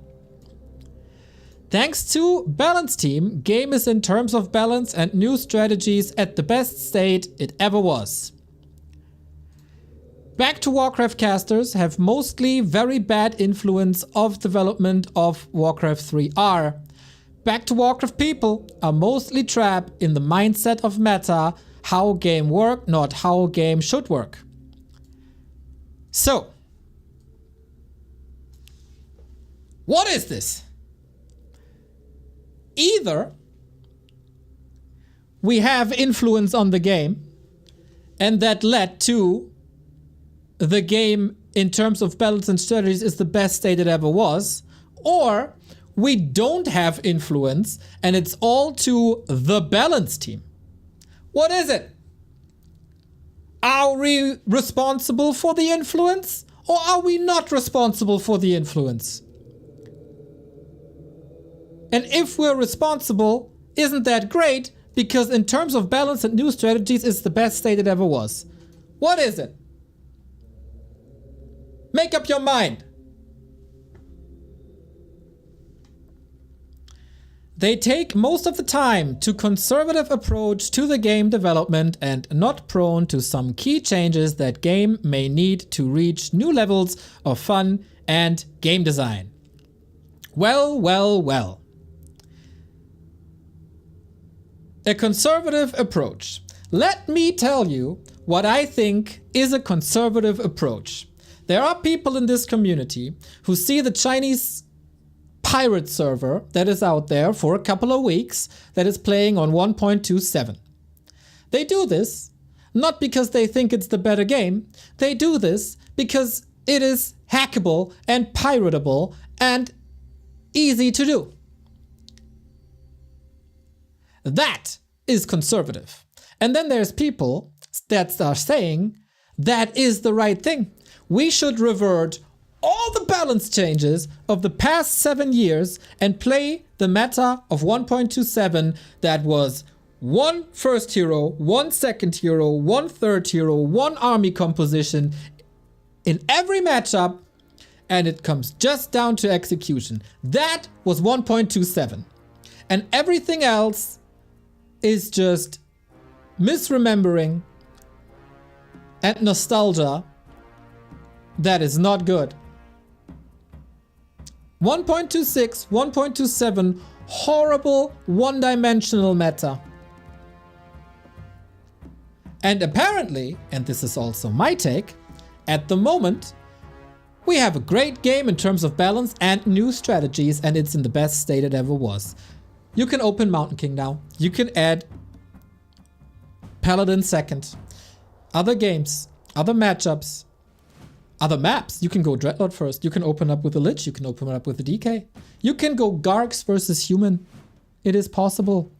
A: Thanks to balance team, game is in terms of balance and new strategies at the best state it ever was. Back to Warcraft casters have mostly very bad influence of development of Warcraft 3R. Back to Warcraft people are mostly trapped in the mindset of meta, how game work, not how game should work. So, what is this? Either we have influence on the game, and that led to the game in terms of balance and strategies is the best state it ever was, or we don't have influence and it's all to the balance team. What is it? Are we responsible for the influence or are we not responsible for the influence? And if we're responsible, isn't that great? Because in terms of balance and new strategies, it's the best state it ever was. What is it? Make up your mind. They take most of the time to conservative approach to the game development and not prone to some key changes that game may need to reach new levels of fun and game design. Well, well, well. A conservative approach. Let me tell you what I think is a conservative approach. There are people in this community who see the Chinese pirate server that is out there for a couple of weeks that is playing on 1.27. They do this not because they think it's the better game. They do this because it is hackable and piratable and easy to do. That is conservative. And then there's people that are saying that is the right thing. We should revert all the balance changes of the past 7 years and play the meta of 1.27 that was 1 first hero, 1 second hero, 1 third hero, 1 army composition in every matchup, and it comes just down to execution. That was 1.27. And everything else is just misremembering and nostalgia that is not good. 1.26, 1.27 horrible, one-dimensional meta. And apparently, and this is also my take, at the moment, we have a great game in terms of balance and new strategies, and it's in the best state it ever was. You can open Mountain King now. You can add Paladin second. Other games, other matchups, other maps. You can go Dreadlord first. You can open up with the Lich. You can open up with the DK. You can go Gargs versus Human. It is possible.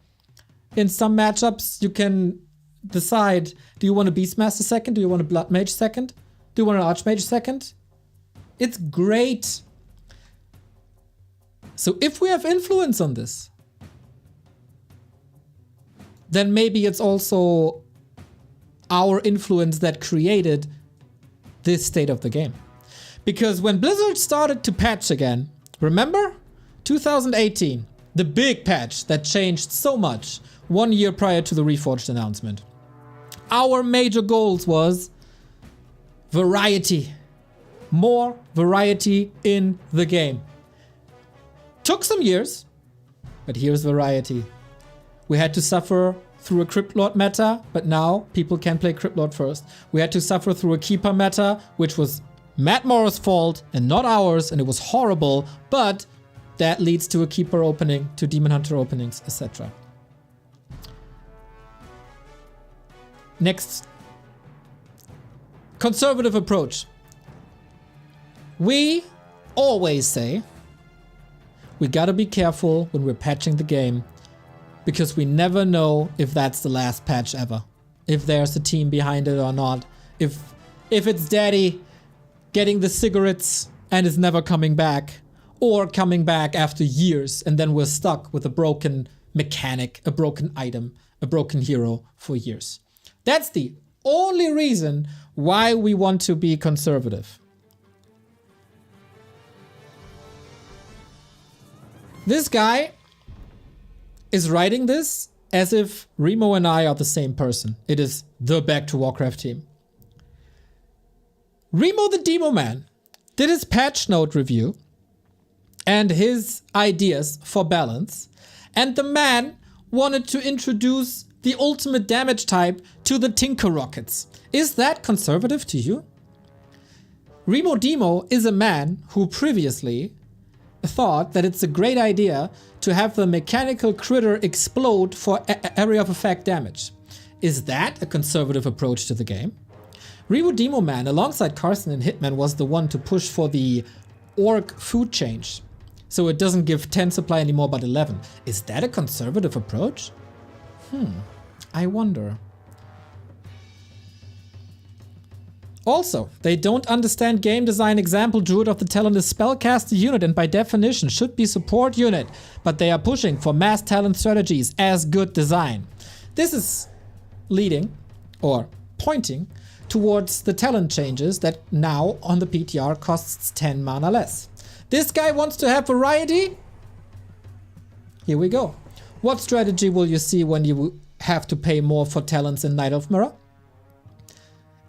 A: In some matchups, you can decide, do you want a Beastmaster second? Do you want a Blood Mage second? Do you want an Archmage second? It's great. So if we have influence on this, then maybe it's also our influence that created this state of the game. Because when Blizzard started to patch again, remember? 2018, the big patch that changed so much 1 year prior to the Reforged announcement. Our major goals was variety. More variety in the game. Took some years, but here's variety. We had to suffer through a Crypt Lord meta, but now people can play Crypt Lord first. We had to suffer through a Keeper meta, which was Matt Morris' fault and not ours, and it was horrible, but that leads to a Keeper opening, to Demon Hunter openings, etc. Next. Conservative approach. We always say we gotta be careful when we're patching the game, because we never know if that's the last patch ever. If there's a team behind it or not. If it's Daddy getting the cigarettes and is never coming back, or coming back after years and then we're stuck with a broken mechanic, a broken item, a broken hero for years. That's the only reason why we want to be conservative. This guy is writing this as if Remo and I are the same person. It is the Back to Warcraft team. Remo the Demo Man did his patch note review and his ideas for balance, and the man wanted to introduce the ultimate damage type to the Tinker Rockets. Is that conservative to you? Remo Demo is a man who previously thought that it's a great idea to have the mechanical critter explode for area of effect damage. Is that a conservative approach to the game? Remo Demo Man, alongside Carson and Hitman, was the one to push for the orc food change, so it doesn't give 10 supply anymore but 11. Is that a conservative approach? I wonder. Also, they don't understand game design. Example, Druid of the Talon is spellcaster unit and by definition should be support unit, but they are pushing for mass talent strategies as good design. This is leading, or pointing, towards the talent changes that now on the PTR costs 10 mana less. This guy wants to have variety? Here we go. What strategy will you see when you have to pay more for talents in Night of Mirror?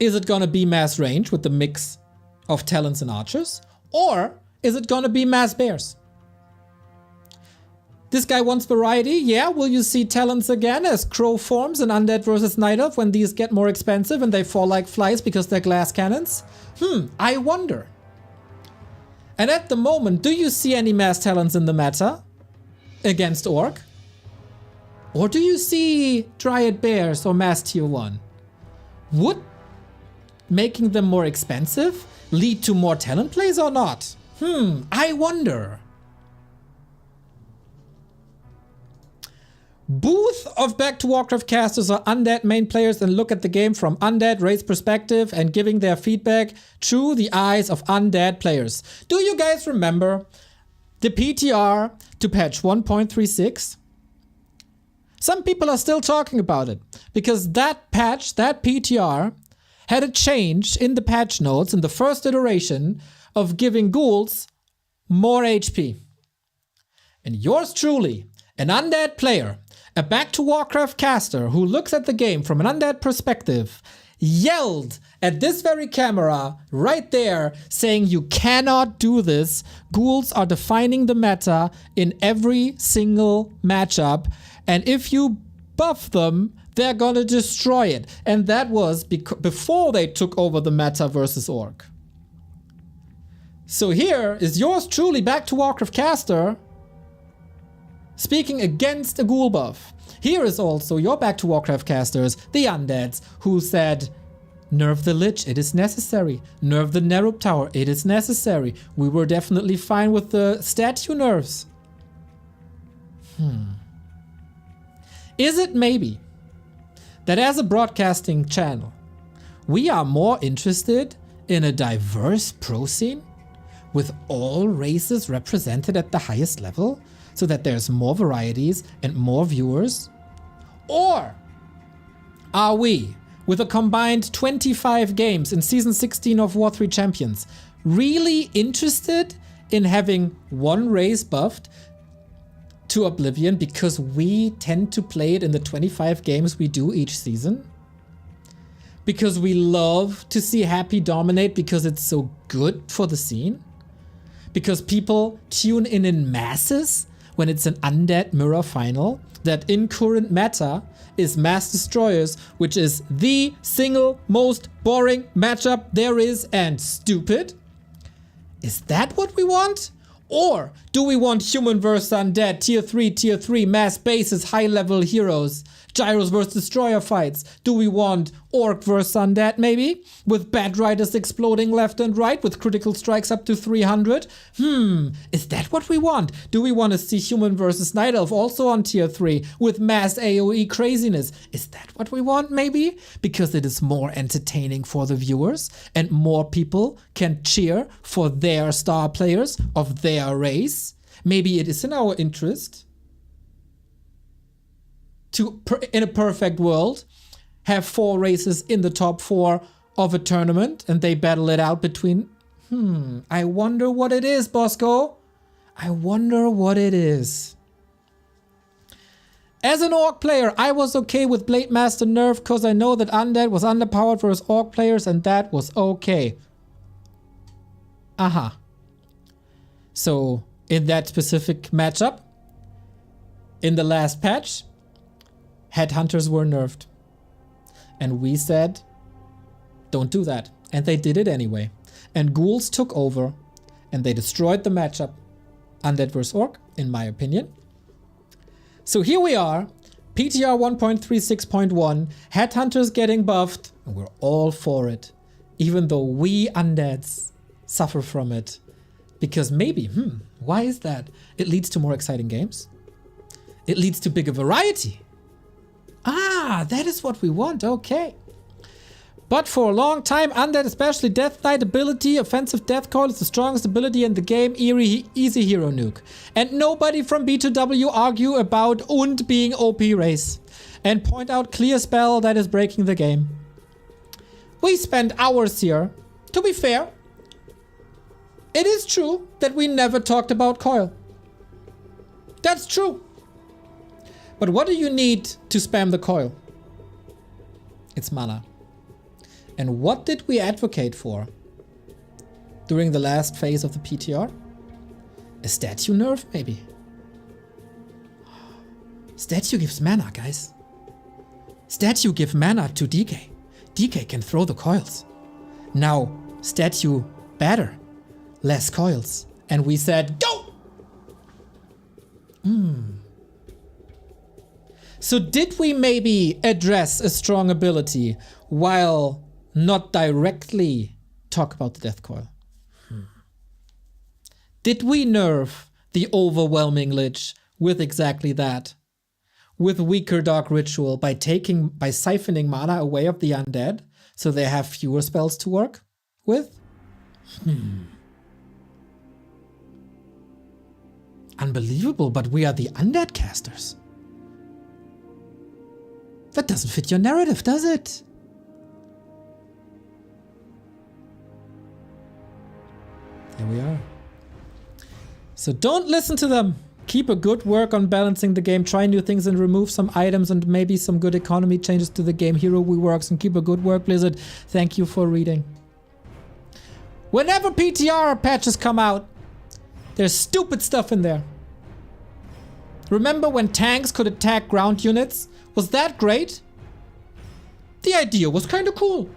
A: Is it gonna be mass range with the mix of talents and archers? Or is it gonna be mass bears? This guy wants variety, yeah. Will you see talents again as crow forms in Undead versus Night Elf when these get more expensive and they fall like flies because they're glass cannons? I wonder. And at the moment, do you see any mass talents in the meta against Orc? Or do you see Dryad Bears or mass tier 1? Would making them more expensive lead to more talent plays or not? I wonder. Booth of Back to Warcraft casters are undead main players and look at the game from undead race perspective and giving their feedback through the eyes of undead players. Do you guys remember the PTR to patch 1.36? Some people are still talking about it because that patch, that PTR, had a change in the patch notes in the first iteration of giving ghouls more HP. And yours truly, an undead player, a Back to Warcraft caster who looks at the game from an undead perspective, yelled at this very camera right there saying you cannot do this. Ghouls are defining the meta in every single matchup, and if you buff them, they're gonna destroy it. And that was before they took over the meta versus Orc. So here is yours truly, back to Warcraft caster, speaking against a ghoul buff. Here is also your back to Warcraft casters, the Undeads, who said, nerf the Lich, it is necessary. Nerf the Nerup Tower, it is necessary. We were definitely fine with the statue nerfs. Is it maybe that as a broadcasting channel, we are more interested in a diverse pro scene with all races represented at the highest level so that there's more varieties and more viewers? Or are we, with a combined 25 games in Season 16 of War 3 Champions, really interested in having one race buffed to oblivion because we tend to play it in the 25 games we do each season? Because we love to see Happy dominate because it's so good for the scene? Because people tune in masses when it's an undead mirror final? That in current meta is Mass Destroyers, which is the single most boring matchup there is and stupid? Is that what we want? Or do we want human versus undead, tier 3, mass bases, high level heroes, Gyros versus Destroyer fights? Do we want Orc versus undead maybe? With Bad Riders exploding left and right with critical strikes up to 300? Is that what we want? Do we want to see human versus Night Elf also on tier 3 with mass AoE craziness? Is that what we want maybe? Because it is more entertaining for the viewers and more people can cheer for their star players of their race. Maybe it is in our interest to, in a perfect world, have 4 races in the top 4 of a tournament and they battle it out between... I wonder what it is, Bosco. I wonder what it is. As an Orc player, I was okay with Blade Master nerf because I know that Undead was underpowered versus Orc players and that was okay. So, in that specific matchup, in the last patch, Headhunters were nerfed. And we said, don't do that. And they did it anyway. And Ghouls took over and they destroyed the matchup. Undead vs Orc, in my opinion. So here we are, PTR 1.36.1, Headhunters getting buffed, and we're all for it. Even though we Undeads suffer from it. Because maybe, why is that? It leads to more exciting games. It leads to bigger variety. That is what we want, okay. But for a long time, Undead, especially Death Knight ability, offensive Death Coil is the strongest ability in the game, easy hero nuke. And nobody from B2W argue about Und being OP race. And point out clear spell that is breaking the game. We spent hours here. To be fair, it is true that we never talked about Coil. That's true. But what do you need to spam the Coil? It's mana. And what did we advocate for during the last phase of the PTR? A statue nerf, maybe? Statue gives mana, guys. Statue give mana to DK. DK can throw the coils. Now, statue better. Less coils. And we said, go! So did we maybe address a strong ability while not directly talk about the Death Coil? Did we nerf the overwhelming Lich with exactly that? With weaker Dark Ritual by siphoning mana away of the undead so they have fewer spells to work with? Unbelievable, but we are the undead casters. That doesn't fit your narrative, does it? Here we are. So don't listen to them. Keep a good work on balancing the game. Try new things and remove some items and maybe some good economy changes to the game. Hero reworks and keep a good work, Blizzard. Thank you for reading. Whenever PTR patches come out, there's stupid stuff in there. Remember when tanks could attack ground units? Was that great? The idea was kind of cool.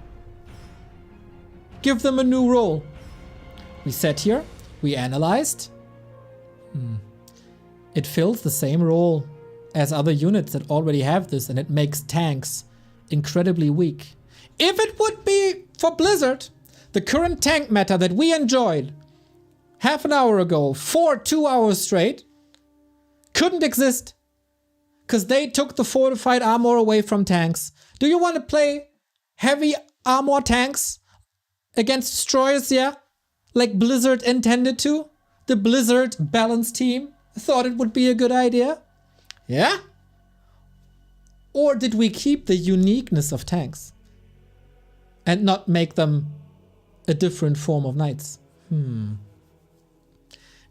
A: Give them a new role. We sat here, we analyzed. It fills the same role as other units that already have this, and it makes tanks incredibly weak. If it would be for Blizzard, the current tank meta that we enjoyed half an hour ago for 2 hours straight couldn't exist because they took the fortified armor away from tanks. Do you want to play heavy armor tanks against destroyers? Yeah, like Blizzard intended to. The Blizzard balance team thought it would be a good idea. Yeah? Or did we keep the uniqueness of tanks and not make them a different form of knights?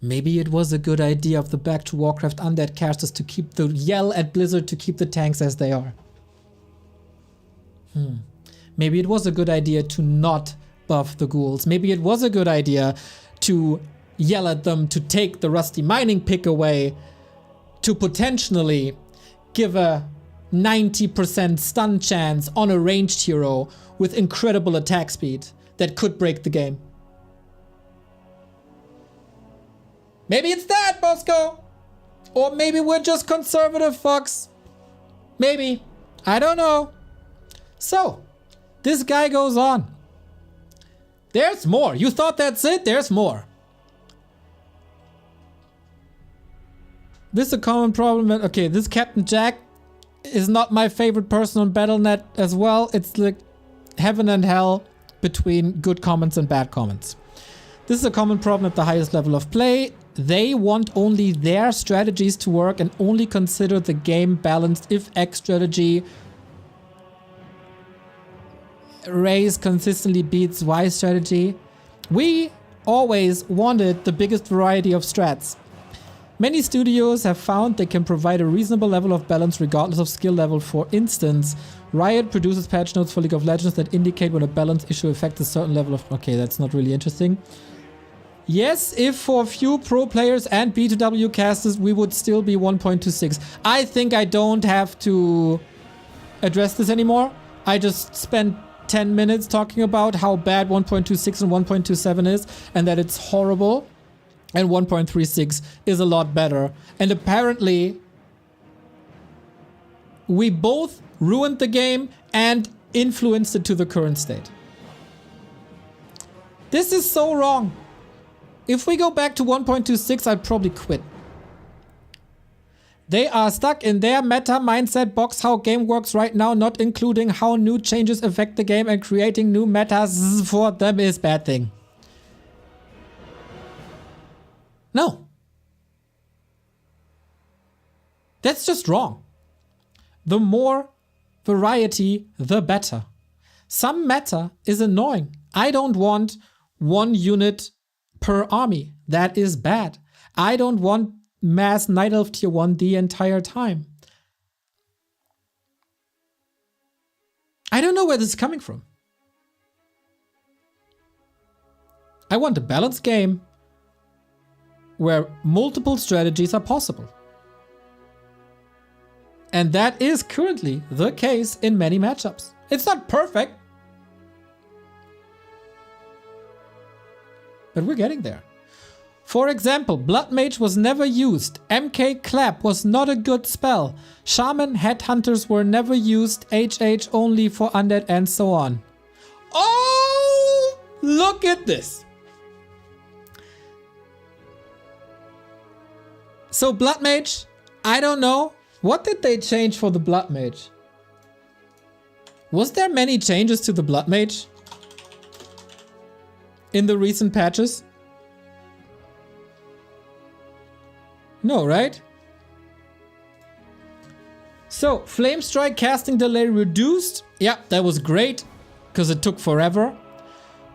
A: Maybe it was a good idea of the Back to Warcraft undead casters to keep the yell at Blizzard to keep the tanks as they are. Maybe it was a good idea to not buff the ghouls. Maybe it was a good idea to yell at them to take the rusty mining pick away, to potentially give a 90% stun chance on a ranged hero with incredible attack speed that could break the game. Maybe it's that, Bosco. Or maybe we're just conservative fucks. Maybe. I don't know. So, this guy goes on. There's more. You thought that's it? There's more. This is a common problem. Okay, this Captain Jack is not my favorite person on Battle.net as well. It's like heaven and hell between good comments and bad comments. This is a common problem at the highest level of play. They want only their strategies to work and only consider the game balanced if X strategy raise consistently beats Y strategy. We always wanted the biggest variety of strats. Many studios have found they can provide a reasonable level of balance regardless of skill level. For instance, Riot produces patch notes for League of Legends that indicate when a balance issue affects a certain level of... Okay, that's not really interesting. Yes, if for few pro players and B2W casters, we would still be 1.26. I think I don't have to address this anymore. I just spent 10 minutes talking about how bad 1.26 and 1.27 is and that it's horrible. And 1.36 is a lot better. And apparently, we both ruined the game and influenced it to the current state. This is so wrong. If we go back to 1.26, I'd probably quit. They are stuck in their meta mindset box how game works right now, not including how new changes affect the game, and creating new metas for them is bad thing. No. That's just wrong. The more variety, the better. Some meta is annoying. I don't want one unit per army. That is bad. I don't want mass Night Elf tier 1 the entire time. I don't know where this is coming from. I want a balanced game where multiple strategies are possible. And that is currently the case in many matchups. It's not perfect, but we're getting there. For example, Blood Mage was never used. MK Clap was not a good spell. Shaman Headhunters were never used. HH only for undead and so on. Oh, look at this. So Blood Mage, I don't know. What did they change for the Blood Mage? Was there many changes to the Blood Mage in the recent patches? No, right? So, Flame Strike casting delay reduced. Yeah, that was great, because it took forever.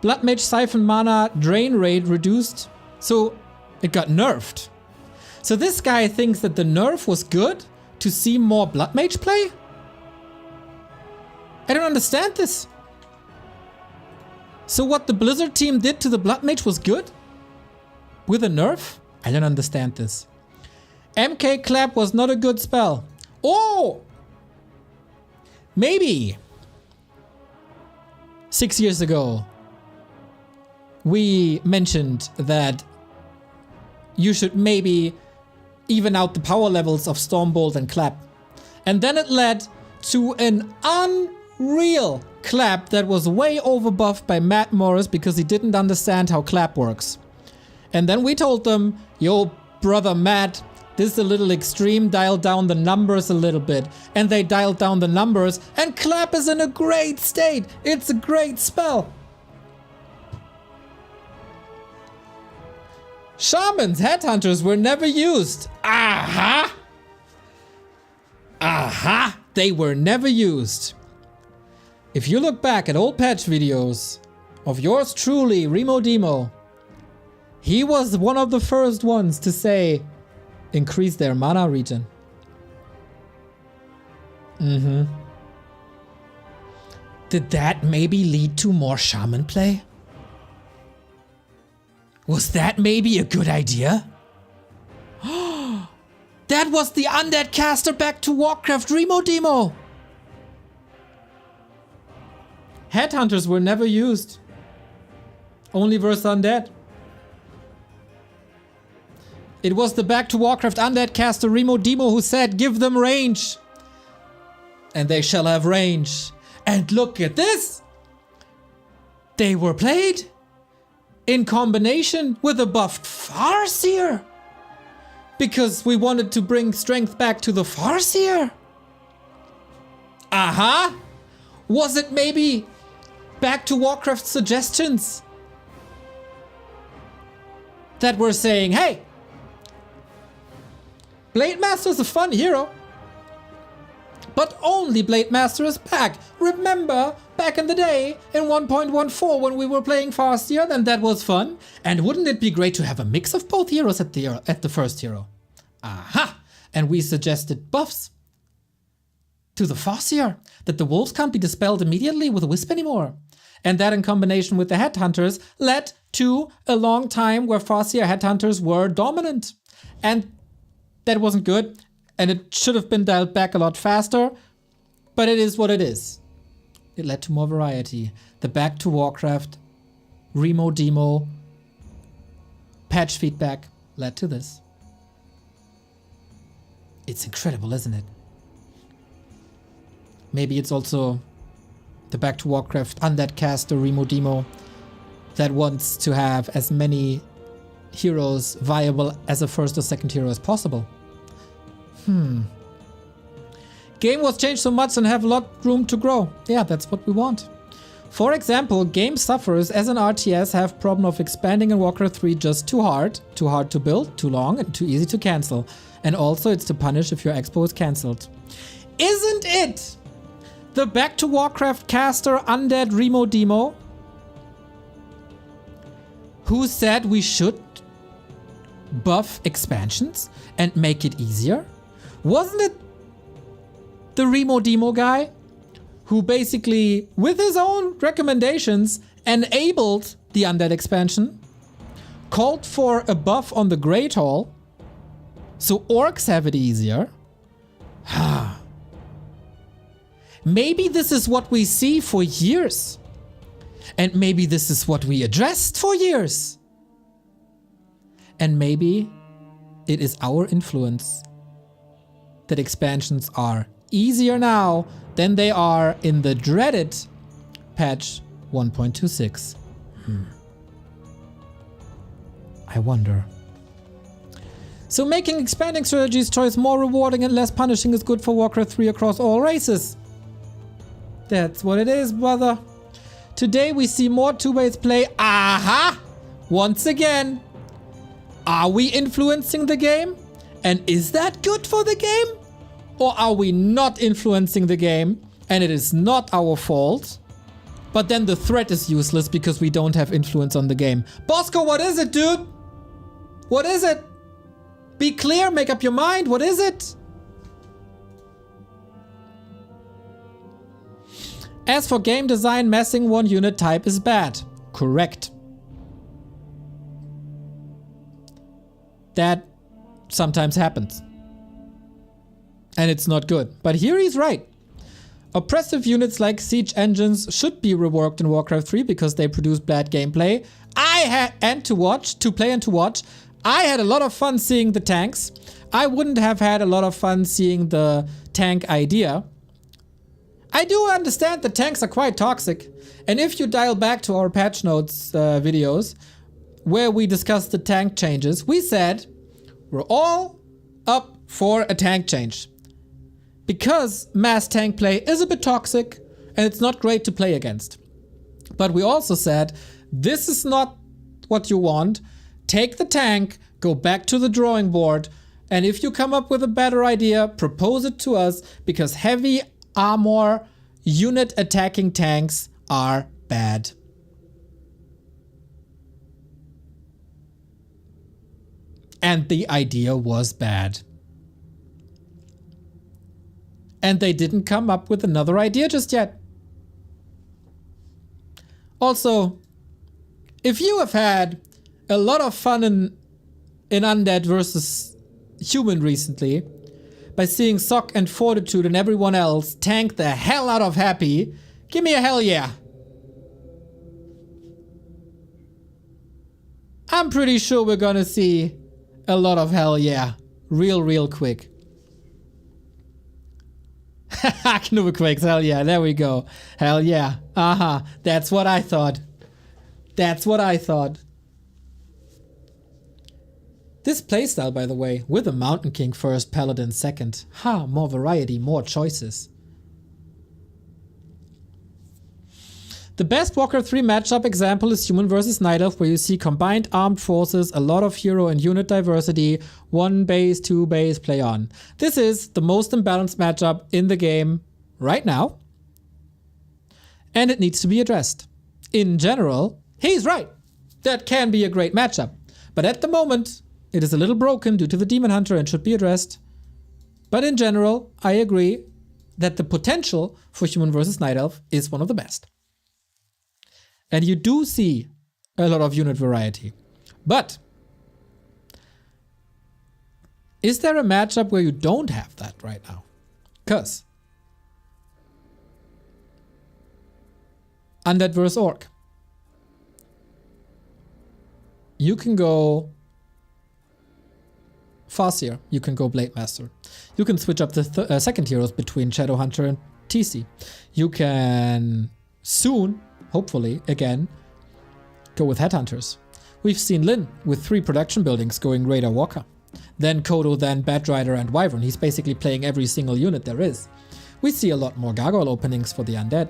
A: Blood Mage Siphon mana drain rate reduced. So, it got nerfed. So this guy thinks that the nerf was good to see more Blood Mage play? I don't understand this. So what the Blizzard team did to the Blood Mage was good? With a nerf? I don't understand this. MK Clap was not a good spell. Oh! Maybe 6 years ago we mentioned that you should maybe even out the power levels of Stormbolt and Clap. And then it led to an unreal Clap that was way overbuffed by Matt Morris because he didn't understand how Clap works. And then we told them, yo, brother Matt, this is a little extreme, dial down the numbers a little bit. And they dialed down the numbers, and Clap is in a great state. It's a great spell. Shamans, headhunters were never used. Aha! Aha! They were never used. If you look back at old patch videos of yours truly, Remo Demo, he was one of the first ones to say, increase their mana regen. Did that maybe lead to more shaman play? Was that maybe a good idea? That was the undead caster back to Warcraft Remo Demo. Headhunters were never used. Only versus undead. It was the back to Warcraft undead caster Remo Demo who said, give them range. And they shall have range. And look at this. They were played in combination with a buffed Farseer. Because we wanted to bring strength back to the Farseer. Aha! Was it maybe back to Warcraft suggestions that were saying, hey, Blade Master is a fun hero, but only Blade Master is back. Remember, back in the day, in 1.14, when we were playing Farseer, then that was fun. And wouldn't it be great to have a mix of both heroes at the first hero? Aha! And we suggested buffs to the Farseer, that the wolves can't be dispelled immediately with a wisp anymore. And that in combination with the headhunters led to a long time where Farseer headhunters were dominant. And that wasn't good, and it should have been dialed back a lot faster, but it is what it is. It led to more variety. The back to Warcraft, Remo Demo, patch feedback led to this. It's incredible, isn't it? Maybe it's also the back to Warcraft undead caster Remo Demo that wants to have as many heroes viable as a first or second hero as possible. Game was changed so much and have a lot room to grow. Yeah, that's what we want. For example, game suffers as an RTS have problem of expanding in Warcraft 3 just too hard to build, too long, and too easy to cancel. And also it's to punish if your expo is cancelled. Isn't it the back to Warcraft caster undead Remo Demo who said we should buff expansions and make it easier? Wasn't it the Remo Demo guy who basically, with his own recommendations, enabled the undead expansion, called for a buff on the Great Hall, so orcs have it easier? Maybe this is what we see for years. And maybe this is what we addressed for years. And maybe it is our influence that expansions are easier now than they are in the dreaded patch 1.26. I wonder. So making expanding strategies choice more rewarding and less punishing is good for Warcraft 3 across all races. That's what it is, brother. Today we see more two-ways play. Aha! Once again. Are we influencing the game? And is that good for the game? Or are we not influencing the game and it is not our fault? But then the threat is useless because we don't have influence on the game. Bosco, what is it, dude? What is it? Be clear, make up your mind. What is it? As for game design, messing one unit type is bad. Correct. That sometimes happens. And it's not good. But here he's right. Oppressive units like siege engines should be reworked in Warcraft 3 because they produce bad gameplay. To play and to watch. I had a lot of fun seeing the tanks. I wouldn't have had a lot of fun seeing the tank idea. I do understand the tanks are quite toxic. And if you dial back to our patch notes videos, where we discussed the tank changes, we said we're all up for a tank change. Because mass tank play is a bit toxic and it's not great to play against. But we also said, this is not what you want. Take the tank, go back to the drawing board, and if you come up with a better idea, propose it to us, because heavy armor unit attacking tanks are bad. And the idea was bad. And they didn't come up with another idea just yet. Also, if you have had a lot of fun in Undead versus Human recently, by seeing Sock and Fortitude and everyone else tank the hell out of Happy, give me a hell yeah. I'm pretty sure we're gonna see a lot of hell yeah. Real quick. Knubequakes, hell yeah, there we go. Hell yeah. That's what I thought. That's what I thought. This playstyle, by the way, with a Mountain King first, Paladin second. More variety, more choices. The best Warcraft 3 matchup example is Human versus Night Elf, where you see combined armed forces, a lot of hero and unit diversity, 1 base, 2 base, play on. This is the most imbalanced matchup in the game right now. And it needs to be addressed. In general, he's right. That can be a great matchup. But at the moment, it is a little broken due to the Demon Hunter and should be addressed. But in general, I agree that the potential for Human versus Night Elf is one of the best. And you do see a lot of unit variety. But is there a matchup where you don't have that right now? Because Undead versus Orc. You can go Farseer, you can go Blade Master. You can switch up the second heroes between Shadowhunter and TC. You can soon, hopefully, again, go with Headhunters. We've seen Lyn with 3 production buildings going Raider Walker. Then Kodo, then Batrider and Wyvern. He's basically playing every single unit there is. We see a lot more Gargoyle openings for the Undead.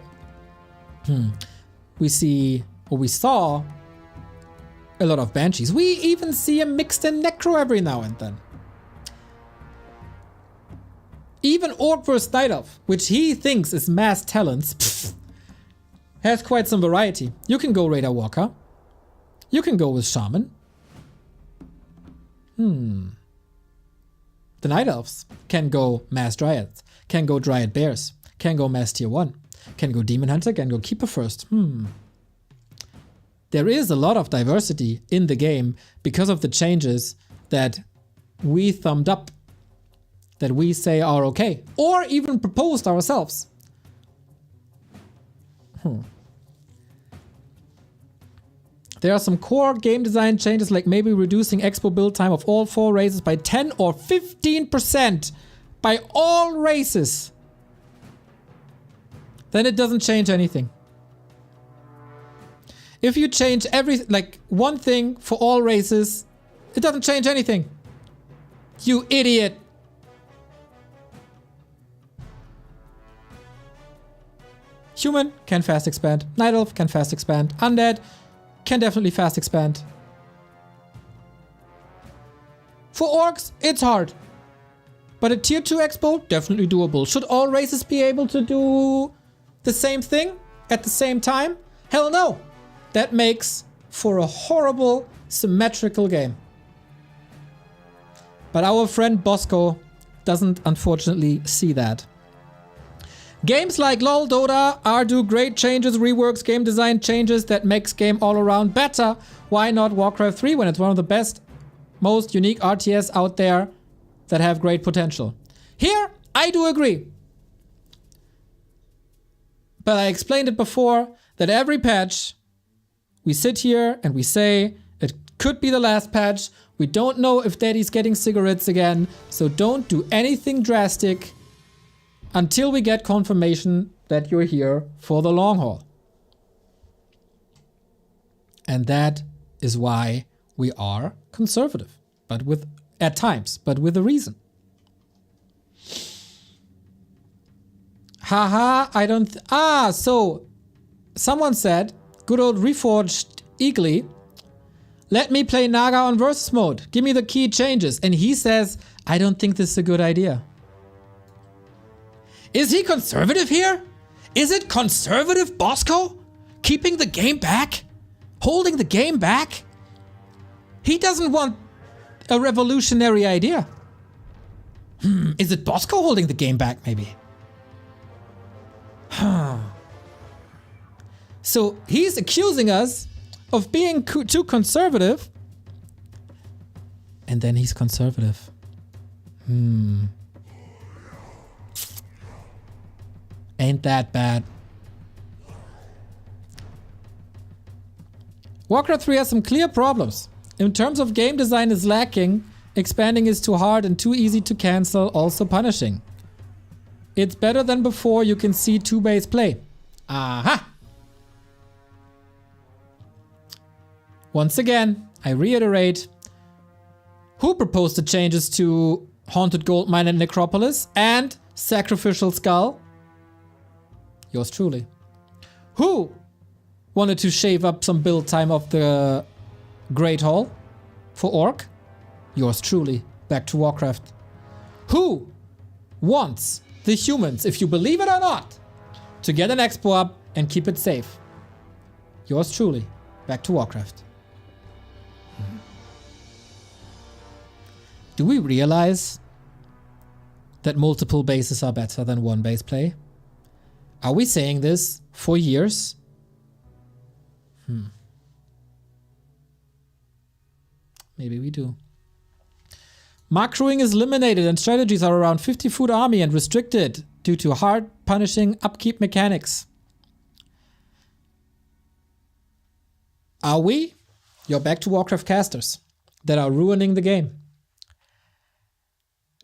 A: We saw a lot of Banshees. We even see a mixed in Necro every now and then. Even Orc vs. Night Elf, which he thinks is mass talents, has quite some variety. You can go Raider Walker. You can go with Shaman. The Night Elves can go Mass Dryads, can go Dryad Bears, can go Mass Tier 1, can go Demon Hunter, can go Keeper first. There is a lot of diversity in the game because of the changes that we thumbed up, that we say are okay, or even proposed ourselves. There are some core game design changes, like maybe reducing expo build time of all 4 races by 10 or 15% by all races. Then it doesn't change anything. If you change one thing for all races, it doesn't change anything. You idiot. Human can fast expand. Night Elf can fast expand. Undead can definitely fast expand. For orcs, it's hard. But a tier 2 expo, definitely doable. Should all races be able to do the same thing at the same time? Hell no. That makes for a horrible, symmetrical game. But our friend Bosco doesn't unfortunately see that. Games like LoL, Dota are do great changes, reworks, game design changes that makes game all around better. Why not Warcraft 3 when it's one of the best, most unique RTS out there that have great potential? Here, I do agree. But I explained it before that every patch, we sit here and we say it could be the last patch. We don't know if Daddy's getting cigarettes again, so don't do anything drastic until we get confirmation that you're here for the long haul. And that is why we are conservative, but with, at times, but with a reason. Haha, I don't, so someone said, good old Reforged Eagly, let me play Naga on versus mode. Give me the key changes. And he says, I don't think this is a good idea. Is he conservative here? Is it conservative Bosco? Keeping the game back? Holding the game back? He doesn't want a revolutionary idea. Is it Bosco holding the game back maybe? So he's accusing us of being too conservative. And then he's conservative. Ain't that bad. Warcraft 3 has some clear problems. In terms of game design is lacking, expanding is too hard and too easy to cancel, also punishing. It's better than before, you can see 2-base play. Aha! Once again, I reiterate, who proposed the changes to Haunted Goldmine and Necropolis and Sacrificial Skull? Yours truly. Who wanted to shave up some build time of the Great Hall for Orc? Yours truly. Back to Warcraft. Who wants the humans, if you believe it or not, to get an expo up and keep it safe? Yours truly. Back to Warcraft. Do we realize that multiple bases are better than one base play? Are we saying this for years? Maybe we do. Macroing is eliminated and strategies are around 50 food army and restricted due to hard punishing upkeep mechanics. Are we? You're back to Warcraft casters that are ruining the game.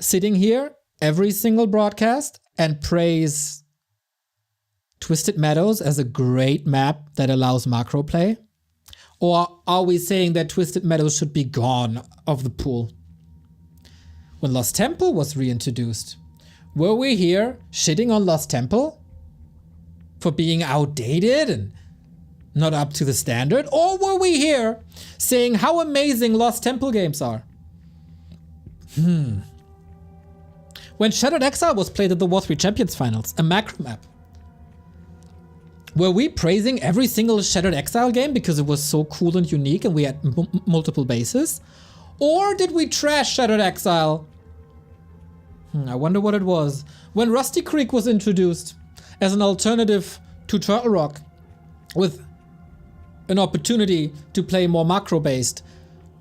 A: Sitting here every single broadcast and praise Twisted Meadows as a great map that allows macro play? Or are we saying that Twisted Meadows should be gone of the pool? When Lost Temple was reintroduced, were we here shitting on Lost Temple for being outdated and not up to the standard? Or were we here saying how amazing Lost Temple games are? When Shattered Exile was played at the War 3 Champions Finals, a macro map, were we praising every single Shattered Exile game because it was so cool and unique and we had multiple bases? Or did we trash Shattered Exile? I wonder what it was. When Rusty Creek was introduced as an alternative to Turtle Rock with an opportunity to play more macro-based,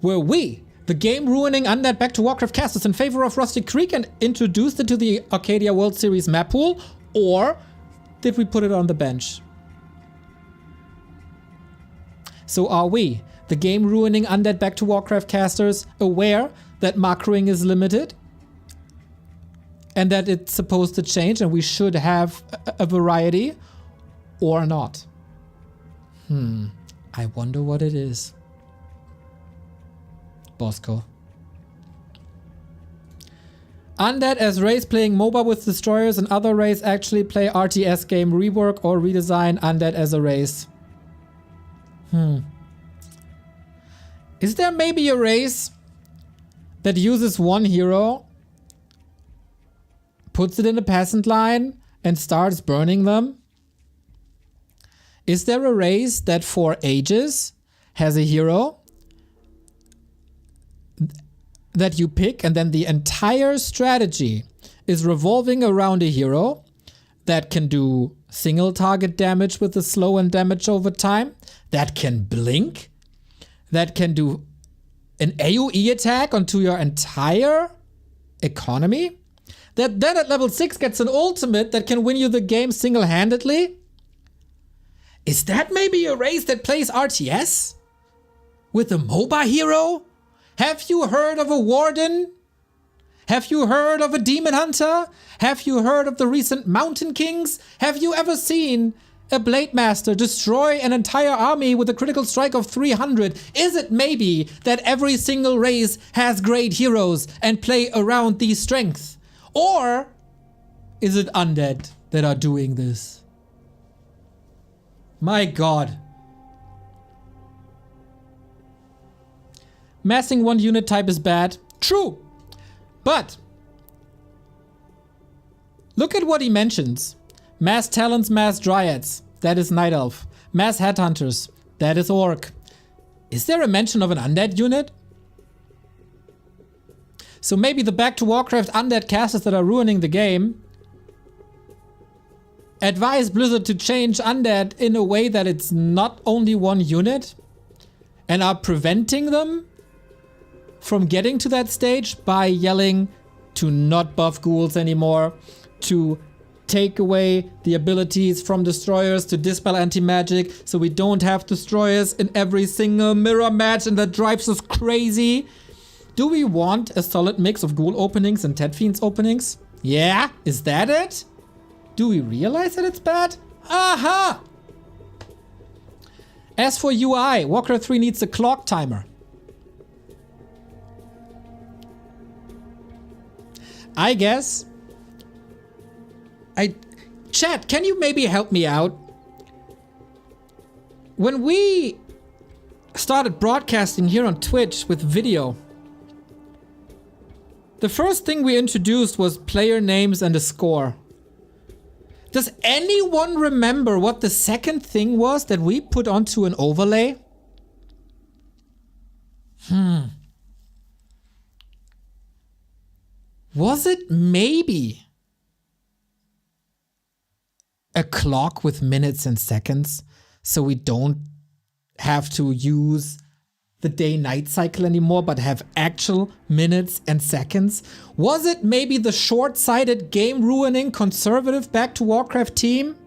A: were we, the game-ruining Undead Back to Warcraft casters, in favor of Rusty Creek and introduced it to the Arcadia World Series map pool? Or did we put it on the bench? So are we, the game-ruining Undead Back to Warcraft casters, aware that macroing is limited? And that it's supposed to change and we should have a variety? Or not? I wonder what it is. Bosco. Undead as race playing MOBA with destroyers and other race actually play RTS game rework or redesign Undead as a race. Is there maybe a race that uses one hero, puts it in a peasant line, and starts burning them? Is there a race that for ages has a hero that you pick, and then the entire strategy is revolving around a hero that can do single target damage with the slow and damage over time, that can blink, that can do an AoE attack onto your entire economy, that then at level 6 gets an ultimate that can win you the game single-handedly? Is that maybe a race that plays RTS? With a MOBA hero? Have you heard of a Warden? Have you heard of a Demon Hunter? Have you heard of the recent Mountain Kings? Have you ever seen a Blade Master destroy an entire army with a critical strike of 300? Is it maybe that every single race has great heroes and play around these strengths? Or is it undead that are doing this? My god. Massing one unit type is bad. True. But look at what he mentions. Mass Talons, Mass Dryads. That is Night Elf. Mass Headhunters. That is Orc. Is there a mention of an undead unit? So maybe the Back to Warcraft undead casters that are ruining the game advise Blizzard to change undead in a way that it's not only one unit and are preventing them from getting to that stage by yelling to not buff ghouls anymore, to take away the abilities from destroyers, to dispel anti-magic, so we don't have destroyers in every single mirror match, and that drives us crazy. Do we want a solid mix of ghoul openings and Ted Fiends openings? Yeah? Is that it? Do we realize that it's bad? Aha! As for UI, Warcraft 3 needs a clock timer. I guess. Chat, can you maybe help me out? When we started broadcasting here on Twitch with video, the first thing we introduced was player names and a score. Does anyone remember what the second thing was that we put onto an overlay? Was it maybe a clock with minutes and seconds so we don't have to use the day-night cycle anymore but have actual minutes and seconds? Was it maybe the short-sighted, game-ruining, conservative Back to Warcraft team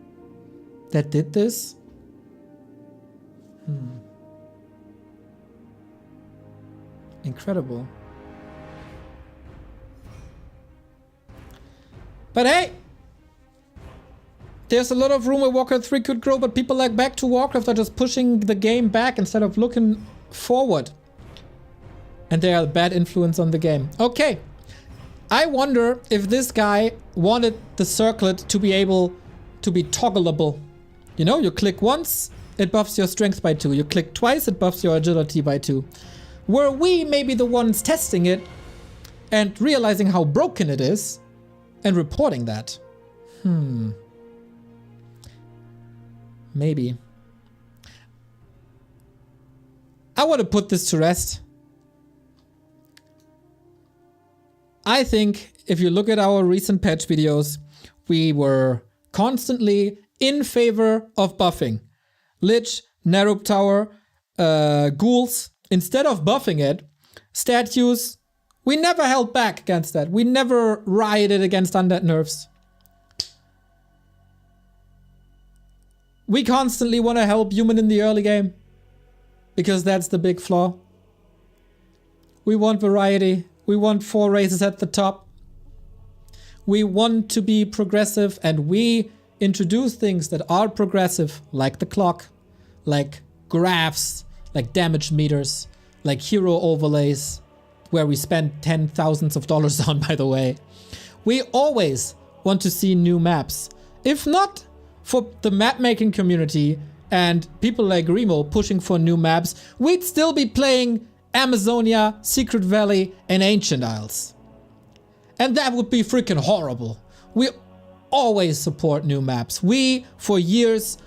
A: that did this? Incredible. But hey, there's a lot of room where Warcraft 3 could grow, but people like Back to Warcraft are just pushing the game back instead of looking forward. And they are a bad influence on the game. Okay. I wonder if this guy wanted the circlet to be able to be toggleable. You know, you click once, it buffs your strength by 2. You click twice, it buffs your agility by 2. Were we maybe the ones testing it and realizing how broken it is and reporting that? Maybe. I want to put this to rest. I think if you look at our recent patch videos, we were constantly in favor of buffing Lich, Narub Tower, ghouls. Instead of buffing it, statues, we never held back against that. We never rioted against undead nerfs. We constantly want to help human in the early game, because that's the big flaw. We want variety. We want 4 races at the top. We want to be progressive, and we introduce things that are progressive, like the clock, like graphs, like damage meters, like hero overlays, where we spend $10,000s of dollars on, by the way. We always want to see new maps. If not for the map making community and people like Remo pushing for new maps, we'd still be playing Amazonia, Secret Valley, and Ancient Isles. And that would be freaking horrible. We always support new maps. We, for years,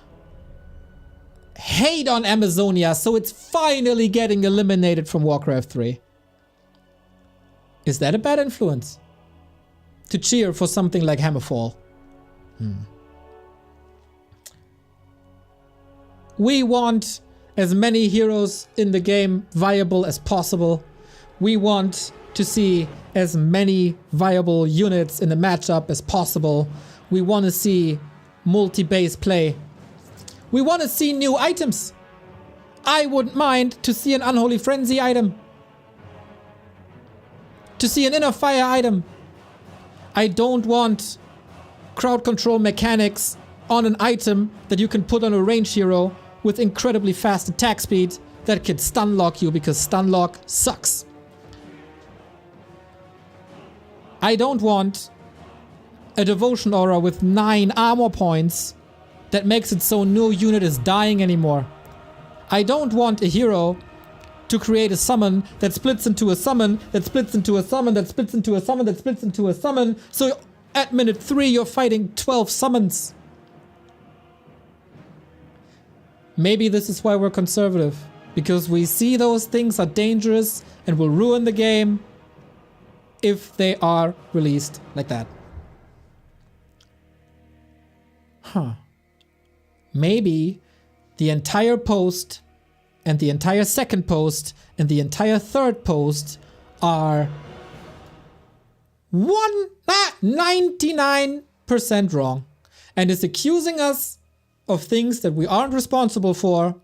A: hate on Amazonia, so it's finally getting eliminated from Warcraft 3. Is that a bad influence? To cheer for something like Hammerfall? We want as many heroes in the game viable as possible. We want to see as many viable units in the matchup as possible. We want to see multi-base play. We want to see new items. I wouldn't mind to see an Unholy Frenzy item. To see an Inner Fire item. I don't want crowd control mechanics on an item that you can put on a range hero with incredibly fast attack speed that can stun lock you, because stun lock sucks. I don't want a devotion aura with 9 armor points that makes it so no unit is dying anymore. I don't want a hero to create a summon that splits into a summon, that splits into a summon, that splits into a summon, that splits into a summon. So at minute 3 you're fighting 12 summons. Maybe this is why we're conservative. Because we see those things are dangerous and will ruin the game if they are released like that. Maybe the entire post and the entire second post and the entire third post are 99% wrong and is accusing us of things that we aren't responsible for,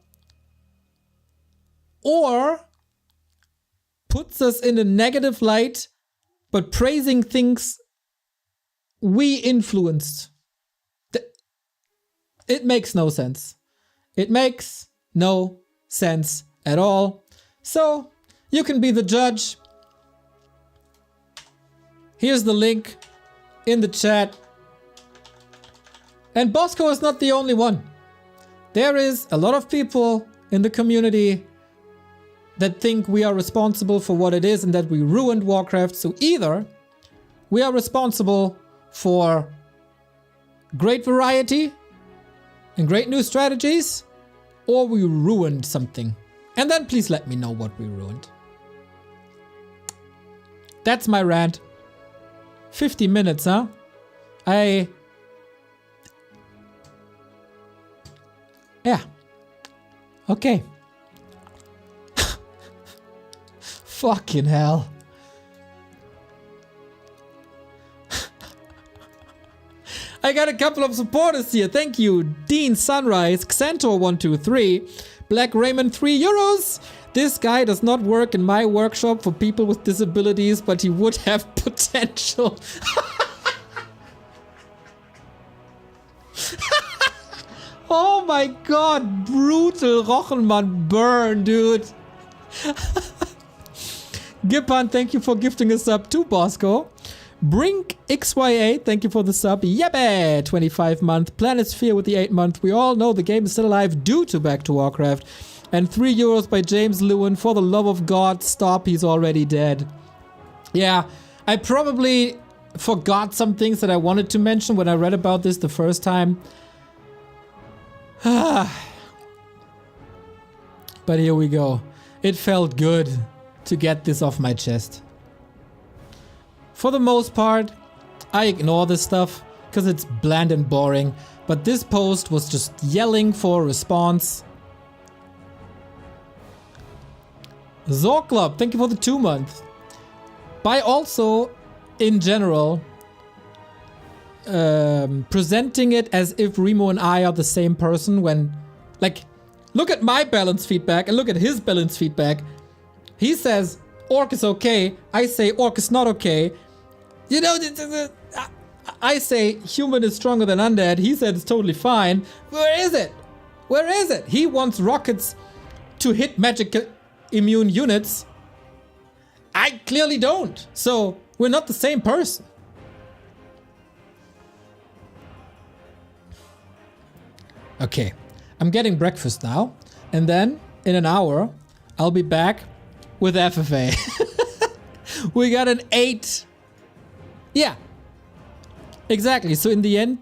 A: or puts us in a negative light but praising things we influenced. It makes no sense. It makes no sense at all. So you can be the judge. Here's the link in the chat. And Bosco is not the only one. There is a lot of people in the community that think we are responsible for what it is and that we ruined Warcraft. So either we are responsible for great variety and great new strategies, or we ruined something. And then please let me know what we ruined. That's my rant. 50 minutes, huh? Yeah. Okay. Fucking hell. I got a couple of supporters here. Thank you. Dean Sunrise, Xantor123, Black Raymond 3 euros. This guy does not work in my workshop for people with disabilities, but he would have potential. Oh my god, brutal Rochenmann burn, dude. Gipan, thank you for gifting us up to Bosco. Brink XY8, thank you for the sub. Yebe, 25-month. Planisphere with the 8-month. We all know the game is still alive due to Back to Warcraft. And 3 euros by James Lewin. For the love of God, stop, he's already dead. Yeah, I probably forgot some things that I wanted to mention when I read about this the first time. But here we go. It felt good to get this off my chest. For the most part, I ignore this stuff because it's bland and boring, but this post was just yelling for a response. Zorclub, thank you for the 2-month. By also, in general, presenting it as if Remo and I are the same person when, like, look at my balance feedback and look at his balance feedback. He says Orc is okay. I say Orc is not okay. You know, I say human is stronger than undead. He said it's totally fine. Where is it? Where is it? He wants rockets to hit magic immune units. I clearly don't. So we're not the same person. Okay, I'm getting breakfast now. And then in an hour, I'll be back with FFA. We got an 8. Yeah, exactly. So in the end,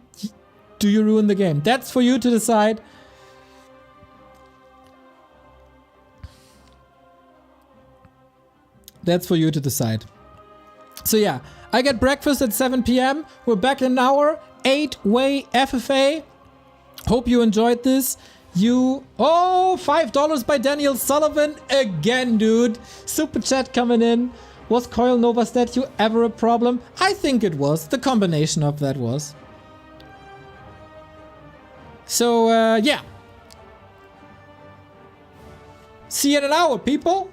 A: do you ruin the game? That's for you to decide. That's for you to decide. So yeah, I get breakfast at 7 p.m. We're back in an hour. 8-way FFA. Hope you enjoyed this. $5 by Daniel Sullivan again, dude. Super chat coming in. Was Coil Nova statue ever a problem? I think it was. The combination of that was. So, yeah. See you in an hour, people.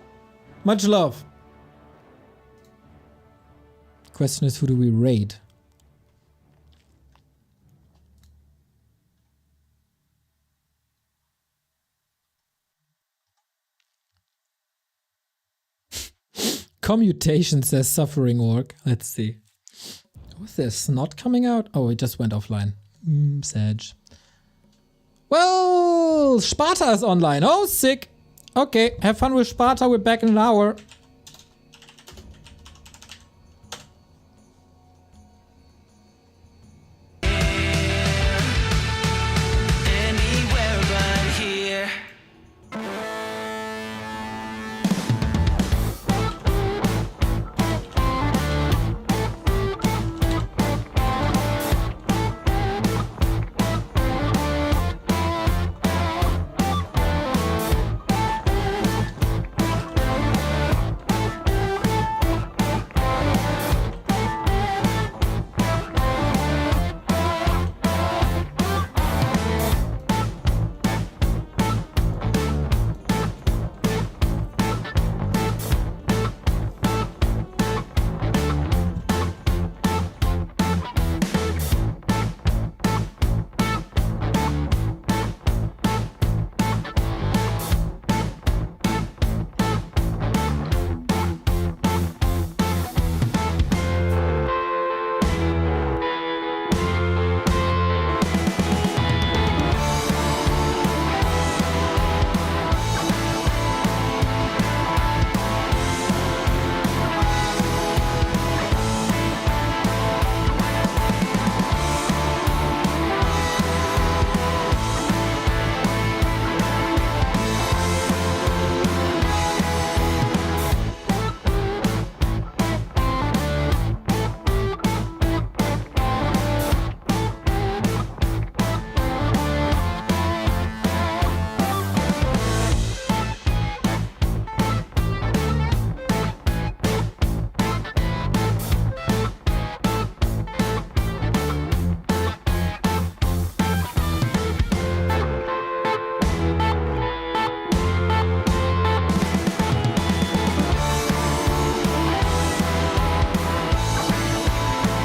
A: Much love. Question is, who do we raid? Commutation says suffering orc. Let's see. Was there snot coming out? Oh, it just went offline. Sag. Well, Sparta is online. Oh, sick. Okay, have fun with Sparta. We're back in an hour.